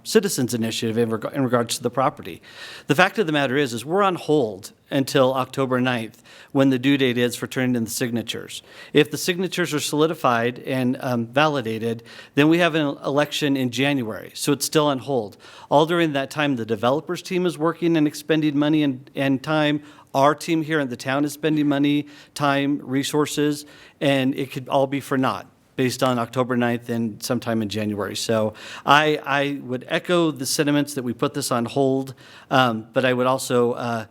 Citizens Initiative in regards to the property. The fact of the matter is we're on hold until October 9th when the due date is for turning in the signatures. If the signatures are solidified and validated, then we have an election in January, so it's still on hold. All during that time, the developers team is working and expending money and time. Our team here in the town is spending money, time, resources, and it could all be for naught based on October 9th and sometime in January. So I would echo the sentiments that we put this on hold, but I would also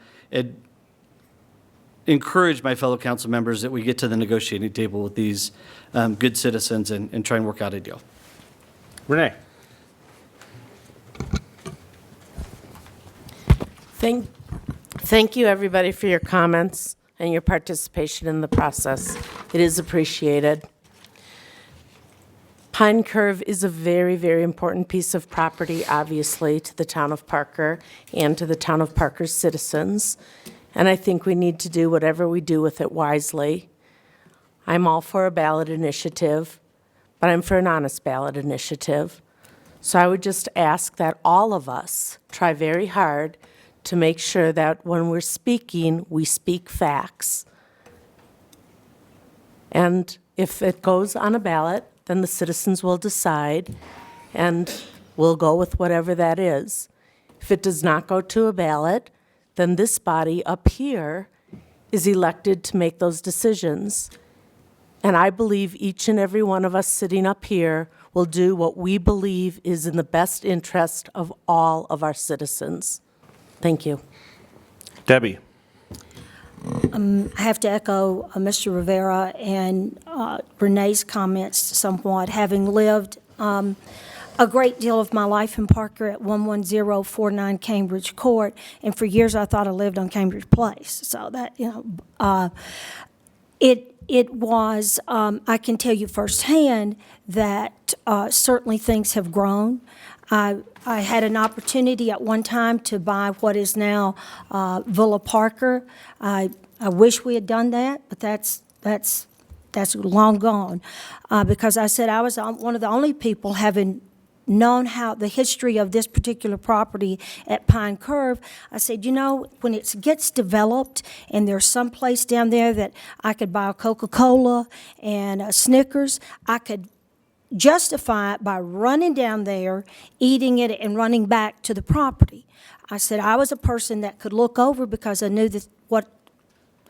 encourage my fellow council members that we get to the negotiating table with these good citizens and try and work out a deal. Renee. Thank you, everybody, for your comments and your participation in the process. It is appreciated. Pine Curve is a very, very important piece of property, obviously, to the town of Parker and to the town of Parker's citizens. And I think we need to do whatever we do with it wisely. I'm all for a ballot initiative, but I'm for an honest ballot initiative. So I would just ask that all of us try very hard to make sure that when we're speaking, we speak facts. And if it goes on a ballot, then the citizens will decide, and we'll go with whatever that is. If it does not go to a ballot, then this body up here is elected to make those decisions. And I believe each and every one of us sitting up here will do what we believe is in the best interest of all of our citizens. Thank you. Debbie. I have to echo Mr. Rivera and Renee's comments somewhat, having lived a great deal of my life in Parker at 11049 Cambridge Court, and for years I thought I lived on Cambridge Place. So that, it was, I can tell you firsthand that certainly things have grown. I had an opportunity at one time to buy what is now Villa Parker. I wish we had done that, but that's long gone. Because I said I was one of the only people having known how the history of this particular property at Pine Curve. I said, when it gets developed and there's some place down there that I could buy a Coca-Cola and a Snickers, I could justify it by running down there, eating it, and running back to the property. I said I was a person that could look over because I knew that what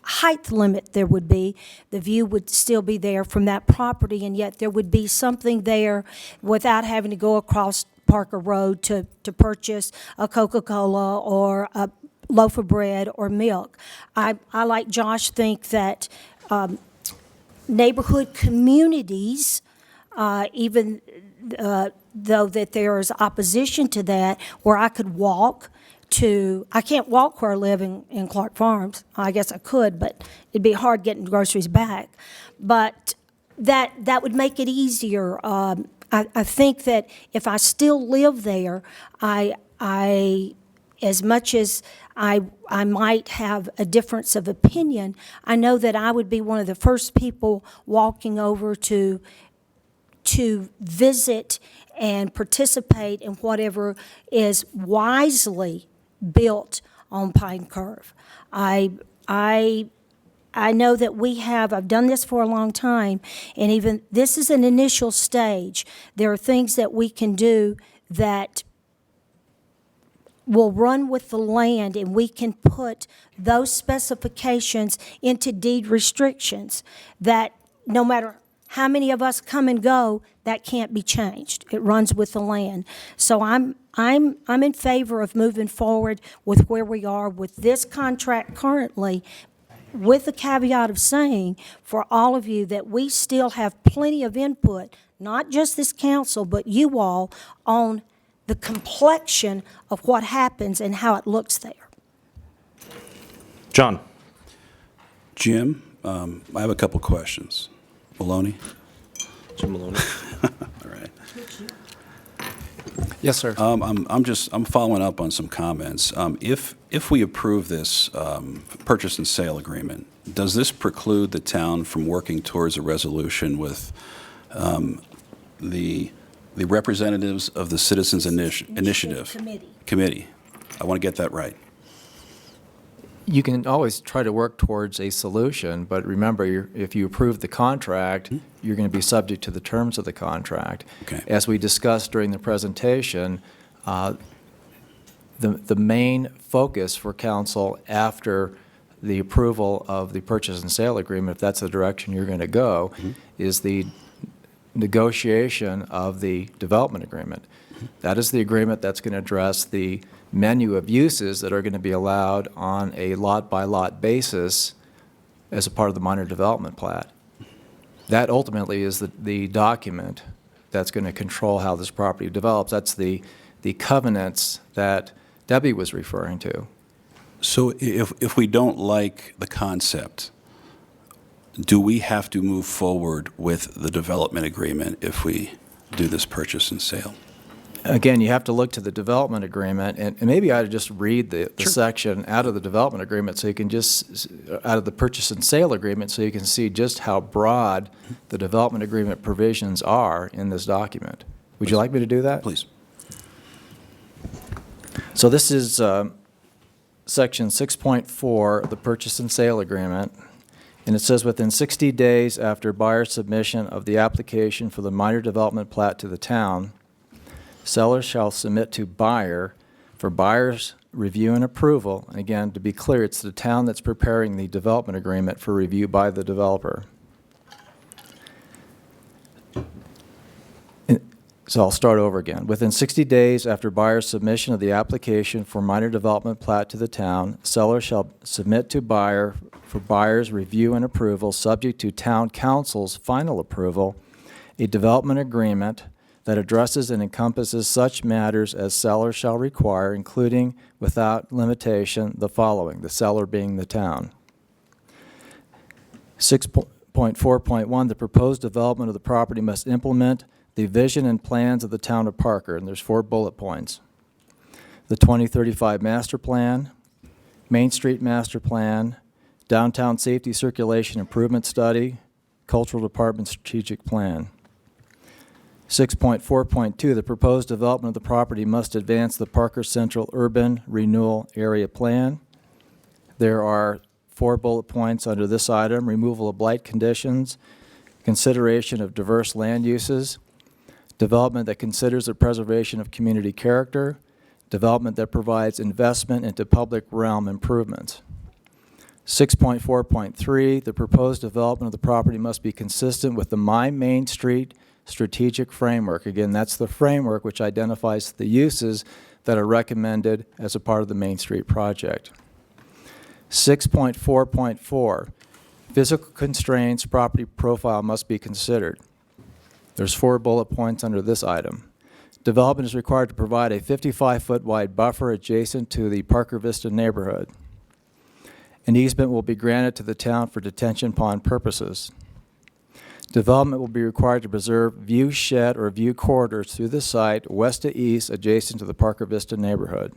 height limit there would be, the view would still be there from that property, and yet there would be something there without having to go across Parker Road to purchase a Coca-Cola or a loaf of bread or milk. I like Josh, think that neighborhood communities, even though that there is opposition to that, where I could walk to, I can't walk where I live in Clark Farms. I guess I could, but it'd be hard getting groceries back. But that would make it easier. I think that if I still live there, I as much as I might have a difference of opinion, I know that I would be one of the first people walking over to visit and participate in whatever is wisely built on Pine Curve. I know that I've done this for a long time, and even this is an initial stage. There are things that we can do that will run with the land, and we can put those specifications into deed restrictions that no matter how many of us come and go, that can't be changed. It runs with the land. So I'm in favor of moving forward with where we are with this contract currently, with the caveat of saying for all of you that we still have plenty of input, not just this council, but you all, on the complexion of what happens and how it looks there. John. Jim, I have a couple questions. Maloney? Jim Maloney. All right. Yes, sir. I'm following up on some comments. If we approve this purchase and sale agreement, does this preclude the town from working towards a resolution with the representatives of the Citizens Initiative Committee? I want to get that right. You can always try to work towards a solution, but remember, if you approve the contract, you're going to be subject to the terms of the contract. Okay. As we discussed during the presentation, the main focus for council after the approval of the purchase and sale agreement, if that's the direction you're going to go, is the negotiation of the development agreement. That is the agreement that's going to address the menu of uses that are going to be allowed on a lot-by-lot basis as a part of the minor development plat. That ultimately is the document that's going to control how this property develops. That's the covenants that Debbie was referring to. So if we don't like the concept, do we have to move forward with the development agreement if we do this purchase and sale? Again, you have to look to the development agreement, and maybe I ought to just read the section out of the development agreement so you can just, out of the purchase and sale agreement, so you can see just how broad the development agreement provisions are in this document. Would you like me to do that? Please. So this is section 6.4 of the purchase and sale agreement, and it says within 60 days after buyer submission of the application for the minor development plat to the town, seller shall submit to buyer for buyer's review and approval. And again, to be clear, it's the town that's preparing the development agreement for review by the developer. So I'll start over again. Within 60 days after buyer's submission of the application for minor development plat to the town, seller shall submit to buyer for buyer's review and approval, subject to town council's final approval, a development agreement that addresses and encompasses such matters as seller shall require, including without limitation the following, the seller being the town. 6.4.1, the proposed development of the property must implement the vision and plans of the town of Parker, and there's 4 bullet points. The 2035 master plan, Main Street master plan, downtown safety circulation improvement study, cultural department strategic plan. 6.4.2, the proposed development of the property must advance the Parker Central Urban Renewal Area Plan. There are 4 bullet points under this item: removal of blight conditions, consideration of diverse land uses, development that considers the preservation of community character, development that provides investment into public realm improvements. 6.4.3, the proposed development of the property must be consistent with the My Main Street strategic framework. Again, that's the framework which identifies the uses that are recommended as a part of the Main Street project. 6.4.4, physical constraints property profile must be considered. There's 4 bullet points under this item. Development is required to provide a 55-foot wide buffer adjacent to the Parker Vista neighborhood. An easement will be granted to the town for detention pond purposes. Development will be required to preserve view shed or view corridors through the site west to east adjacent to the Parker Vista neighborhood.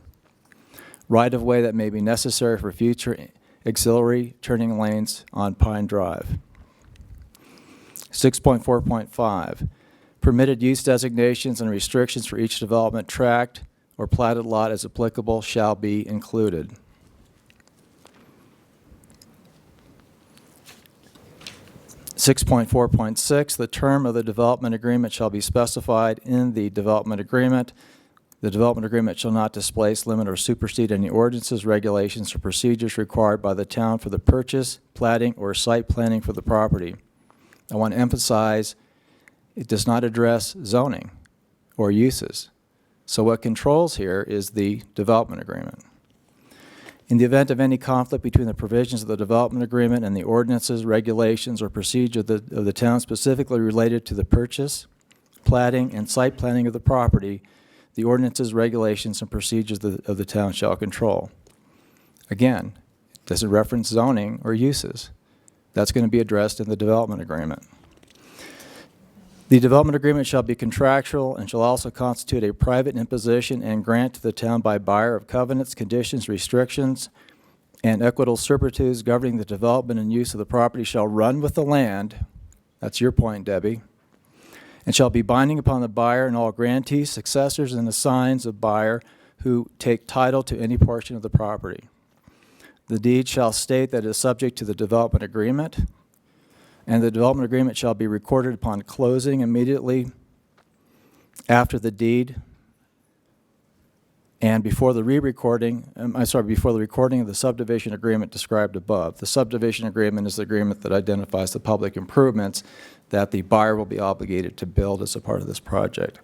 Right-of-way that may be necessary for future auxiliary turning lanes on Pine Drive. 6.4.5, permitted use designations and restrictions for each development tract or platted lot as applicable shall be included. Six point 4.6, the term of the development agreement shall be specified in the development agreement. The development agreement shall not displace, limit, or supersede any ordinances, regulations, or procedures required by the town for the purchase, platting, or site planning for the property. I want to emphasize it does not address zoning or uses. So what controls here is the development agreement. In the event of any conflict between the provisions of the development agreement and the ordinances, regulations, or procedure of the town specifically related to the purchase, platting, and site planning of the property, the ordinances, regulations, and procedures of the town shall control. Again, it doesn't reference zoning or uses. That's going to be addressed in the development agreement. The development agreement shall be contractual and shall also constitute a private imposition and grant to the town by buyer of covenants, conditions, restrictions, and equitable servitudes governing the development and use of the property shall run with the land. That's your point, Debbie. And shall be binding upon the buyer and all grantees, successors, and assigns of buyer who take title to any portion of the property. The deed shall state that it is subject to the development agreement, and the development agreement shall be recorded upon closing immediately after the deed and before the recording of the subdivision agreement described above. The subdivision agreement is the agreement that identifies the public improvements that the buyer will be obligated to build as a part of this project.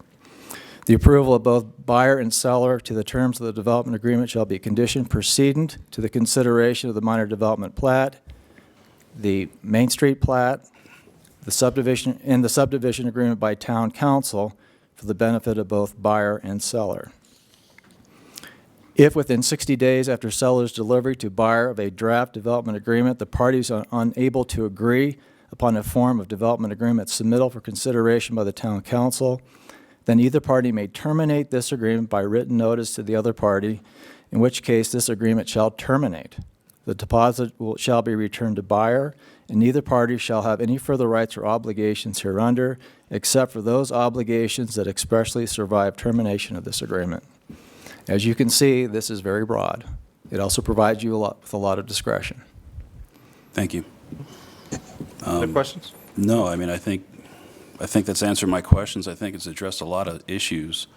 The approval of both buyer and seller to the terms of the development agreement shall be conditioned precedent to the consideration of the minor development plat, the Main Street plat, the subdivision agreement by town council for the benefit of both buyer and seller. If within 60 days after seller's delivery to buyer of a draft development agreement, the parties are unable to agree upon a form of development agreement submittal for consideration by the town council, then either party may terminate this agreement by written notice to the other party, in which case this agreement shall terminate. The deposit shall be returned to buyer, and neither party shall have any further rights or obligations hereunder, except for those obligations that expressly survive termination of this agreement. As you can see, this is very broad. It also provides you with a lot of discretion. Thank you. Other questions? No, I mean, I think that's answered my questions. I think it's addressed a lot of issues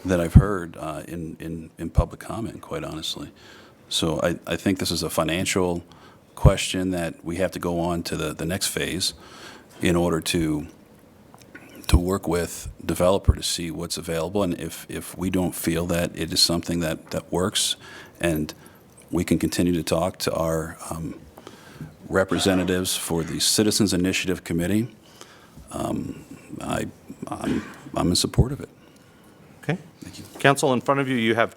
that I've heard in public comment, quite honestly. So I think this is a financial question that we have to go on to the next phase in order to work with developer to see what's available, and if we don't feel that it is something that works, and we can continue to talk to our representatives for the Citizens Initiative Committee. I'm in support of it. Okay. Thank you. Council, in front of you, you have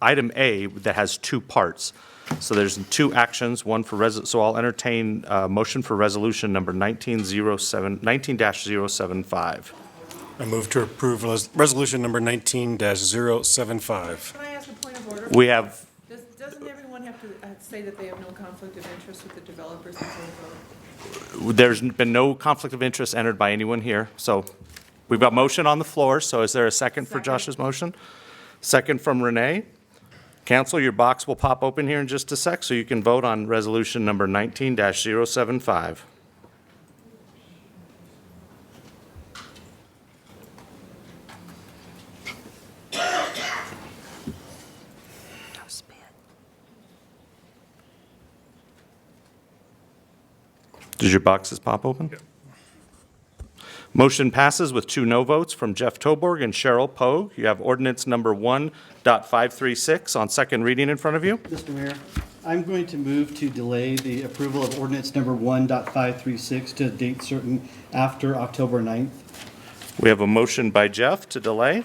item A that has 2 parts. So there's 2 actions, one for so I'll entertain a motion for resolution number 19-075. I move to approve resolution number 19-075. Can I ask a point of order? We have. Doesn't everyone have to say that they have no conflict of interest with the developers before they vote? There's been no conflict of interest entered by anyone here. So we've got motion on the floor. So is there a second for Josh's motion? Second from Renee. Council, your box will pop open here in just a sec so you can vote on resolution number 19-075. Did your boxes pop open? Yeah. Motion passes with 2 no votes from Jeff Toborg and Cheryl Pogue. You have ordinance number 1.536 on second reading in front of you. Mr. Mayor, I'm going to move to delay the approval of ordinance number 1.536 to a date certain after October 9th. We have a motion by Jeff to delay.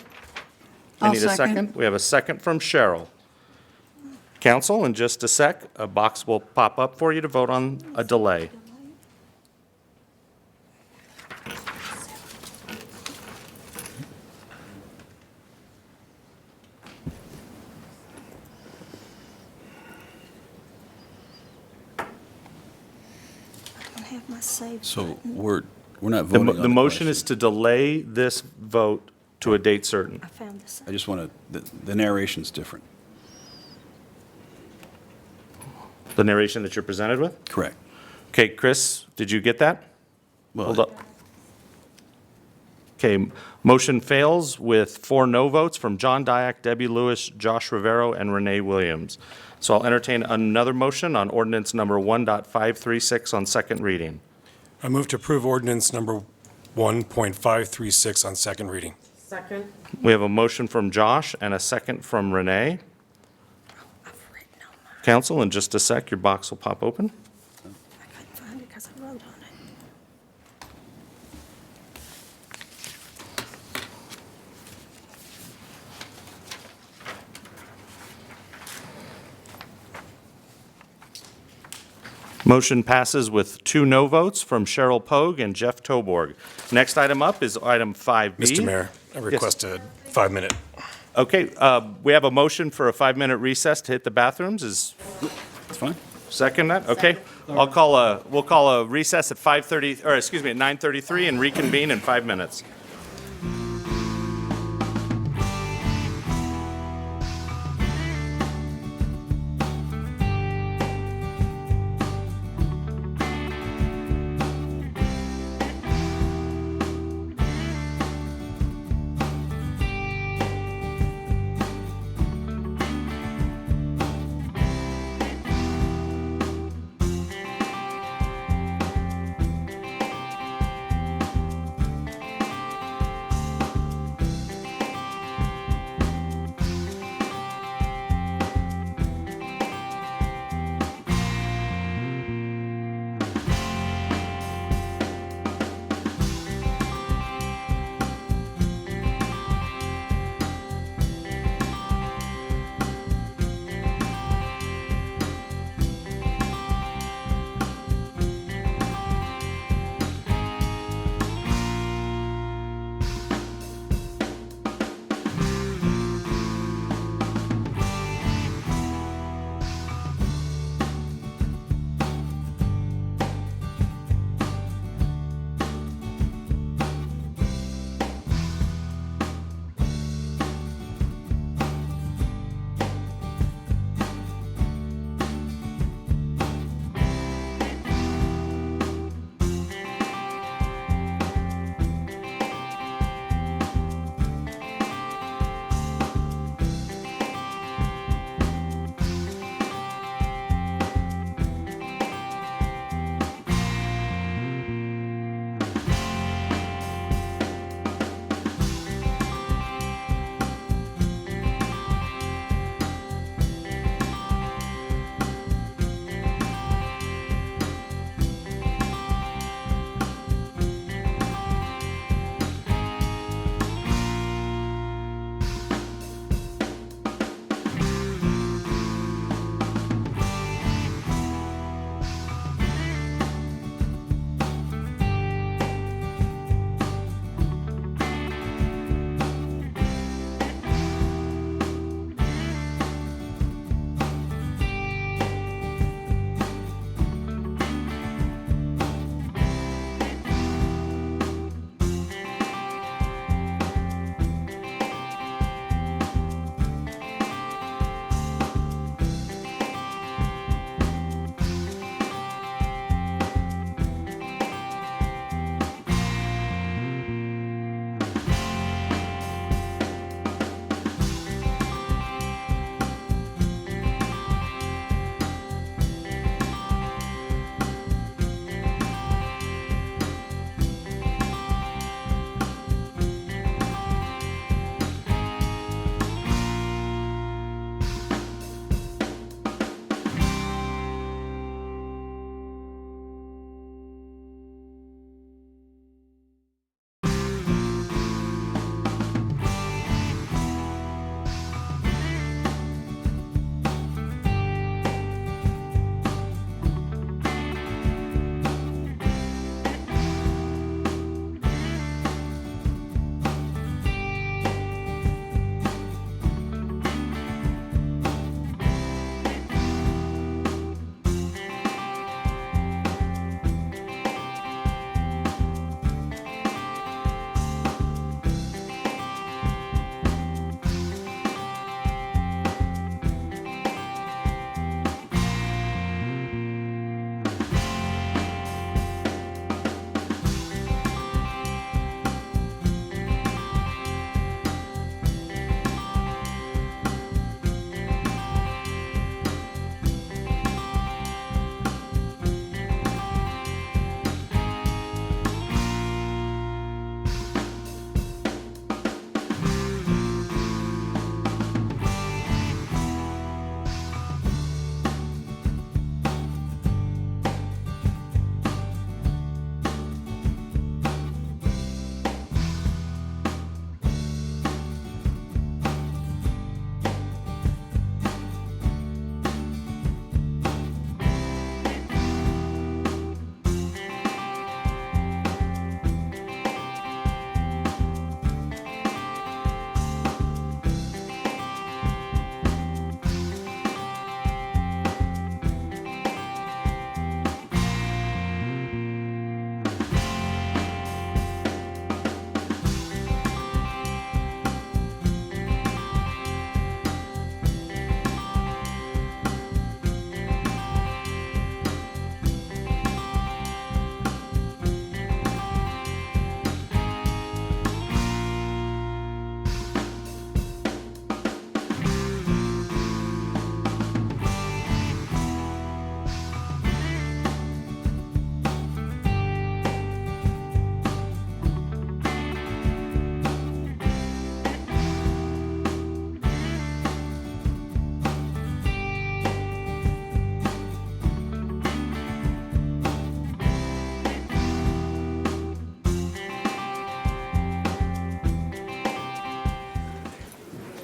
I I'll need a second. We have a second from Cheryl. Council, in just a sec, a box will pop up for you to vote on a delay. I don't have my save So button. we're not The voting mo- on the motion question. is to delay this vote to a date certain. I found this. I just want to, the narration's different. The narration that you're presented with? Correct. Okay, Chris, did you get that? Well, Hold up. Okay, motion fails with 4 no votes from John Dyack, Debbie Lewis, Josh Rivero, and Renee Williams. So I'll entertain another motion on ordinance number 1.536 on second reading. I move to approve ordinance number 1.536 on second reading. Second. We have a motion from Josh and a second from Renee. Council, in just a sec, your box will pop open. I couldn't find it because I wrote on it. Motion passes with 2 no votes from Cheryl Pogue and Jeff Toborg. Next item up is item 5B. Mr. Mayor, I request a 5-minute. Okay, we have a motion for a 5-minute recess to hit the bathrooms. Is That's fine. second that? Okay. We'll call a recess at 5:30, or excuse me, at 9:33 and reconvene in 5 minutes.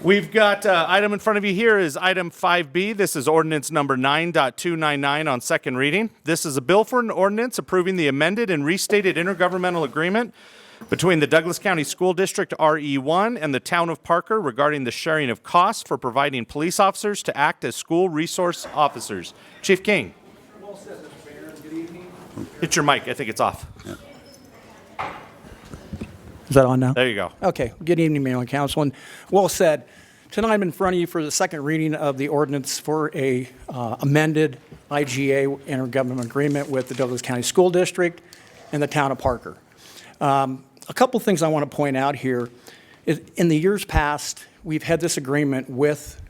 We've got item in front of you here is item 5B. This is ordinance number 9.299 on second reading. This is a bill for an ordinance approving the amended and restated intergovernmental agreement between the Douglas County School District RE1 and the Town of Parker regarding the sharing of costs for providing police officers to act as school resource officers. Chief King. Hit your mic. I think it's off. Is that on now? There you go. Okay. Good evening, Mayor and Council. And well said. Tonight I'm in front of you for the second reading of the ordinance for a amended IGA intergovernmental agreement with the Douglas County School District and the Town of Parker. A couple things I want to point out here. In the years past, we've had this agreement with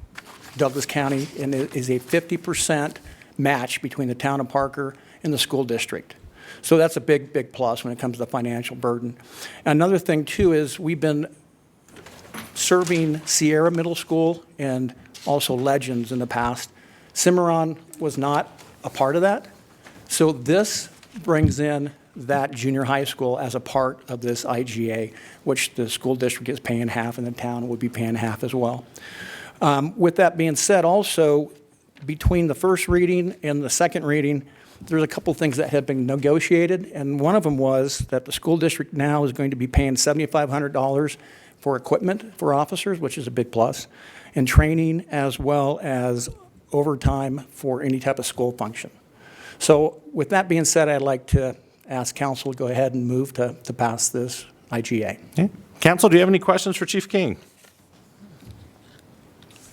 Douglas County, and it is a 50% match between the Town of Parker and the school district. So that's a big, big plus when it comes to the financial burden. Another thing, too, is we've been serving Sierra Middle School and also Legends in the past. Cimarron was not a part of that. So this brings in that junior high school as a part of this IGA, which the school district is paying half and the town would be paying half as well. With that being said, also, between the first reading and the second reading, there's a couple things that have been negotiated, and one of them was that the school district now is going to be paying $7,500 for equipment for officers, which is a big plus, and training as well as overtime for any type of school function. So with that being said, I'd like to ask council to go ahead and move to pass this IGA. Okay. Council, do you have any questions for Chief King?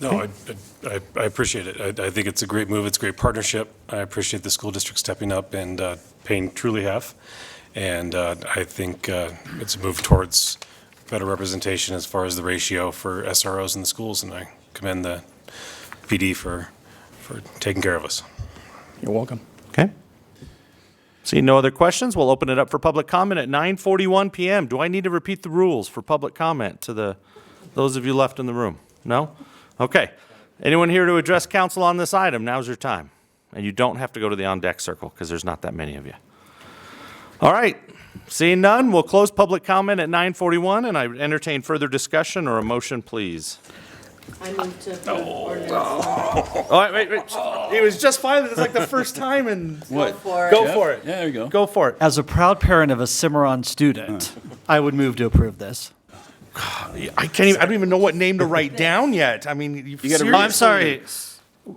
No, I appreciate it. I think it's a great move. It's a great partnership. I appreciate the school district stepping up and paying truly half. And I think it's a move towards better representation as far as the ratio for SROs in the schools. And I commend the PD for taking care of us. You're welcome. Okay. Seeing no other questions, we'll open it up for public comment at 9:41 p.m. Do I need to repeat the rules for public comment to those of you left in the room? No? Okay. Anyone here to address council on this item? Now's your time. And you don't have to go to the on-deck circle because there's not that many of you. All right. Seeing none, we'll close public comment at 9:41, and I entertain further discussion or a motion, please. I move to approve ordinance. Oh, wait. It was just fine. It's like the first time. And What? Go for it. Yeah, there you go. Go for it. As a proud parent of a Cimarron student, I would move to approve this. I don't even know what name to write down yet. I mean, you got to. I'm sorry.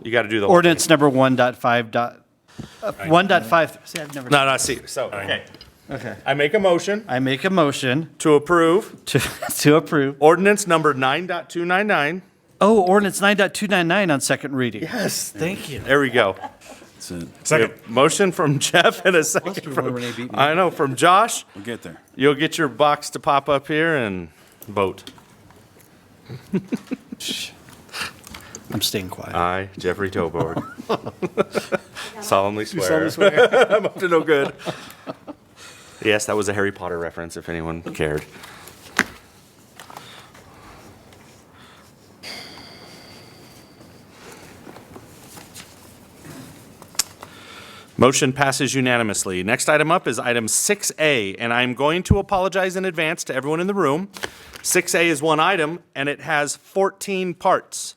You got to do the whole Ordinance thing. number 1.5. 1.5. See, I've never. No, see. So, okay. Okay. I make a motion I make a motion to approve to approve. ordinance number 9.299. Oh, ordinance 9.299 on second reading. Yes. Thank you. There we go. That's it. Second. Motion from Jeff and a second from Josh. We'll get there. You'll get your box to pop up here and vote. I'm staying quiet. I, Jeffrey Tobord, solemnly swear I'm up to no good. Yes, that was a Harry Potter reference, if anyone cared. Motion passes unanimously. Next item up is item 6A, and I'm going to apologize in advance to everyone in the room. 6A is one item, and it has 14 parts.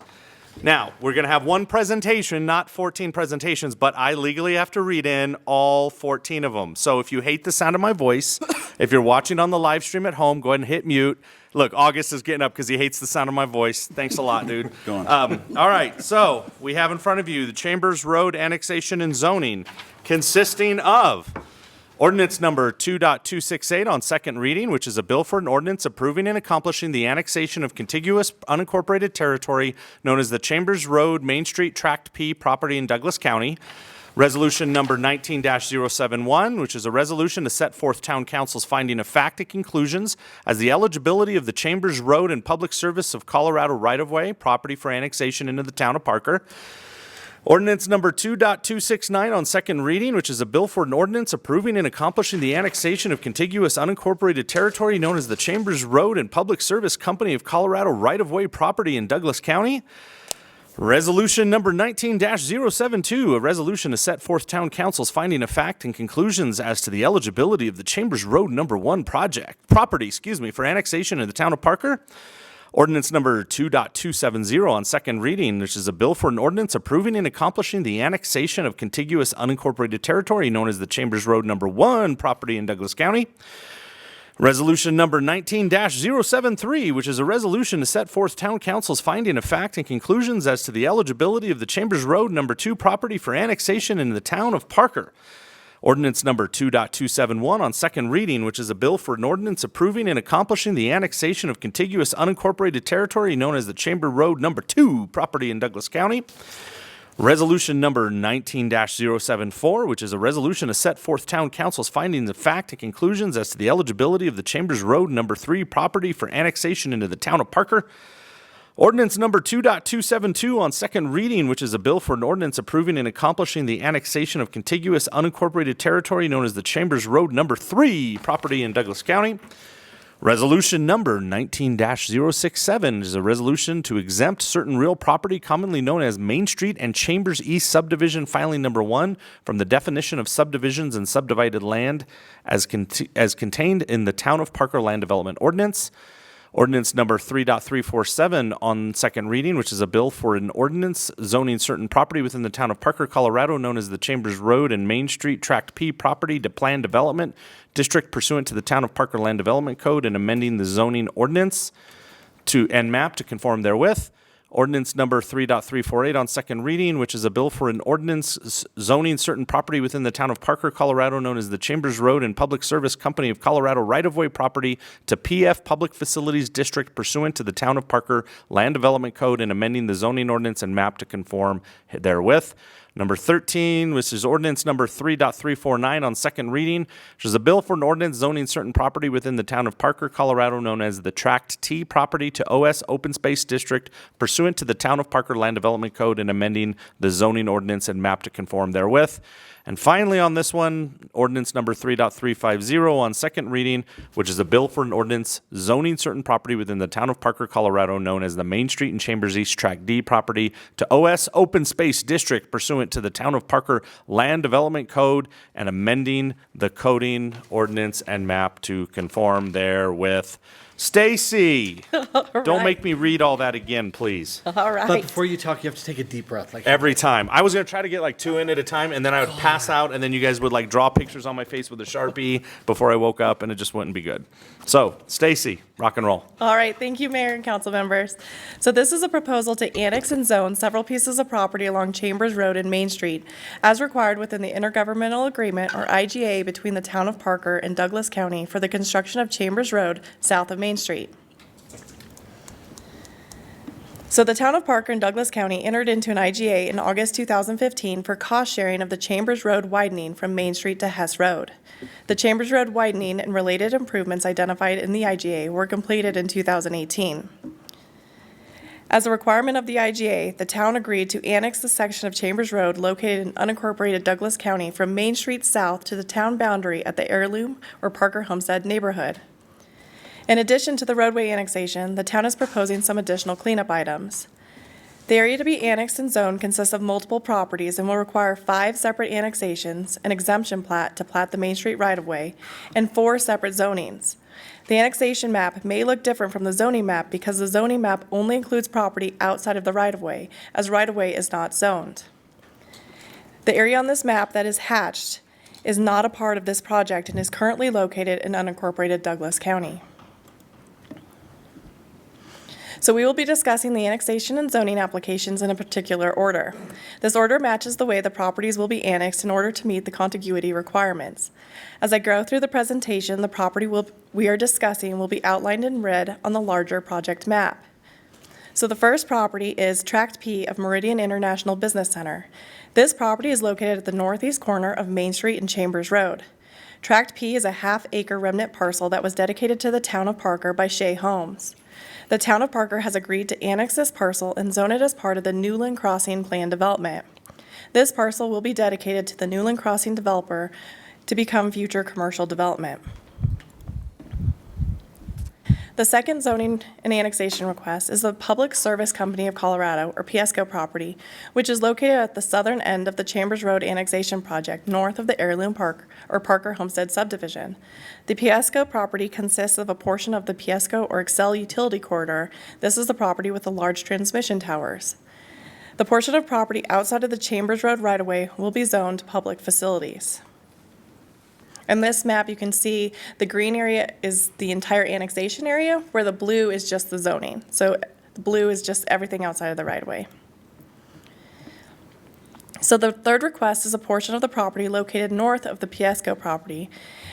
Now, we're going to have one presentation, not 14 presentations, but I legally have to read in all 14 of them. So if you hate the sound of my voice, if you're watching on the live stream at home, go ahead and hit mute. Look, August is getting up because he hates the sound of my voice. Thanks a lot, dude. Go on. All right, so we have in front of you the Chambers Road annexation and zoning, consisting of ordinance number 2.268 on second reading, which is a bill for an ordinance approving and accomplishing the annexation of contiguous unincorporated territory known as the Chambers Road Main Street Tract P property in Douglas County. Resolution number 19-071, which is a resolution to set forth town council's finding of fact and conclusions as the eligibility of the Chambers Road and Public Service of Colorado right-of-way property for annexation into the town of Parker. Ordinance number 2.269 on second reading, which is a bill for an ordinance approving and accomplishing the annexation of contiguous unincorporated territory known as the Chambers Road and Public Service Company of Colorado right-of-way property in Douglas County. Resolution number 19-072, a resolution to set forth town council's finding of fact and conclusions as to the eligibility of the Chambers Road number 1 property for annexation in the town of Parker. Ordinance number 2.270 on second reading, which is a bill for an ordinance approving and accomplishing the annexation of contiguous unincorporated territory known as the Chambers Road Number 1 property in Douglas County. Resolution number 19-073, which is a resolution to set forth town council's finding of fact and conclusions as to the eligibility of the Chambers Road Number 2 property for annexation in the town of Parker. Ordinance number 2.271 on second reading, which is a bill for an ordinance approving and accomplishing the annexation of contiguous unincorporated territory known as the Chamber Road Number 2 property in Douglas County. Resolution number 19-074, which is a resolution to set forth town council's findings of fact and conclusions as to the eligibility of the Chambers Road Number 3 property for annexation into the town of Parker. Ordinance number 2.272 on second reading, which is a bill for an ordinance approving and accomplishing the annexation of contiguous unincorporated territory known as the Chambers Road Number 3 property in Douglas County. Resolution number 19-067 is a resolution to exempt certain real property commonly known as Main Street and Chambers East Subdivision Filing Number 1 from the definition of subdivisions and subdivided land as contained in the Town of Parker Land Development Ordinance. Ordinance number 3.347 on second reading, which is a bill for an ordinance zoning certain property within the town of Parker, Colorado, known as the Chambers Road and Main Street Tract P property to Plan Development District pursuant to the Town of Parker Land Development Code and amending the zoning ordinance and map to conform therewith. Ordinance number 3.348 on second reading, which is a bill for an ordinance zoning certain property within the town of Parker, Colorado, known as the Chambers Road and Public Service Company of Colorado right-of-way property to PF Public Facilities District pursuant to the Town of Parker Land Development Code and amending the zoning ordinance and map to conform therewith. Number 13, which is ordinance number 3.349 on second reading, which is a bill for an ordinance zoning certain property within the town of Parker, Colorado, known as the Tract T property to OS Open Space District pursuant to the Town of Parker Land Development Code and amending the zoning ordinance and map to conform therewith. And finally on this one, ordinance number 3.350 on second reading, which is a bill for an ordinance zoning certain property within the town of Parker, Colorado, known as the Main Street and Chambers East Tract D property to OS Open Space District pursuant to the Town of Parker Land Development Code and amending the coding ordinance and map to conform therewith. Stacy, don't make me read all that again, please. All right. But before you talk, you have to take a deep breath. Every time. I was going to try to get like 2 in at a time, and then I would pass out, and then you guys would like draw pictures on my face with a Sharpie before I woke up, and it just wouldn't be good. So, Stacy, rock and roll. All right. Thank you, Mayor and council members. So this is a proposal to annex and zone several pieces of property along Chambers Road and Main Street as required within the Intergovernmental Agreement, or IGA, between the town of Parker and Douglas County for the construction of Chambers Road south of Main Street. So the town of Parker and Douglas County entered into an IGA in August 2015 for cost sharing of the Chambers Road widening from Main Street to Hess Road. The Chambers Road widening and related improvements identified in the IGA were completed in 2018. As a requirement of the IGA, the town agreed to annex the section of Chambers Road located in unincorporated Douglas County from Main Street south to the town boundary at the Heirloom or Parker Homestead neighborhood. In addition to the roadway annexation, the town is proposing some additional cleanup items. The area to be annexed and zoned consists of multiple properties and will require 5 separate annexations, an exemption plat to plat the Main Street right-of-way, and 4 separate zonings. The annexation map may look different from the zoning map because the zoning map only includes property outside of the right-of-way, as right-of-way is not zoned. The area on this map that is hatched is not a part of this project and is currently located in unincorporated Douglas County. So we will be discussing the annexation and zoning applications in a particular order. This order matches the way the properties will be annexed in order to meet the contiguity requirements. As I go through the presentation, the property we are discussing will be outlined in red on the larger project map. So the first property is Tract P of Meridian International Business Center. This property is located at the northeast corner of Main Street and Chambers Road. Tract P is a half-acre remnant parcel that was dedicated to the town of Parker by Shea Homes. The town of Parker has agreed to annex this parcel and zone it as part of the Newland Crossing Plan development. This parcel will be dedicated to the Newland Crossing developer to become future commercial development. The second zoning and annexation request is the Public Service Company of Colorado, or PSCO property, which is located at the southern end of the Chambers Road annexation project, north of the Heirloom Park, or Parker Homestead subdivision. The PSCO property consists of a portion of the PSCO or Excel utility corridor. This is the property with the large transmission towers. The portion of property outside of the Chambers Road right-of-way will be zoned public facilities. In this map, you can see the green area is the entire annexation area, where the blue is just the zoning. So the blue is just everything outside of the right-of-way. So the third request is a portion of the property located north of the PSCO property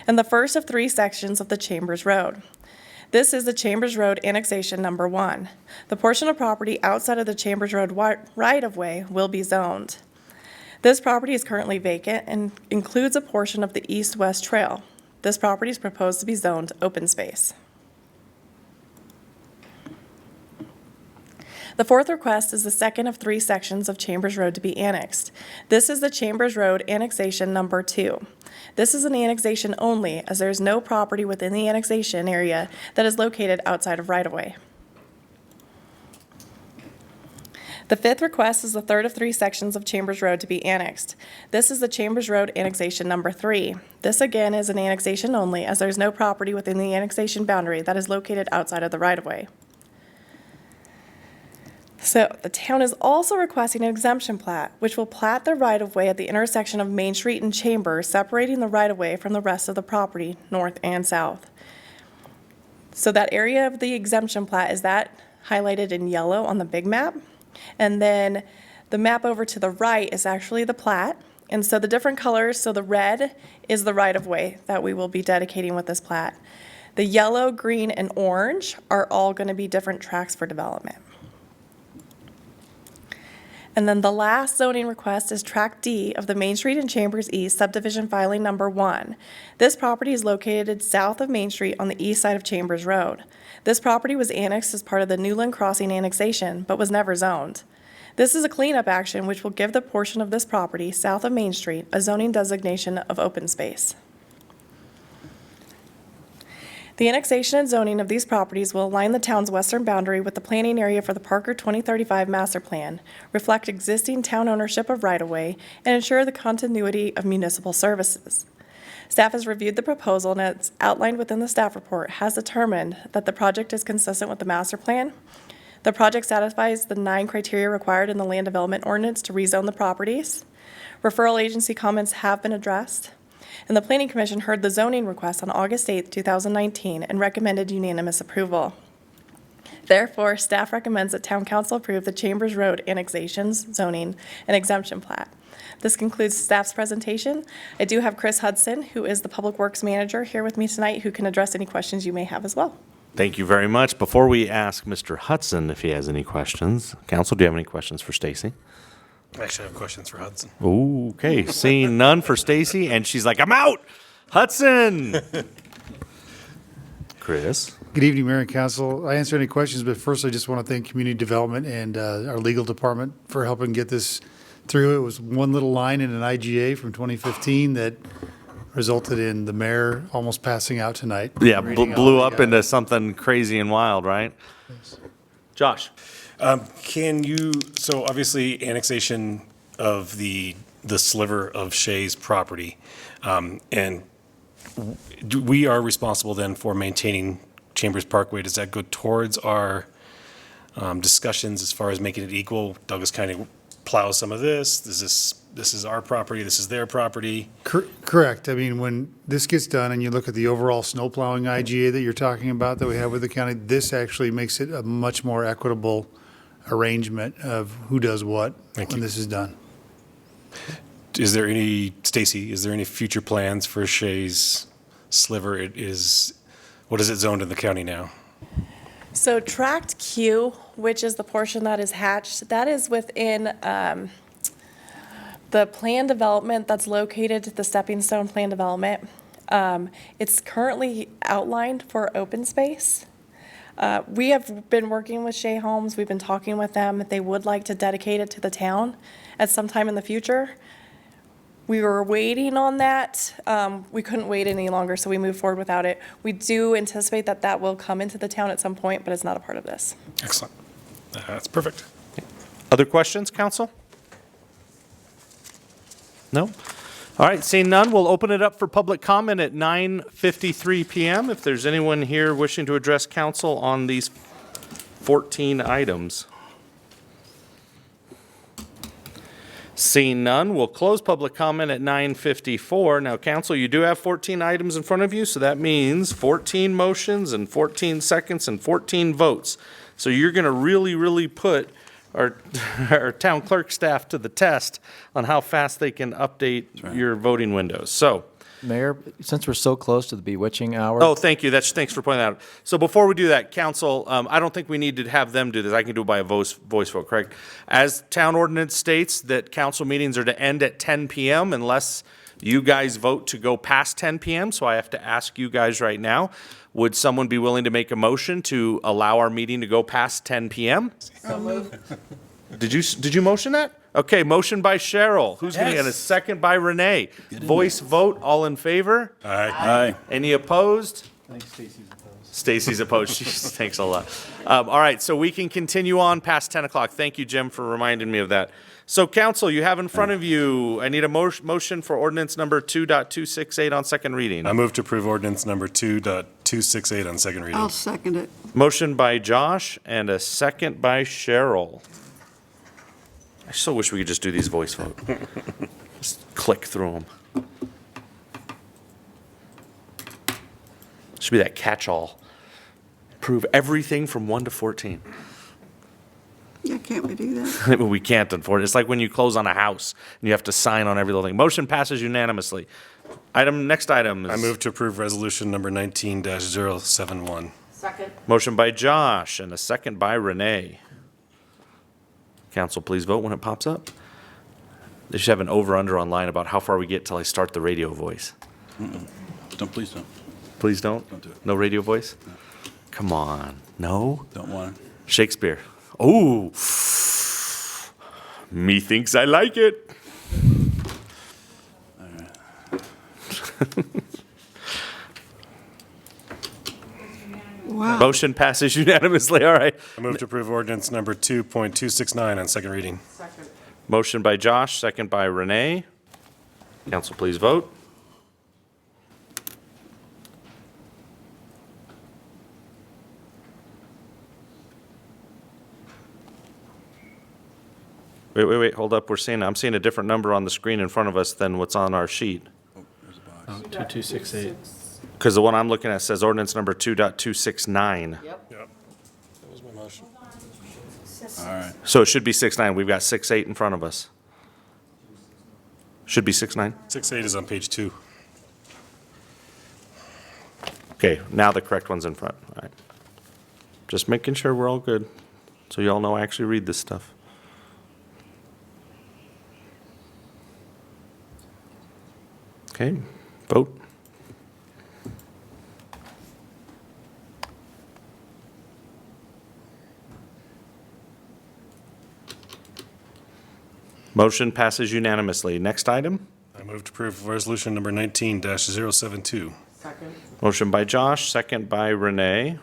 and the first of 3 sections of the Chambers Road. This is the Chambers Road annexation number 1. The portion of property outside of the Chambers Road right-of-way will be zoned. This property is currently vacant and includes a portion of the east-west trail. This property is proposed to be zoned open space. The fourth request is the second of 3 sections of Chambers Road to be annexed. This is the Chambers Road annexation number 2. This is an annexation only, as there is no property within the annexation area that is located outside of right-of-way. The fifth request is the third of 3 sections of Chambers Road to be annexed. This is the Chambers Road annexation number 3. This again is an annexation only, as there is no property within the annexation boundary that is located outside of the right-of-way. So the town is also requesting an exemption plat, which will plat the right-of-way at the intersection of Main Street and Chambers, separating the right-of-way from the rest of the property, north and south. So that area of the exemption plat is that highlighted in yellow on the big map. And then the map over to the right is actually the plat. And so the different colors, so the red is the right-of-way that we will be dedicating with this plat. The yellow, green, and orange are all going to be different tracks for development. And then the last zoning request is Tract D of the Main Street and Chambers East subdivision filing number 1. This property is located south of Main Street on the east side of Chambers Road. This property was annexed as part of the Newland Crossing annexation, but was never zoned. This is a cleanup action which will give the portion of this property south of Main Street a zoning designation of open space. The annexation and zoning of these properties will align the town's western boundary with the planning area for the Parker 2035 master plan, reflect existing town ownership of right-of-way, and ensure the continuity of municipal services. Staff has reviewed the proposal, and as outlined within the staff report, has determined that the project is consistent with the master plan. The project satisfies the 9 criteria required in the land development ordinance to rezone the properties. Referral agency comments have been addressed. And the Planning Commission heard the zoning request on August 8, 2019, and recommended unanimous approval. Therefore, staff recommends that Town Council approve the Chambers Road annexations, zoning, and exemption plat. This concludes staff's presentation. I do have Chris Hudson, who is the Public Works Manager, here with me tonight, who can address any questions you may have as well. Thank you very much. Before we ask Mr. Hudson if he has any questions, Council, do you have any questions for Stacy? I actually have questions for Hudson. Ooh, okay. Seeing none for Stacy, and she's like, I'm out! Hudson! Chris? Good evening, Mayor and Council. I answer any questions, but first I just want to thank Community Development and our legal department for helping get this through. It was one little line in an IGA from 2015 that resulted in the mayor almost passing out tonight. Yeah, blew up into something crazy and wild, right? Yes. Josh? So obviously annexation of the sliver of Shay's property, and we are responsible then for maintaining Chambers Parkway. Does that go towards our discussions as far as making it equal? Douglas County plows some of this. This is our property. This is their property. Correct. I mean, when this gets done and you look at the overall snow plowing IGA that you're talking about that we have with the county, this actually makes it a much more equitable arrangement of who does what when this is done. Is there any, Stacy, is there any future plans for Shay's sliver? What is it zoned in the county now? So Tract Q, which is the portion that is hatched, that is within the plan development that's located at the Stepping Stone Plan Development. It's currently outlined for open space. We have been working with Shea Homes. We've been talking with them. They would like to dedicate it to the town at some time in the future. We were waiting on that. We couldn't wait any longer, so we moved forward without it. We do anticipate that that will come into the town at some point, but it's not a part of this. Excellent. That's perfect. Other questions, council? No? All right, seeing none, we'll open it up for public comment at 9:53 PM. If there's anyone here wishing to address council on these 14 items. Seeing none, we'll close public comment at 9:54. Now, council, you do have 14 items in front of you, so that means 14 motions and 14 seconds and 14 votes. So you're going to really put our town clerk staff to the test on how fast they can update your voting windows. So, Mayor, since we're so close to the bewitching hour. oh, thank you. Thanks for pointing that out. So before we do that, council, I don't think we need to have them do this. I can do it by a voice vote, correct? As town ordinance states that council meetings are to end at 10 PM unless you guys vote to go past 10 PM. So I have to ask you guys right now, would someone be willing to make a motion to allow our meeting to go past 10 PM? Did you motion that? Okay, motion by Cheryl. Who's going to get a second by Renee? Voice vote, all in favor? Aye. Any opposed? I think Stacy's opposed. Jeez, thanks a lot. All right, so we can continue on past 10 o'clock. Thank you, Jim, for reminding me of that. So, council, you have in front of you, I need a motion for ordinance number 2.268 on second reading. I move to approve ordinance number 2.268 on second reading. I'll second it. Motion by Josh and a second by Cheryl. I so wish we could just do these voice vote. Just click through them. Should be that catch-all. Prove everything from 1 to 14. Yeah, can't we do that? We can't, unfortunately. It's like when you close on a house and you have to sign on every little thing. Motion passes unanimously. Next item is. I move to approve resolution number 19-071. Second. Motion by Josh and a second by Renee. Council, please vote when it pops up. They should have an over-under online about how far we get till I start the radio voice. Please don't. Please don't? Don't do it. No radio voice? No. Come on. No? Don't want it. Shakespeare. Oh, methinks I like it. Wow. Motion passes unanimously. All right. I move to approve ordinance number 2.269 on second reading. Second. Motion by Josh, second by Renee. Council, please vote. Wait, hold up. I'm seeing a different number on the screen in front of us than what's on our sheet. Oh, there's a box. 2268. Because the one I'm looking at says ordinance number 2.269. Yep. That was my motion. All right. So it should be 6.9. We've got 6.8 in front of us. Should be 6.9. 6.8 is on page 2. Okay, now the correct one's in front. All right. Just making sure we're all good, so y'all know I actually read this stuff. Okay, vote. Motion passes unanimously. Next item. I move to approve resolution number 19-072. Second. Motion by Josh, second by Renee.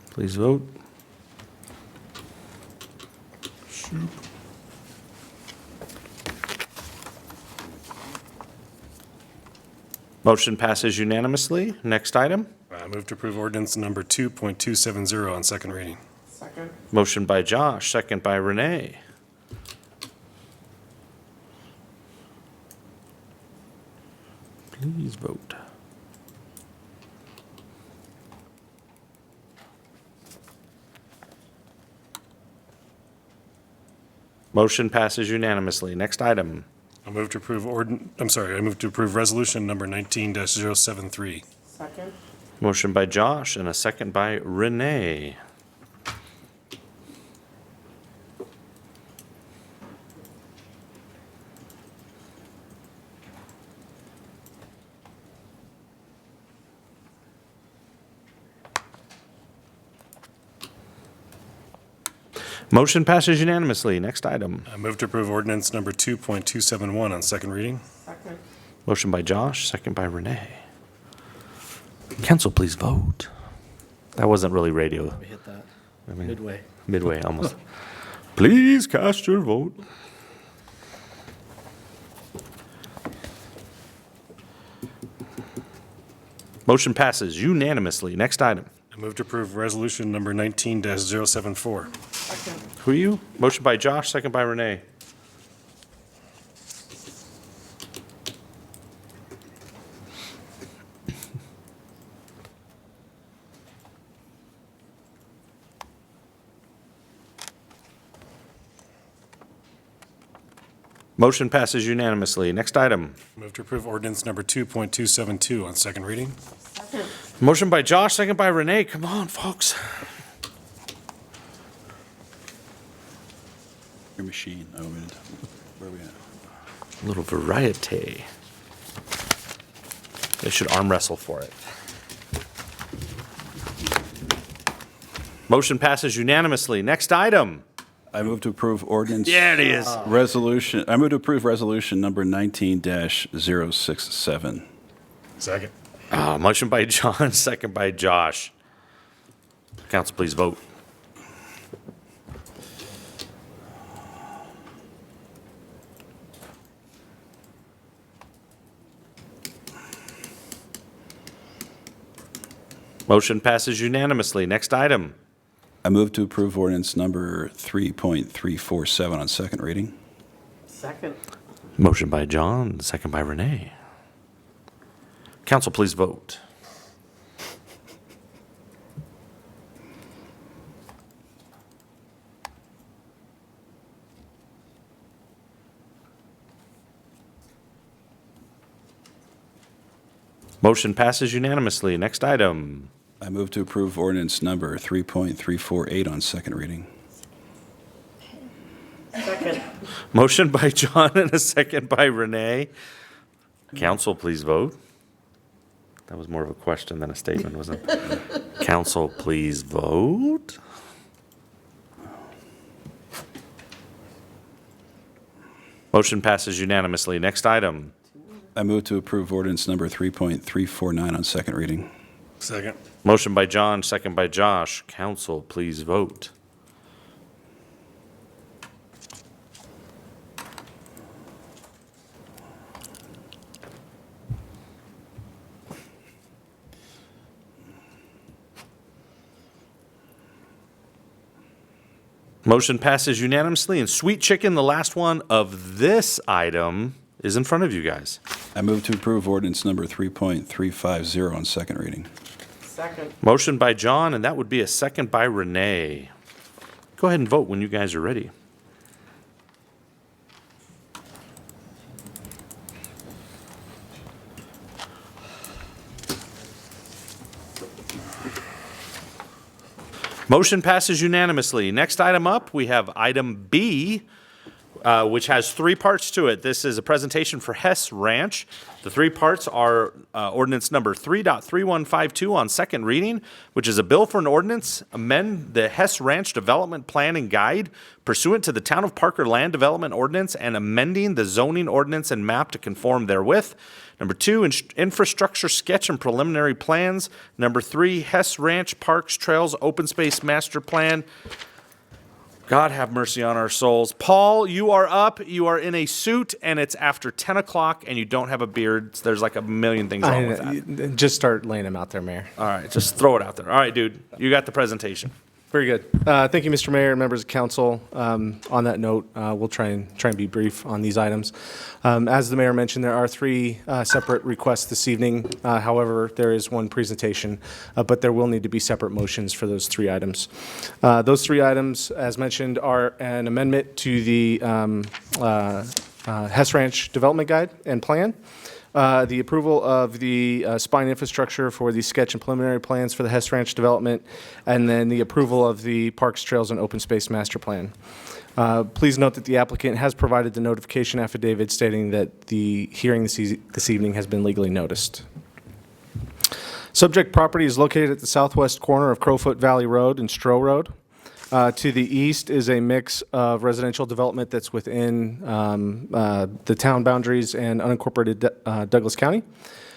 Please vote. Motion passes unanimously. Next item. I move to approve ordinance number 2.270 on second reading. Second. Motion by Josh, second by Renee. Please vote. Motion passes unanimously. Next item. I move to approve I move to approve resolution number 19-073. Second. Motion by Josh and a second by Renee. Motion passes unanimously. Next item. I move to approve ordinance number 2.271 on second reading. Motion by Josh, second by Renee. Council, please vote. That wasn't really radio. We hit that. I mean, Midway. Midway, almost. Please cast your vote. Motion passes unanimously. Next item. I move to approve resolution number 19-074. Who are you? Motion by Josh, second by Renee. Motion passes unanimously. Next item. Move to approve ordinance number 2.272 on second reading. Motion by Josh, second by Renee. Come on, folks. Your machine. Oh, where are we at? A little variety. They should arm wrestle for it. Motion passes unanimously. Next item. I move to approve ordinance. Yeah, it is. Resolution. I move to approve resolution number 19-067. Second. Motion by John, second by Josh. Council, please vote. Motion passes unanimously. Next item. I move to approve ordinance number 3.347 on second reading. Second. Motion by John, second by Renee. Council, please vote. Motion passes unanimously. Next item. I move to approve ordinance number 3.348 on second reading. Second. Motion by John and a second by Renee. Council, please vote. That was more of a question than a statement, wasn't it? Council, please vote. Motion passes unanimously. Next item. I move to approve ordinance number 3.349 on second reading. Second. Motion by John, second by Josh. Council, please vote. Motion passes unanimously. And Sweet Chicken, the last one of this item, is in front of you guys. I move to approve ordinance number 3.350 on second reading. Second. Motion by John, and that would be a second by Renee. Go ahead and vote when you guys are ready. Motion passes unanimously. Next item up, we have item B, which has three parts to it. This is a presentation for Hess Ranch. The three parts are ordinance number 3.3152 on second reading, which is a bill for an ordinance, amend the Hess Ranch Development Plan and Guide pursuant to the Town of Parker Land Development Ordinance and amending the zoning ordinance and map to conform therewith. Number two, infrastructure sketch and preliminary plans. Number three, Hess Ranch Parks, Trails, Open Space Master Plan. God have mercy on our souls. Paul, you are up. You are in a suit, and it's after 10 o'clock, and you don't have a beard. There's like a million things wrong with that. Just start laying them out there, Mayor. All right, just throw it out there. All right, dude, you got the presentation. Very good. Thank you, Mr. Mayor and members of council. On that note, we'll try and be brief on these items. As the mayor mentioned, there are three separate requests this evening. However, there is one presentation, but there will need to be separate motions for those three items. Those three items, as mentioned, are an amendment to the Hess Ranch Development Guide and Plan, the approval of the spine infrastructure for the sketch and preliminary plans for the Hess Ranch development, and then the approval of the Parks, Trails, and Open Space Master Plan. Please note that the applicant has provided the notification affidavit stating that the hearing this evening has been legally noticed. Subject property is located at the southwest corner of Crowfoot Valley Road and Stroh Road. To the east is a mix of residential development that's within the town boundaries and unincorporated Douglas County.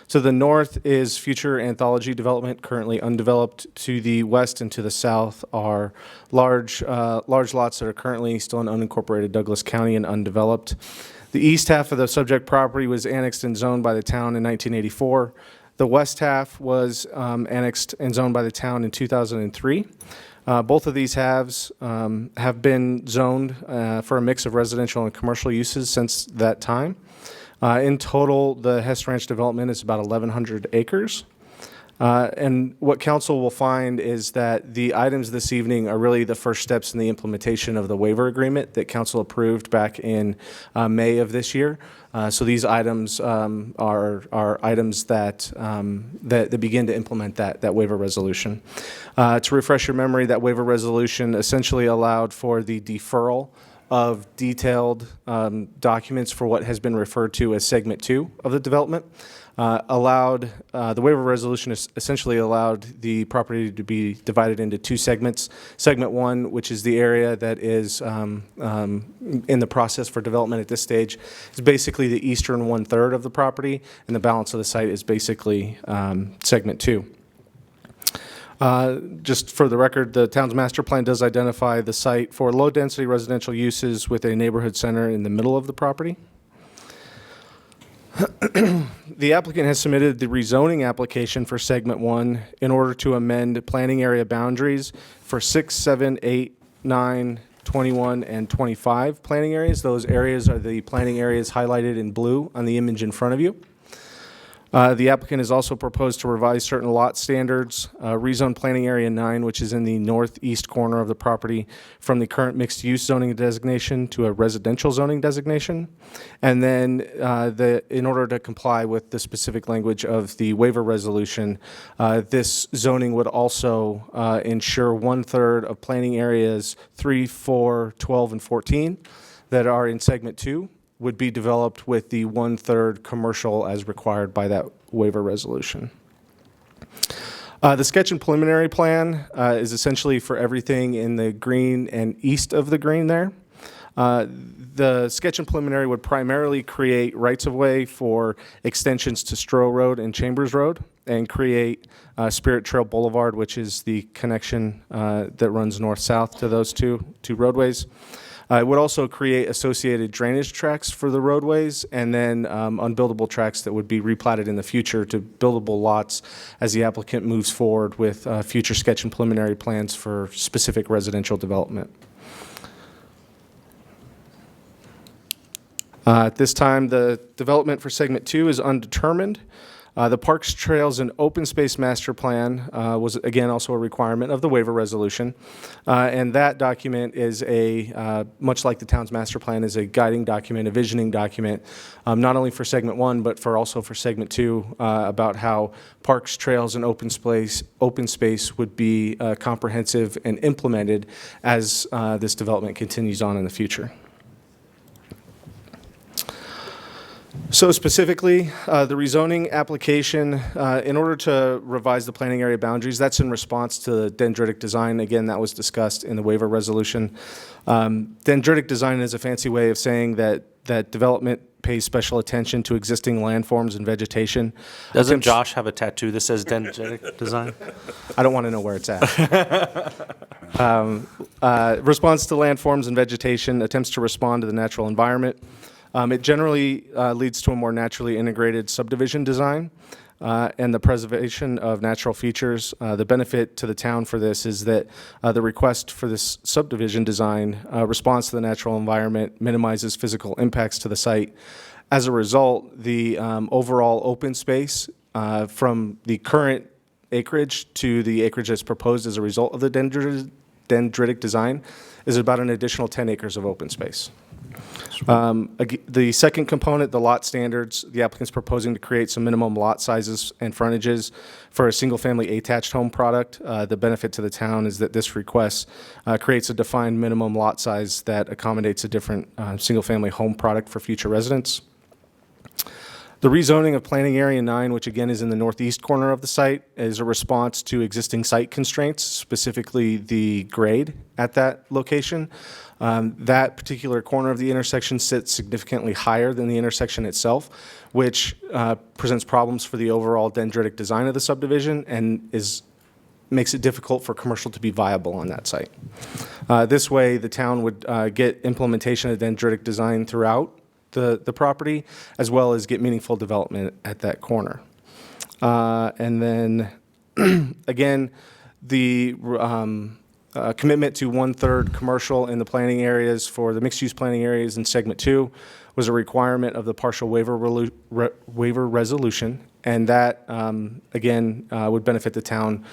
To the north is future anthology development, currently undeveloped. To the west and to the south are large lots that are currently still in unincorporated Douglas County and undeveloped. The east half of the subject property was annexed and zoned by the town in 1984. The west half was annexed and zoned by the town in 2003. Both of these halves have been zoned for a mix of residential and commercial uses since that time. In total, the Hess Ranch development is about 1,100 acres. And what council will find is that the items this evening are really the first steps in the implementation of the waiver agreement that council approved back in May of this year. So these items are items that begin to implement that waiver resolution. To refresh your memory, that waiver resolution essentially allowed for the deferral of detailed documents for what has been referred to as Segment 2 of the development. The waiver resolution essentially allowed the property to be divided into two segments. Segment 1, which is the area that is in the process for development at this stage, is basically the eastern 1/3 of the property, and the balance of the site is basically Segment 2. Just for the record, the town's master plan does identify the site for low-density residential uses with a neighborhood center in the middle of the property. The applicant has submitted the rezoning application for Segment 1 in order to amend planning area boundaries for 6, 7, 8, 9, 21, and 25 planning areas. Those areas are the planning areas highlighted in blue on the image in front of you. The applicant has also proposed to revise certain lot standards, rezone planning area 9, which is in the northeast corner of the property, from the current mixed-use zoning designation to a residential zoning designation. And then in order to comply with the specific language of the waiver resolution, this zoning would also ensure 1/3 of planning areas 3, 4, 12, and 14 that are in Segment 2 would be developed with the 1/3 commercial as required by that waiver resolution. The sketch and preliminary plan is essentially for everything in the green and east of the green there. The sketch and preliminary would primarily create rights-of-way for extensions to Stroh Road and Chambers Road, and create Spirit Trail Boulevard, which is the connection that runs north-south to those two roadways. It would also create associated drainage tracts for the roadways, and then unbuildable tracts that would be replatted in the future to buildable lots as the applicant moves forward with future sketch and preliminary plans for specific residential development. At this time, the development for Segment 2 is undetermined. The Parks, Trails, and Open Space Master Plan was, again, also a requirement of the waiver resolution. And that document is much like the town's master plan, is a guiding document, a visioning document, not only for Segment 1, but also for Segment 2, about how parks, trails, and open space would be comprehensive and implemented as this development continues on in the future. So specifically, the rezoning application, in order to revise the planning area boundaries, that's in response to the dendritic design. Again, that was discussed in the waiver resolution. Dendritic design is a fancy way of saying that development pays special attention to existing landforms and vegetation. Doesn't Josh have a tattoo that says dendritic design? I don't want to know where it's at. Response to landforms and vegetation, attempts to respond to the natural environment. It generally leads to a more naturally integrated subdivision design and the preservation of natural features. The benefit to the town for this is that the request for this subdivision design responds to the natural environment, minimizes physical impacts to the site. As a result, the overall open space from the current acreage to the acreage that's proposed as a result of the dendritic design is about an additional 10 acres of open space. The second component, the lot standards, the applicant's proposing to create some minimum lot sizes and frontages for a single-family attached home product. The benefit to the town is that this request creates a defined minimum lot size that accommodates a different single-family home product for future residents. The rezoning of Planning Area 9, which again is in the northeast corner of the site, is a response to existing site constraints, specifically the grade at that location. That particular corner of the intersection sits significantly higher than the intersection itself, which presents problems for the overall dendritic design of the subdivision and makes it difficult for commercial to be viable on that site. This way, the town would get implementation of dendritic design throughout the property, as well as get meaningful development at that corner. And then, again, the commitment to 1/3 commercial in the planning areas for the mixed-use planning areas in segment 2 was a requirement of the partial waiver resolution, and that, again, would benefit the town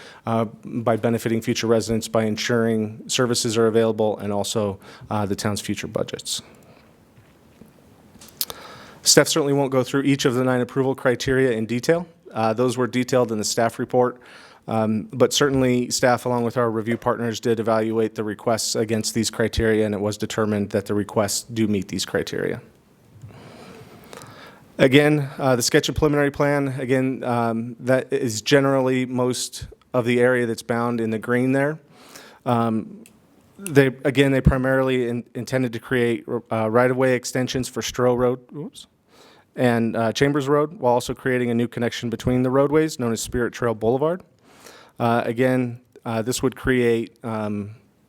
by benefiting future residents by ensuring services are available and also the town's future budgets. Staff certainly won't go through each of the 9 approval criteria in detail. Those were detailed in the staff report, but certainly staff, along with our review partners, did evaluate the requests against these criteria, and it was determined that the requests do meet these criteria. Again, the sketch and preliminary plan, again, that is generally most of the area that's bound in the green there. They primarily intended to create right-of-way extensions for Stroh Road and Chambers Road, while also creating a new connection between the roadways known as Spirit Trail Boulevard. This would create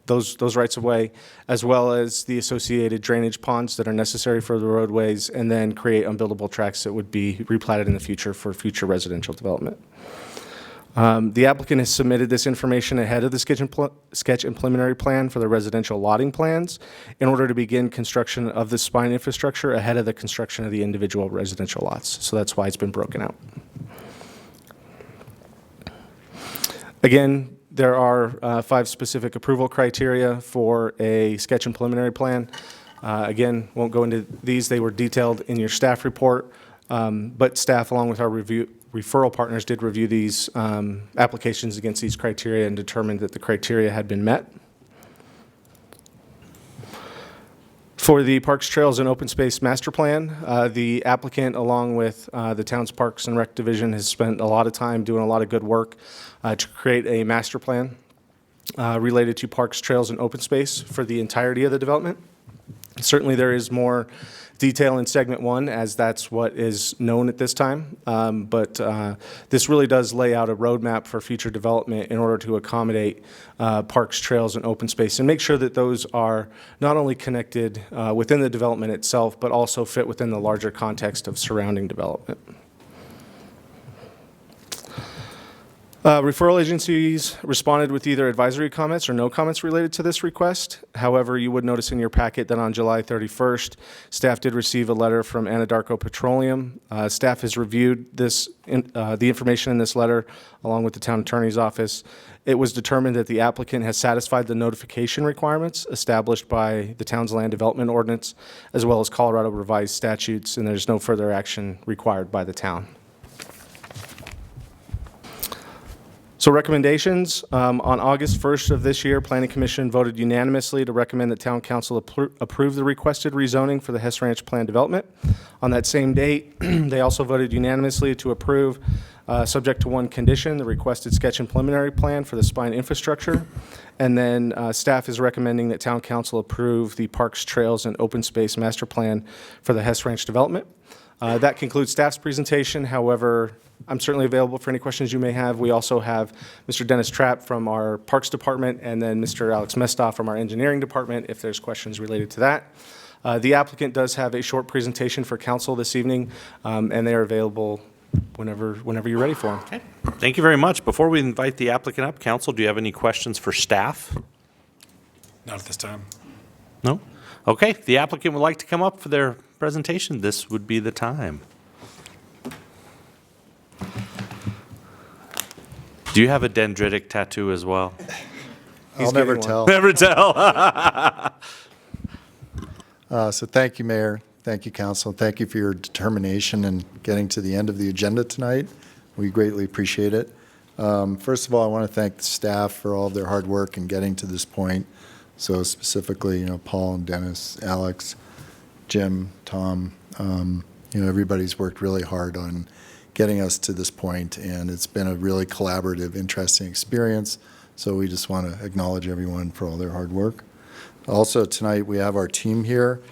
those rights-of-way, as well as the associated drainage ponds that are necessary for the roadways, and then create unbuildable tracts that would be replatted in the future for future residential development. The applicant has submitted this information ahead of the sketch and preliminary plan for the residential lotting plans in order to begin construction of the spine infrastructure ahead of the construction of the individual residential lots. So that's why it's been broken out. Again, there are 5 specific approval criteria for a sketch and preliminary plan. Again, won't go into these. They were detailed in your staff report, but staff, along with our referral partners, did review these applications against these criteria and determined that the criteria had been met. For the Parks, Trails, and Open Space Master Plan, the applicant, along with the town's Parks and Rec Division, has spent a lot of time doing a lot of good work to create a master plan related to parks, trails, and open space for the entirety of the development. Certainly there is more detail in segment 1, as that's what is known at this time, but this really does lay out a roadmap for future development in order to accommodate parks, trails, and open space, and make sure that those are not only connected within the development itself, but also fit within the larger context of surrounding development. Referral agencies responded with either advisory comments or no comments related to this request. However, you would notice in your packet that on July 31st, staff did receive a letter from Anadarko Petroleum. Staff has reviewed the information in this letter along with the town attorney's office. It was determined that the applicant has satisfied the notification requirements established by the town's land development ordinance, as well as Colorado revised statutes, and there's no further action required by the town. So recommendations, on August 1st of this year, Planning Commission voted unanimously to recommend that Town Council approve the requested rezoning for the Hess Ranch plan development. On that same date, they also voted unanimously to approve, subject to one condition, the requested sketch and preliminary plan for the spine infrastructure. And then staff is recommending that Town Council approve the Parks, Trails, and Open Space Master Plan for the Hess Ranch development. That concludes staff's presentation. However, I'm certainly available for any questions you may have. We also have Mr. Dennis Trapp from our Parks Department and then Mr. Alex Mestoff from our Engineering Department if there's questions related to that. The applicant does have a short presentation for council this evening, and they are available whenever you're ready for them. Okay. Thank you very much. Before we invite the applicant up, council, do you have any questions for staff? Not at this time. No? Okay. If the applicant would like to come up for their presentation, this would be the time. Do you have a dendritic tattoo as well? I'll never tell. Never tell. So thank you, Mayor. Thank you, Council. Thank you for your determination in getting to the end of the agenda tonight. We greatly appreciate it. First of all, I want to thank the staff for all of their hard work in getting to this point. So specifically, Paul and Dennis, Alex, Jim, Tom, everybody's worked really hard on getting us to this point, and it's been a really collaborative, interesting experience. So we just want to acknowledge everyone for all their hard work. Also, tonight we have our team here.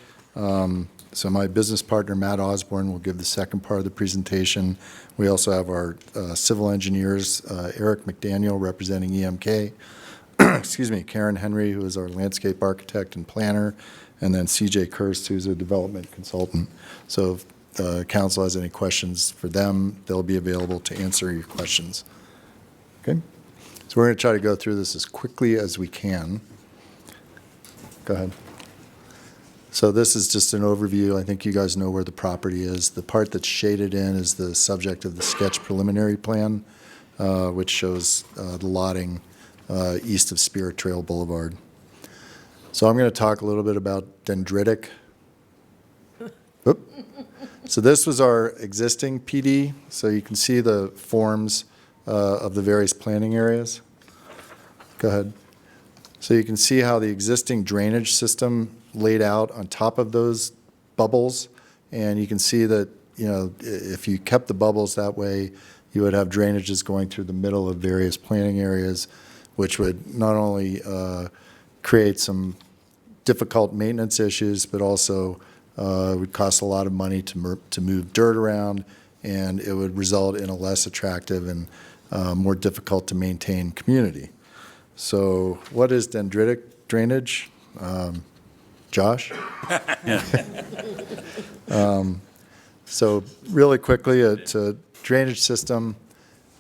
So my business partner, Matt Osborne, will give the second part of the presentation. We also have our civil engineers, Eric McDaniel representing EMK, excuse me, Karen Henry, who is our landscape architect and planner, and then CJ Kirst, who's a development consultant. So if the council has any questions for them, they'll be available to answer your questions. Okay? So we're going to try to go through this as quickly as we can. Go ahead. So this is just an overview. I think you guys know where the property is. The part that's shaded in is the subject of the sketch preliminary plan, which shows the lotting east of Spirit Trail Boulevard. So I'm going to talk a little bit about dendritic. Oop. So this was our existing PD. So you can see the forms of the various planning areas. Go ahead. So you can see how the existing drainage system laid out on top of those bubbles, and you can see that, if you kept the bubbles that way, you would have drainages going through the middle of various planning areas, which would not only create some difficult maintenance issues, but also would cost a lot of money to move dirt around, and it would result in a less attractive and more difficult to maintain community. So what is dendritic drainage? Josh? So really quickly, it's a drainage system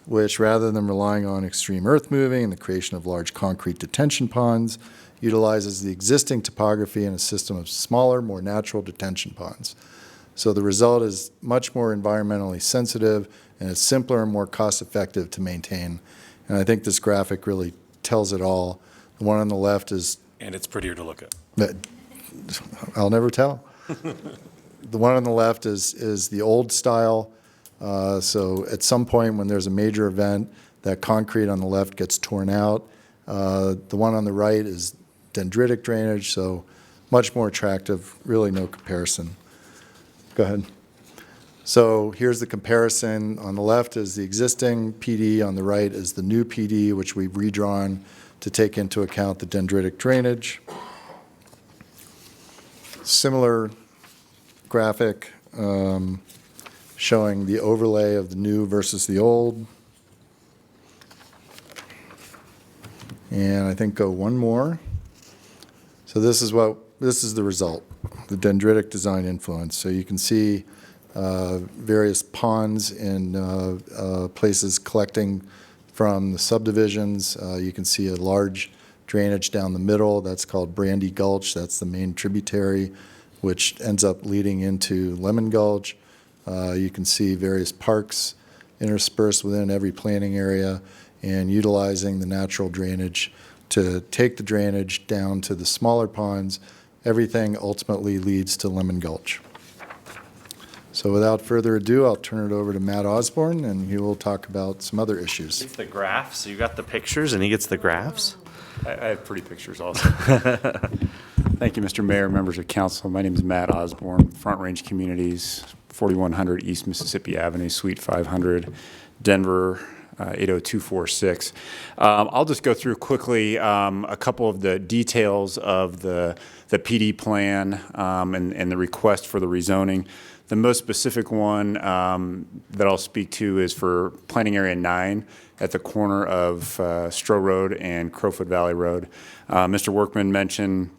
which, rather than relying on extreme earth moving and the creation of large concrete detention ponds, utilizes the existing topography in a system of smaller, more natural detention ponds. So the result is much more environmentally sensitive, and it's simpler and more cost-effective to maintain. And I think this graphic really tells it all. The one on the left is... And it's prettier to look at. I'll never tell. The one on the left is the old style. So at some point when there's a major event, that concrete on the left gets torn out. The one on the right is dendritic drainage, so much more attractive, really no comparison. Go ahead. So here's the comparison. On the left is the existing PD, on the right is the new PD, which we've redrawn to take into account the dendritic drainage. Similar graphic showing the overlay of the new versus the old. And I think go one more. So this is the result, the dendritic design influence. So you can see various ponds in places collecting from the subdivisions. You can see a large drainage down the middle. That's called Brandy Gulch. That's the main tributary, which ends up leading into Lemon Gulch. You can see various parks interspersed within every planning area, and utilizing the natural drainage to take the drainage down to the smaller ponds. Everything ultimately leads to Lemon Gulch. So without further ado, I'll turn it over to Matt Osborne, and he will talk about some other issues. It's the graphs. You got the pictures, and he gets the graphs? I have pretty pictures also. Thank you, Mr. Mayor, members of council. My name is Matt Osborne, Front Range Communities, 4100 East Mississippi Avenue, Suite 500, Denver, 80246. I'll just go through quickly a couple of the details of the PD plan and the request for the rezoning. The most specific one that I'll speak to is for Planning Area 9 at the corner of Stroh Road and Crowfoot Valley Road. Mr. Workman mentioned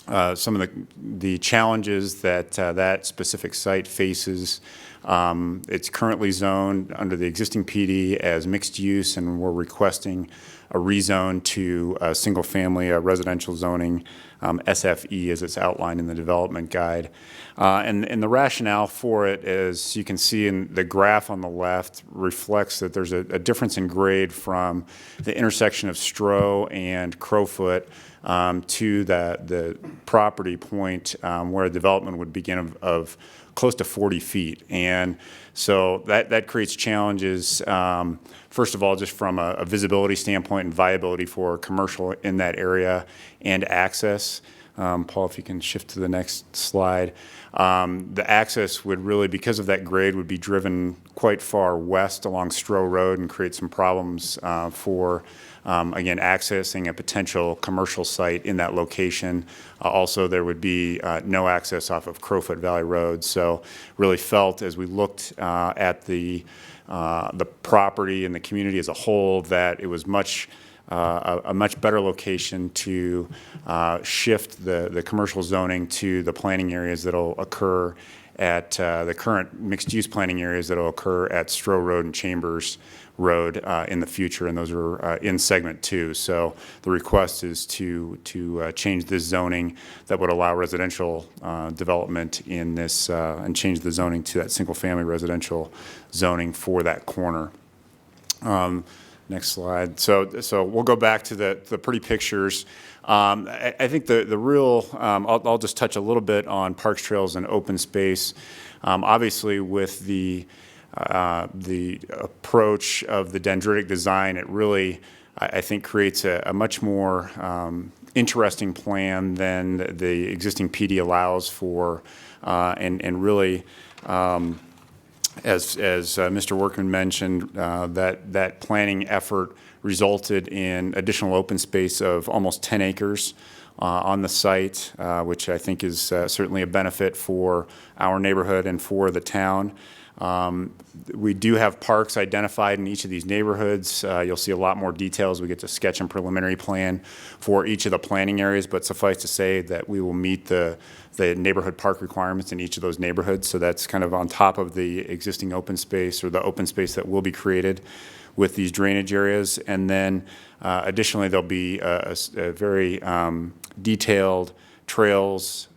some of the challenges that that specific site faces. It's currently zoned under the existing PD as mixed use, and we're requesting a rezone to a single-family residential zoning, SFE, as it's outlined in the development guide. And the rationale for it, as you can see in the graph on the left, reflects that there's a difference in grade from the intersection of Stroh and Crowfoot to the property point where development would begin of close to 40 feet. And so that creates challenges, first of all, just from a visibility standpoint and viability for commercial in that area and access. Paul, if you can shift to the next slide. The access would really, because of that grade, would be driven quite far west along Stroh Road and create some problems for, again, accessing a potential commercial site in that location. Also, there would be no access off of Crowfoot Valley Road. So really felt as we looked at the property and the community as a whole that it was a much better location to shift the commercial zoning to the planning areas that will occur at the current mixed-use planning areas that will occur at Stroh Road and Chambers Road in the future, and those are in segment 2. So the request is to change this zoning that would allow residential development in this and change the zoning to that single-family residential zoning for that corner. Next slide. So we'll go back to the pretty pictures. I think the real, I'll just touch a little bit on parks, trails, and open space. Obviously, with the approach of the dendritic design, it really, I think, creates a much more interesting plan than the existing PD allows for, and really, as Mr. Workman mentioned, that planning effort resulted in additional open space of almost 10 acres on the site, which I think is certainly a benefit for our neighborhood and for the town. We do have parks identified in each of these neighborhoods. You'll see a lot more details. We get to sketch and preliminary plan for each of the planning areas, but suffice to say that we will meet the neighborhood park requirements in each of those neighborhoods. So that's kind of on top of the existing open space or the open space that will be created with these drainage areas. And then additionally, there'll be a very detailed trails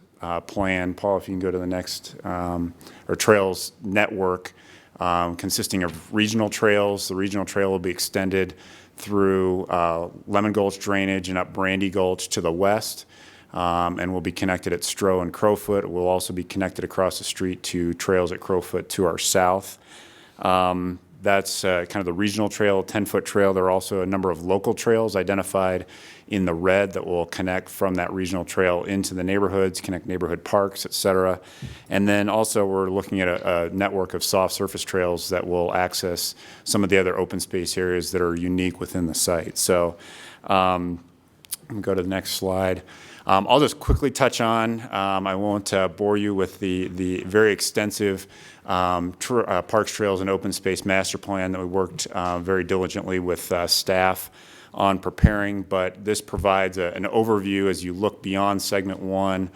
plan. Paul, if you can go to the next, or trails network consisting of regional trails. The regional trail will be extended through Lemon Gulch drainage and up Brandy Gulch to the west, and will be connected at Stroh and Crowfoot. It will also be connected across the street to trails at Crowfoot to our south. That's kind of the regional trail, 10-foot trail. There are also a number of local trails identified in the red that will connect from that regional trail into the neighborhoods, connect neighborhood parks, et cetera. And then also we're looking at a network of soft surface trails that will access some of the other open space areas that are unique within the site. So go to the next slide. I'll just quickly touch on, I won't bore you with the very extensive Parks, Trails, and Open Space Master Plan that we worked very diligently with staff on preparing, but this provides an overview as you look beyond segment 1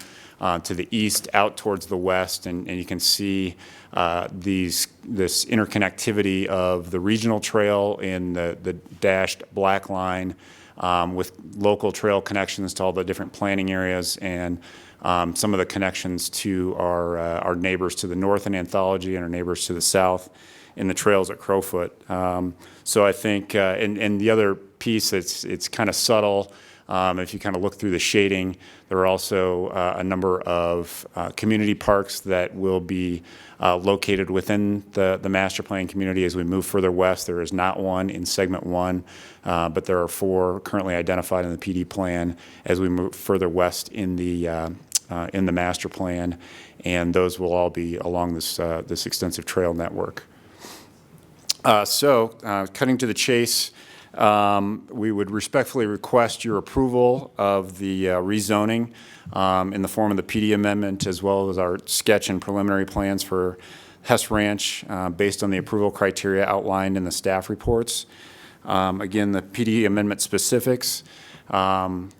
to the east out towards the west, and you can see this interconnectivity of the regional trail in the dashed black line with local trail connections to all the different planning areas, and some of the connections to our neighbors to the north in Anthology and our neighbors to the south in the trails at Crowfoot. So I think, and the other piece, it's kind of subtle. If you kind of look through the shading, there are also a number of community parks that will be located within the master plan community as we move further west. There is not one in segment 1, but there are 4 currently identified in the PD plan as we move further west in the master plan, and those will all be along this extensive trail network. Cutting to the chase, we would respectfully request your approval of the rezoning in the form of the PD amendment, as well as our sketch and preliminary plans for Hess Ranch based on the approval criteria outlined in the staff reports. Again, the PD amendment specifics, an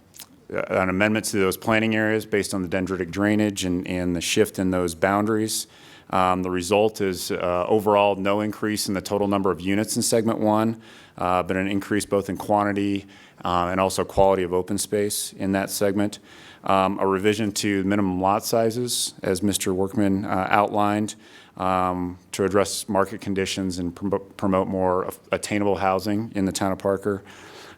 amendment to those planning areas based on the dendritic drainage and the shift in those boundaries. The result is overall no increase in the total number of units in segment 1, but an increase both in quantity and also quality of open space in that segment. A revision to minimum lot sizes, as Mr. Workman outlined, to address market conditions and promote more attainable housing in the town of Parker.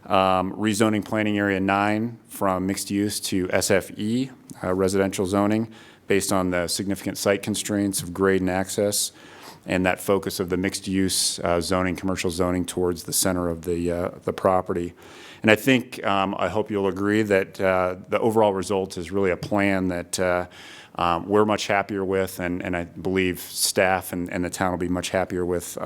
Rezoning planning area 9 from mixed use to SFE, residential zoning, based on the significant site constraints of grade and access. and that focus of the mixed-use zoning, commercial zoning towards the center of the property. And I think, I hope you'll agree that the overall result is really a plan that we're much happier with, and I believe staff and the town will be much happier with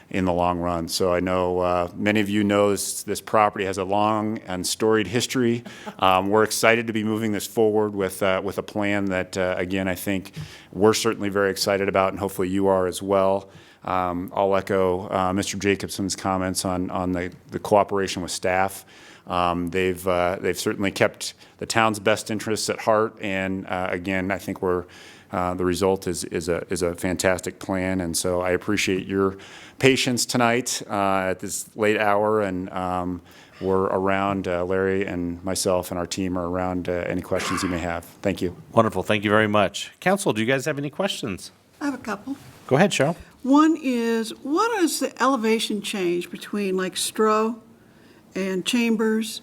in the long run. So I know many of you know this property has a long and storied history. We're excited to be moving this forward with a plan that, again, I think we're certainly very excited about, and hopefully you are as well. I'll echo Mr. Jacobson's comments on the cooperation with staff. They've certainly kept the town's best interests at heart, and again, I think the result is a fantastic plan, and so I appreciate your patience tonight at this late hour, and we're around, Larry and myself and our team are around any questions you may have. Thank you. Wonderful. Thank you very much. Council, do you guys have any questions? I have a couple. Go ahead, Cheryl. One is, what is the elevation change between like Stroh and Chambers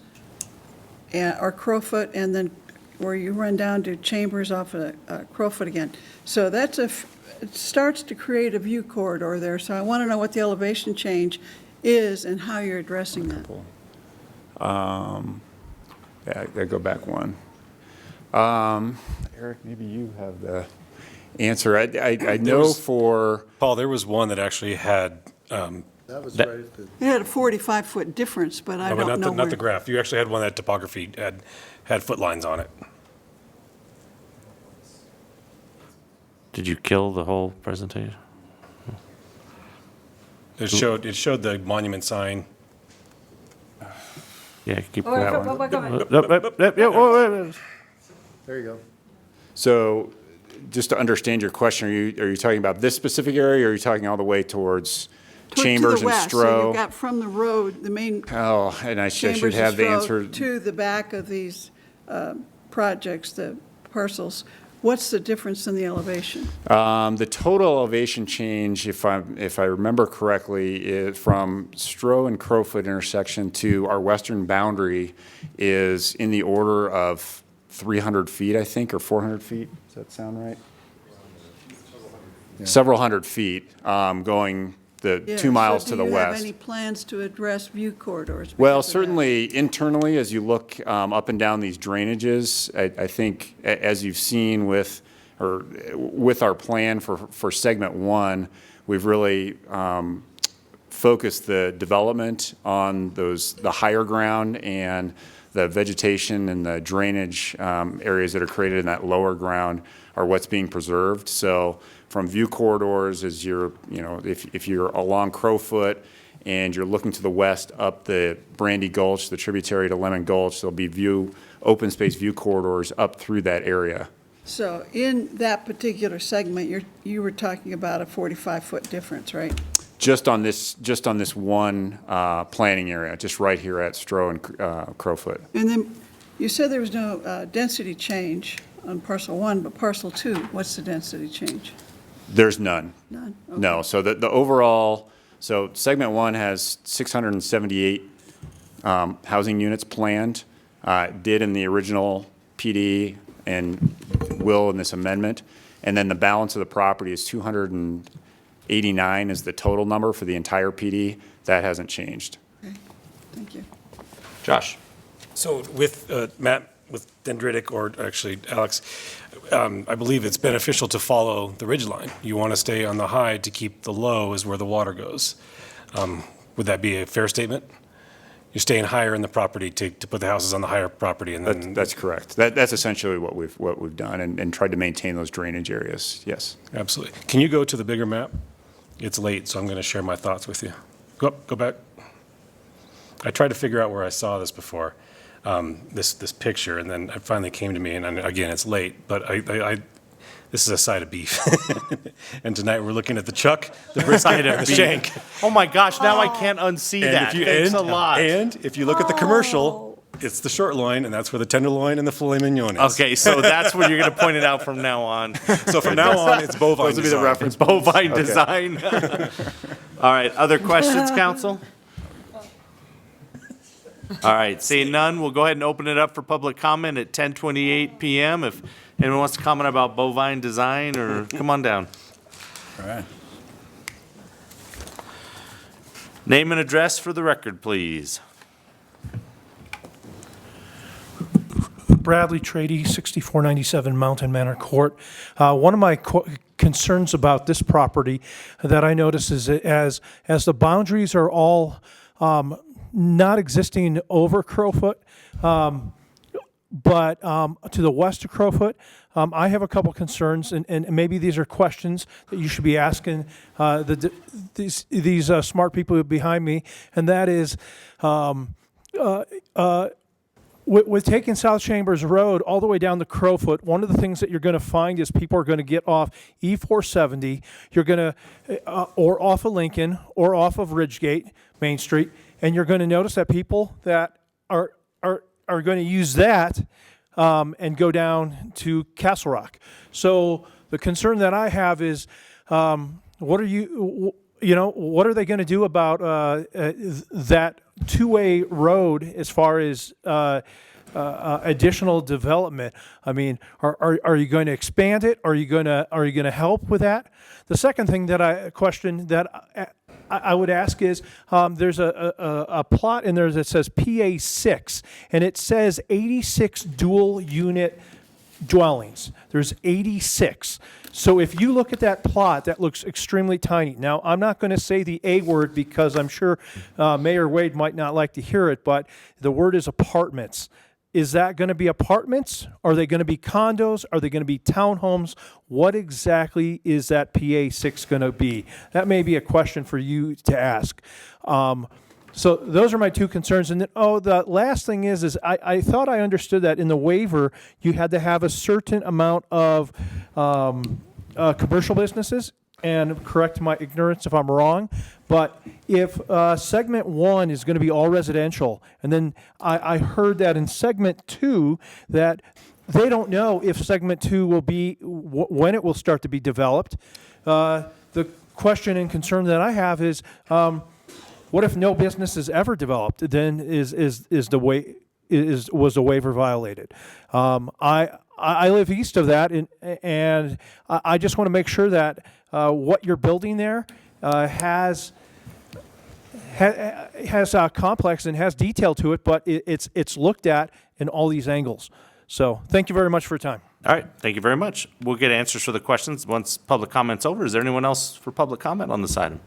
or Crowfoot, and then where you run down to Chambers off of Crowfoot again? So that's it starts to create a view corridor there, so I want to know what the elevation change is and how you're addressing that. Yeah, I go back one. Eric, maybe you have the answer. I know for... Paul, there was one that actually had... That was right at the... It had a 45-foot difference, but I don't know not the graph. You actually had one that topography had foot lines on it. Did you kill the whole presentation? It showed the monument sign. Yeah, keep Oh, that go one. ahead. There you go. So just to understand your question, are you talking about this specific area, or are you talking all the way towards Chambers and west, so Stroh? you've got from the road, the main Oh, and I should Chambers have and the Stroh answer. to the back of these projects, the parcels. What's the difference in the elevation? The total elevation change, if I remember correctly, is from Stroh and Crowfoot intersection to our western boundary is in the order of 300 feet, I think, or 400 feet. Does that sound right? Yeah. Several hundred feet, going the 2 miles to the Do you have west. any plans to address view corridors? Well, because of that? certainly internally, as you look up and down these drainages, I think as you've seen with our plan for segment one, we've really focused the development on the higher ground, and the vegetation and the drainage areas that are created in that lower ground are what's being preserved. So from view corridors, as if you're along Crowfoot and you're looking to the west up the Brandy Gulch, the tributary to Lemon Gulch, there'll be open space view corridors up through that area. So in that particular segment, you were talking about a 45-foot difference, right? Just on this one planning area, just right here at Stroh and Crowfoot. And then you said there was no density change on parcel one, but parcel two, what's the density change? There's none. None? Okay. No. So the overall, so segment one has 678 housing units planned, did in the original PD and will in this amendment. And then the balance of the property is 289 is the total number for the entire PD. That hasn't changed. Okay, thank you. Josh. So with Matt, with dendritic, or actually Alex, I believe it's beneficial to follow the ridge line. You want to stay on the high to keep the low is where the water goes. Would that be a fair statement? You're staying higher in the property to put the houses on the higher property, and then That's correct. That's essentially what we've done, and tried to maintain those drainage areas. Yes. absolutely. Can you go to the bigger map? It's late, so I'm going to share my thoughts with you. Go back. I tried to figure out where I saw this before, this picture, and then it finally came to me. And again, it's late, but this is a side of beef. And tonight we're looking at the chuck, the brisket, and the shank. Oh my gosh, now I can't unsee that. Thanks a lot. And if you look at the commercial, it's the short loin, and that's where the tenderloin and the filet mignon is. Okay, so that's what you're going to point it out from now on. So from now on, it's bovine Those will be design. the reference, bovine Okay. design. All right, other questions, council? All right, seeing none, we'll go ahead and open it up for public comment at 10:28 PM. If anyone wants to comment about bovine design, or come on down. All right. Name and address for the record, please. Bradley Trady, 6497 Mountain Manor Court. One of my concerns about this property that I notice is that as the boundaries are all not existing over Crowfoot, but to the west of Crowfoot, I have a couple concerns, and maybe these are questions that you should be asking these smart people behind me, and that is, with taking South Chambers Road all the way down to Crowfoot, one of the things that you're going to find is people are going to get off E470, you're going to, or off of Lincoln, or off of Ridgegate, Main Street, and you're going to notice that people that are going to use that and go down to Castle Rock. So the concern that I have is, what are they going to do about that two-way road as far as additional development? I mean, are you going to expand it? Are you going to help with that? The second thing that I would ask is, there's a plot in there that says PA6, and it says 86 dual unit dwellings. There's 86. So if you look at that plot, that looks extremely tiny. Now, I'm not going to say the A word because I'm sure Mayor Wade might not like to hear it, but the word is apartments. Is that going to be apartments? Are they going to be condos? Are they going to be townhomes? What exactly is that PA6 going to be? That may be a question for you to ask. So those are my two concerns. And then, the last thing is I thought I understood that in the waiver, you had to have a certain amount of commercial businesses, and correct my ignorance if I'm wrong, but if segment 1 is going to be all residential, and then I heard that in segment 2 that they don't know if segment 2 will be, when it will start to be developed. The question and concern that I have is, what if no business is ever developed? Then was the waiver violated? I live east of that, and I just want to make sure that what you're building there has a complex and has detail to it, but it's looked at in all these angles. So thank you very much for your time. All right, thank you very much. We'll get answers for the questions once public comment's over. Is there anyone else for public comment on this item?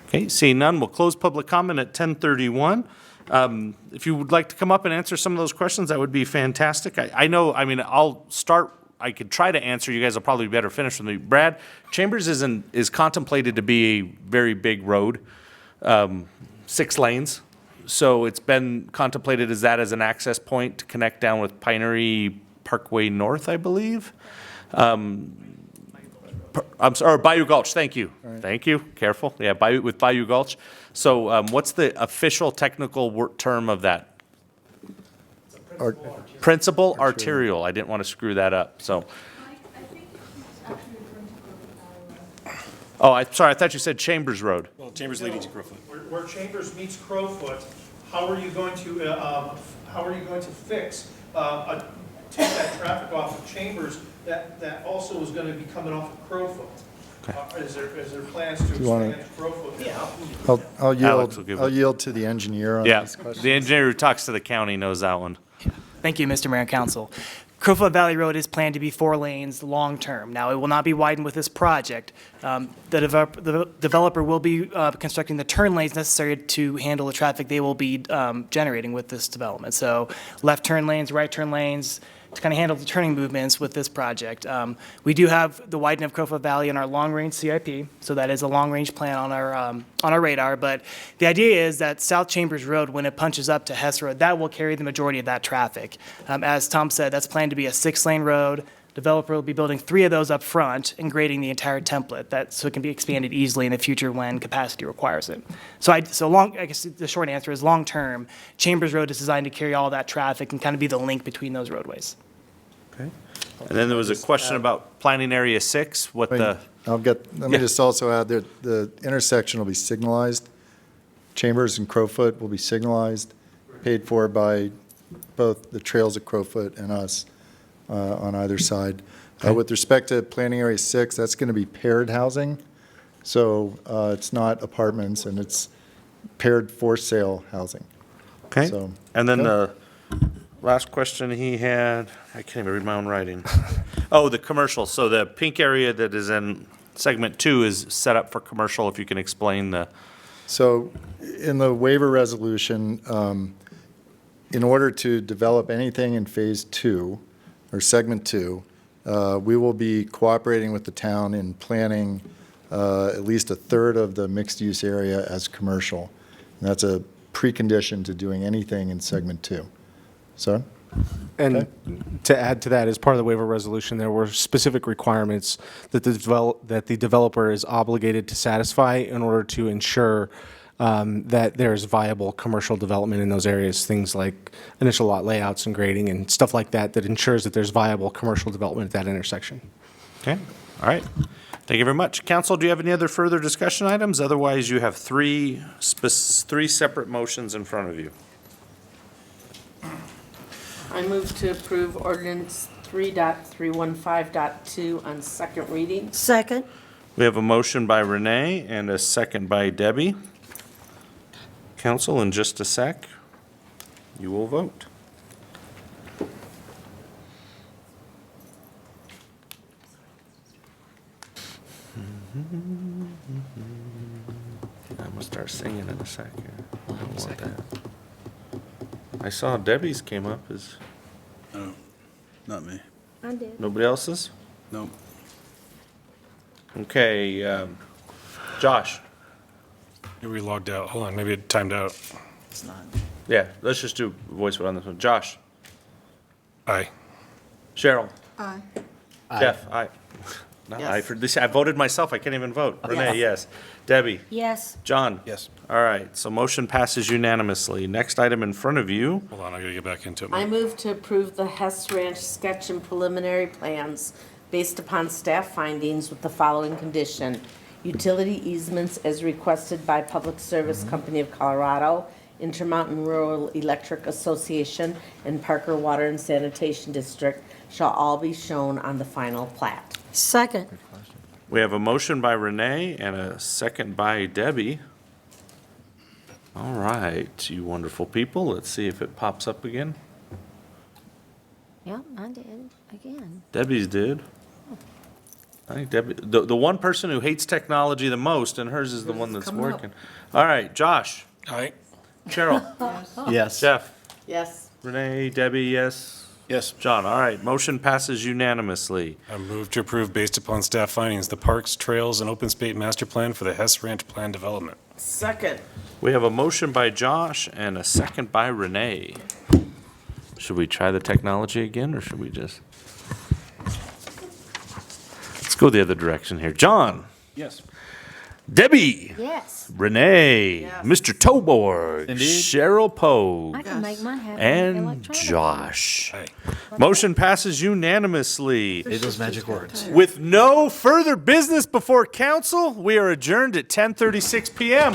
Okay, seeing none, we'll close public comment at 10:31. If you would like to come up and answer some of those questions, that would be fantastic. I'll start. I could try to answer. You guys will probably be better finish with me. Brad, Chambers is contemplated to be a very big road, 6 lanes. So it's been contemplated as an access point to connect down with Pinery Parkway North, I believe. I'm sorry, Bayou Gulch, thank you. Right. Thank you, careful. Yeah, Bayou Gulch. So what's the official technical term of that? Principal arterial. I didn't want to screw that up, so. Oh, I'm sorry, I thought you said Chambers Road. Well, Chambers leading to Crowfoot. Where Chambers meets Crowfoot, how are you going to fix take that traffic off of Chambers that also is going to be coming off of Crowfoot? Okay. Is there plans to expand Crowfoot? Yeah. I'll yield to the engineer on these questions. The engineer who talks to the county knows that one. Thank you, Mr. Mayor and Council. Crowfoot Valley Road is planned to be 4 lanes long-term. Now, it will not be widened with this project. The developer will be constructing the turn lanes necessary to handle the traffic they will be generating with this development. So left turn lanes, right turn lanes, to kind of handle the turning movements with this project. We do have the widening of Crowfoot Valley in our long-range CIP, so that is a long-range plan on our radar. But the idea is that South Chambers Road, when it punches up to Hess Road, that will carry the majority of that traffic. As Tom said, that's planned to be a 6-lane road. Developer will be building 3 of those up front and grading the entire template, so it can be expanded easily in the future when capacity requires it. I guess the short answer is long-term, Chambers Road is designed to carry all that traffic and kind of be the link between those roadways. Okay. And then there was a question about planning area 6, Let me just also add that the intersection will be signalized. Chambers and Crowfoot will be signalized, paid for by both the Trails of Crowfoot and us on either side. With respect to planning area 6, that's going to be paired housing. So it's not apartments, and it's paired for sale housing. Okay. So, And then yeah. the last question he had, I can't even read my own writing. Oh, the commercial. So the pink area that is in segment 2 is set up for commercial, if you can explain the. So in the waiver resolution, in order to develop anything in Phase 2, or Segment 2, we will be cooperating with the town in planning at least a third of the mixed-use area as commercial. And that's a precondition to doing anything in Segment 2. So? And to add to that, as part of the waiver resolution, there were specific requirements that the developer is obligated to satisfy in order to ensure that there's viable commercial development in those areas, things like initial lot layouts and grading and stuff like that, that ensures that there's viable commercial development at that intersection. Okay, all right. Thank you very much. Council, do you have any other further discussion items? Otherwise, you have three separate motions in front of you. I move to approve ordinance 3.315.2 on second reading. Second. We have a motion by Renee and a second by Debbie. Council, in just a sec, you will vote. I'm gonna start singing in a sec here. I don't want that. I saw Debbie's came up. Is No, not me. I did. nobody else's? No. Okay, Josh. Maybe we logged out. Hold on, maybe it timed out. It's not. Yeah, let's just do voice vote on this one. Josh. Aye. Cheryl. Aye. Jeff. Aye. No, Yes. I for this. I voted myself. I can't even vote. Renee. Yes. Debbie. Yes. John. Yes. All right. So motion passes unanimously. Next item in front of you. Hold on, I gotta get back into it. I move to approve the Hess Ranch sketch and preliminary plans based upon staff findings with the following condition. Utility easements as requested by Public Service Company of Colorado, Intermountain Rural Electric Association, and Parker Water and Sanitation District shall all be shown on the final plat. Second. We have a motion by Renee and a second by Debbie. All right, you wonderful people. Let's see if it pops up again. Yep, I did, again. Debbie's did. I think Debbie, the one person who hates technology the most, and hers is the one that's coming up. working. All right, Josh. Aye. Cheryl. Yes. Jeff. Yes. Renee, Debbie, yes. Yes. John, all right, motion passes unanimously. I move to approve based upon staff findings, the Parks, Trails, and Open Space Master Plan for the Hess Ranch Plan Development. Second. We have a motion by Josh and a second by Renee. Should we try the technology again, or should we just? Let's go the other direction here. John. Yes. Debbie. Yes. Renee. Yes. Mr. Toborg. Indeed. Cheryl Pogue. I can make mine happen And electronically. Josh. Aye. Motion passes unanimously. It was magic words. With no further business before council, we are adjourned at 10:36 p.m.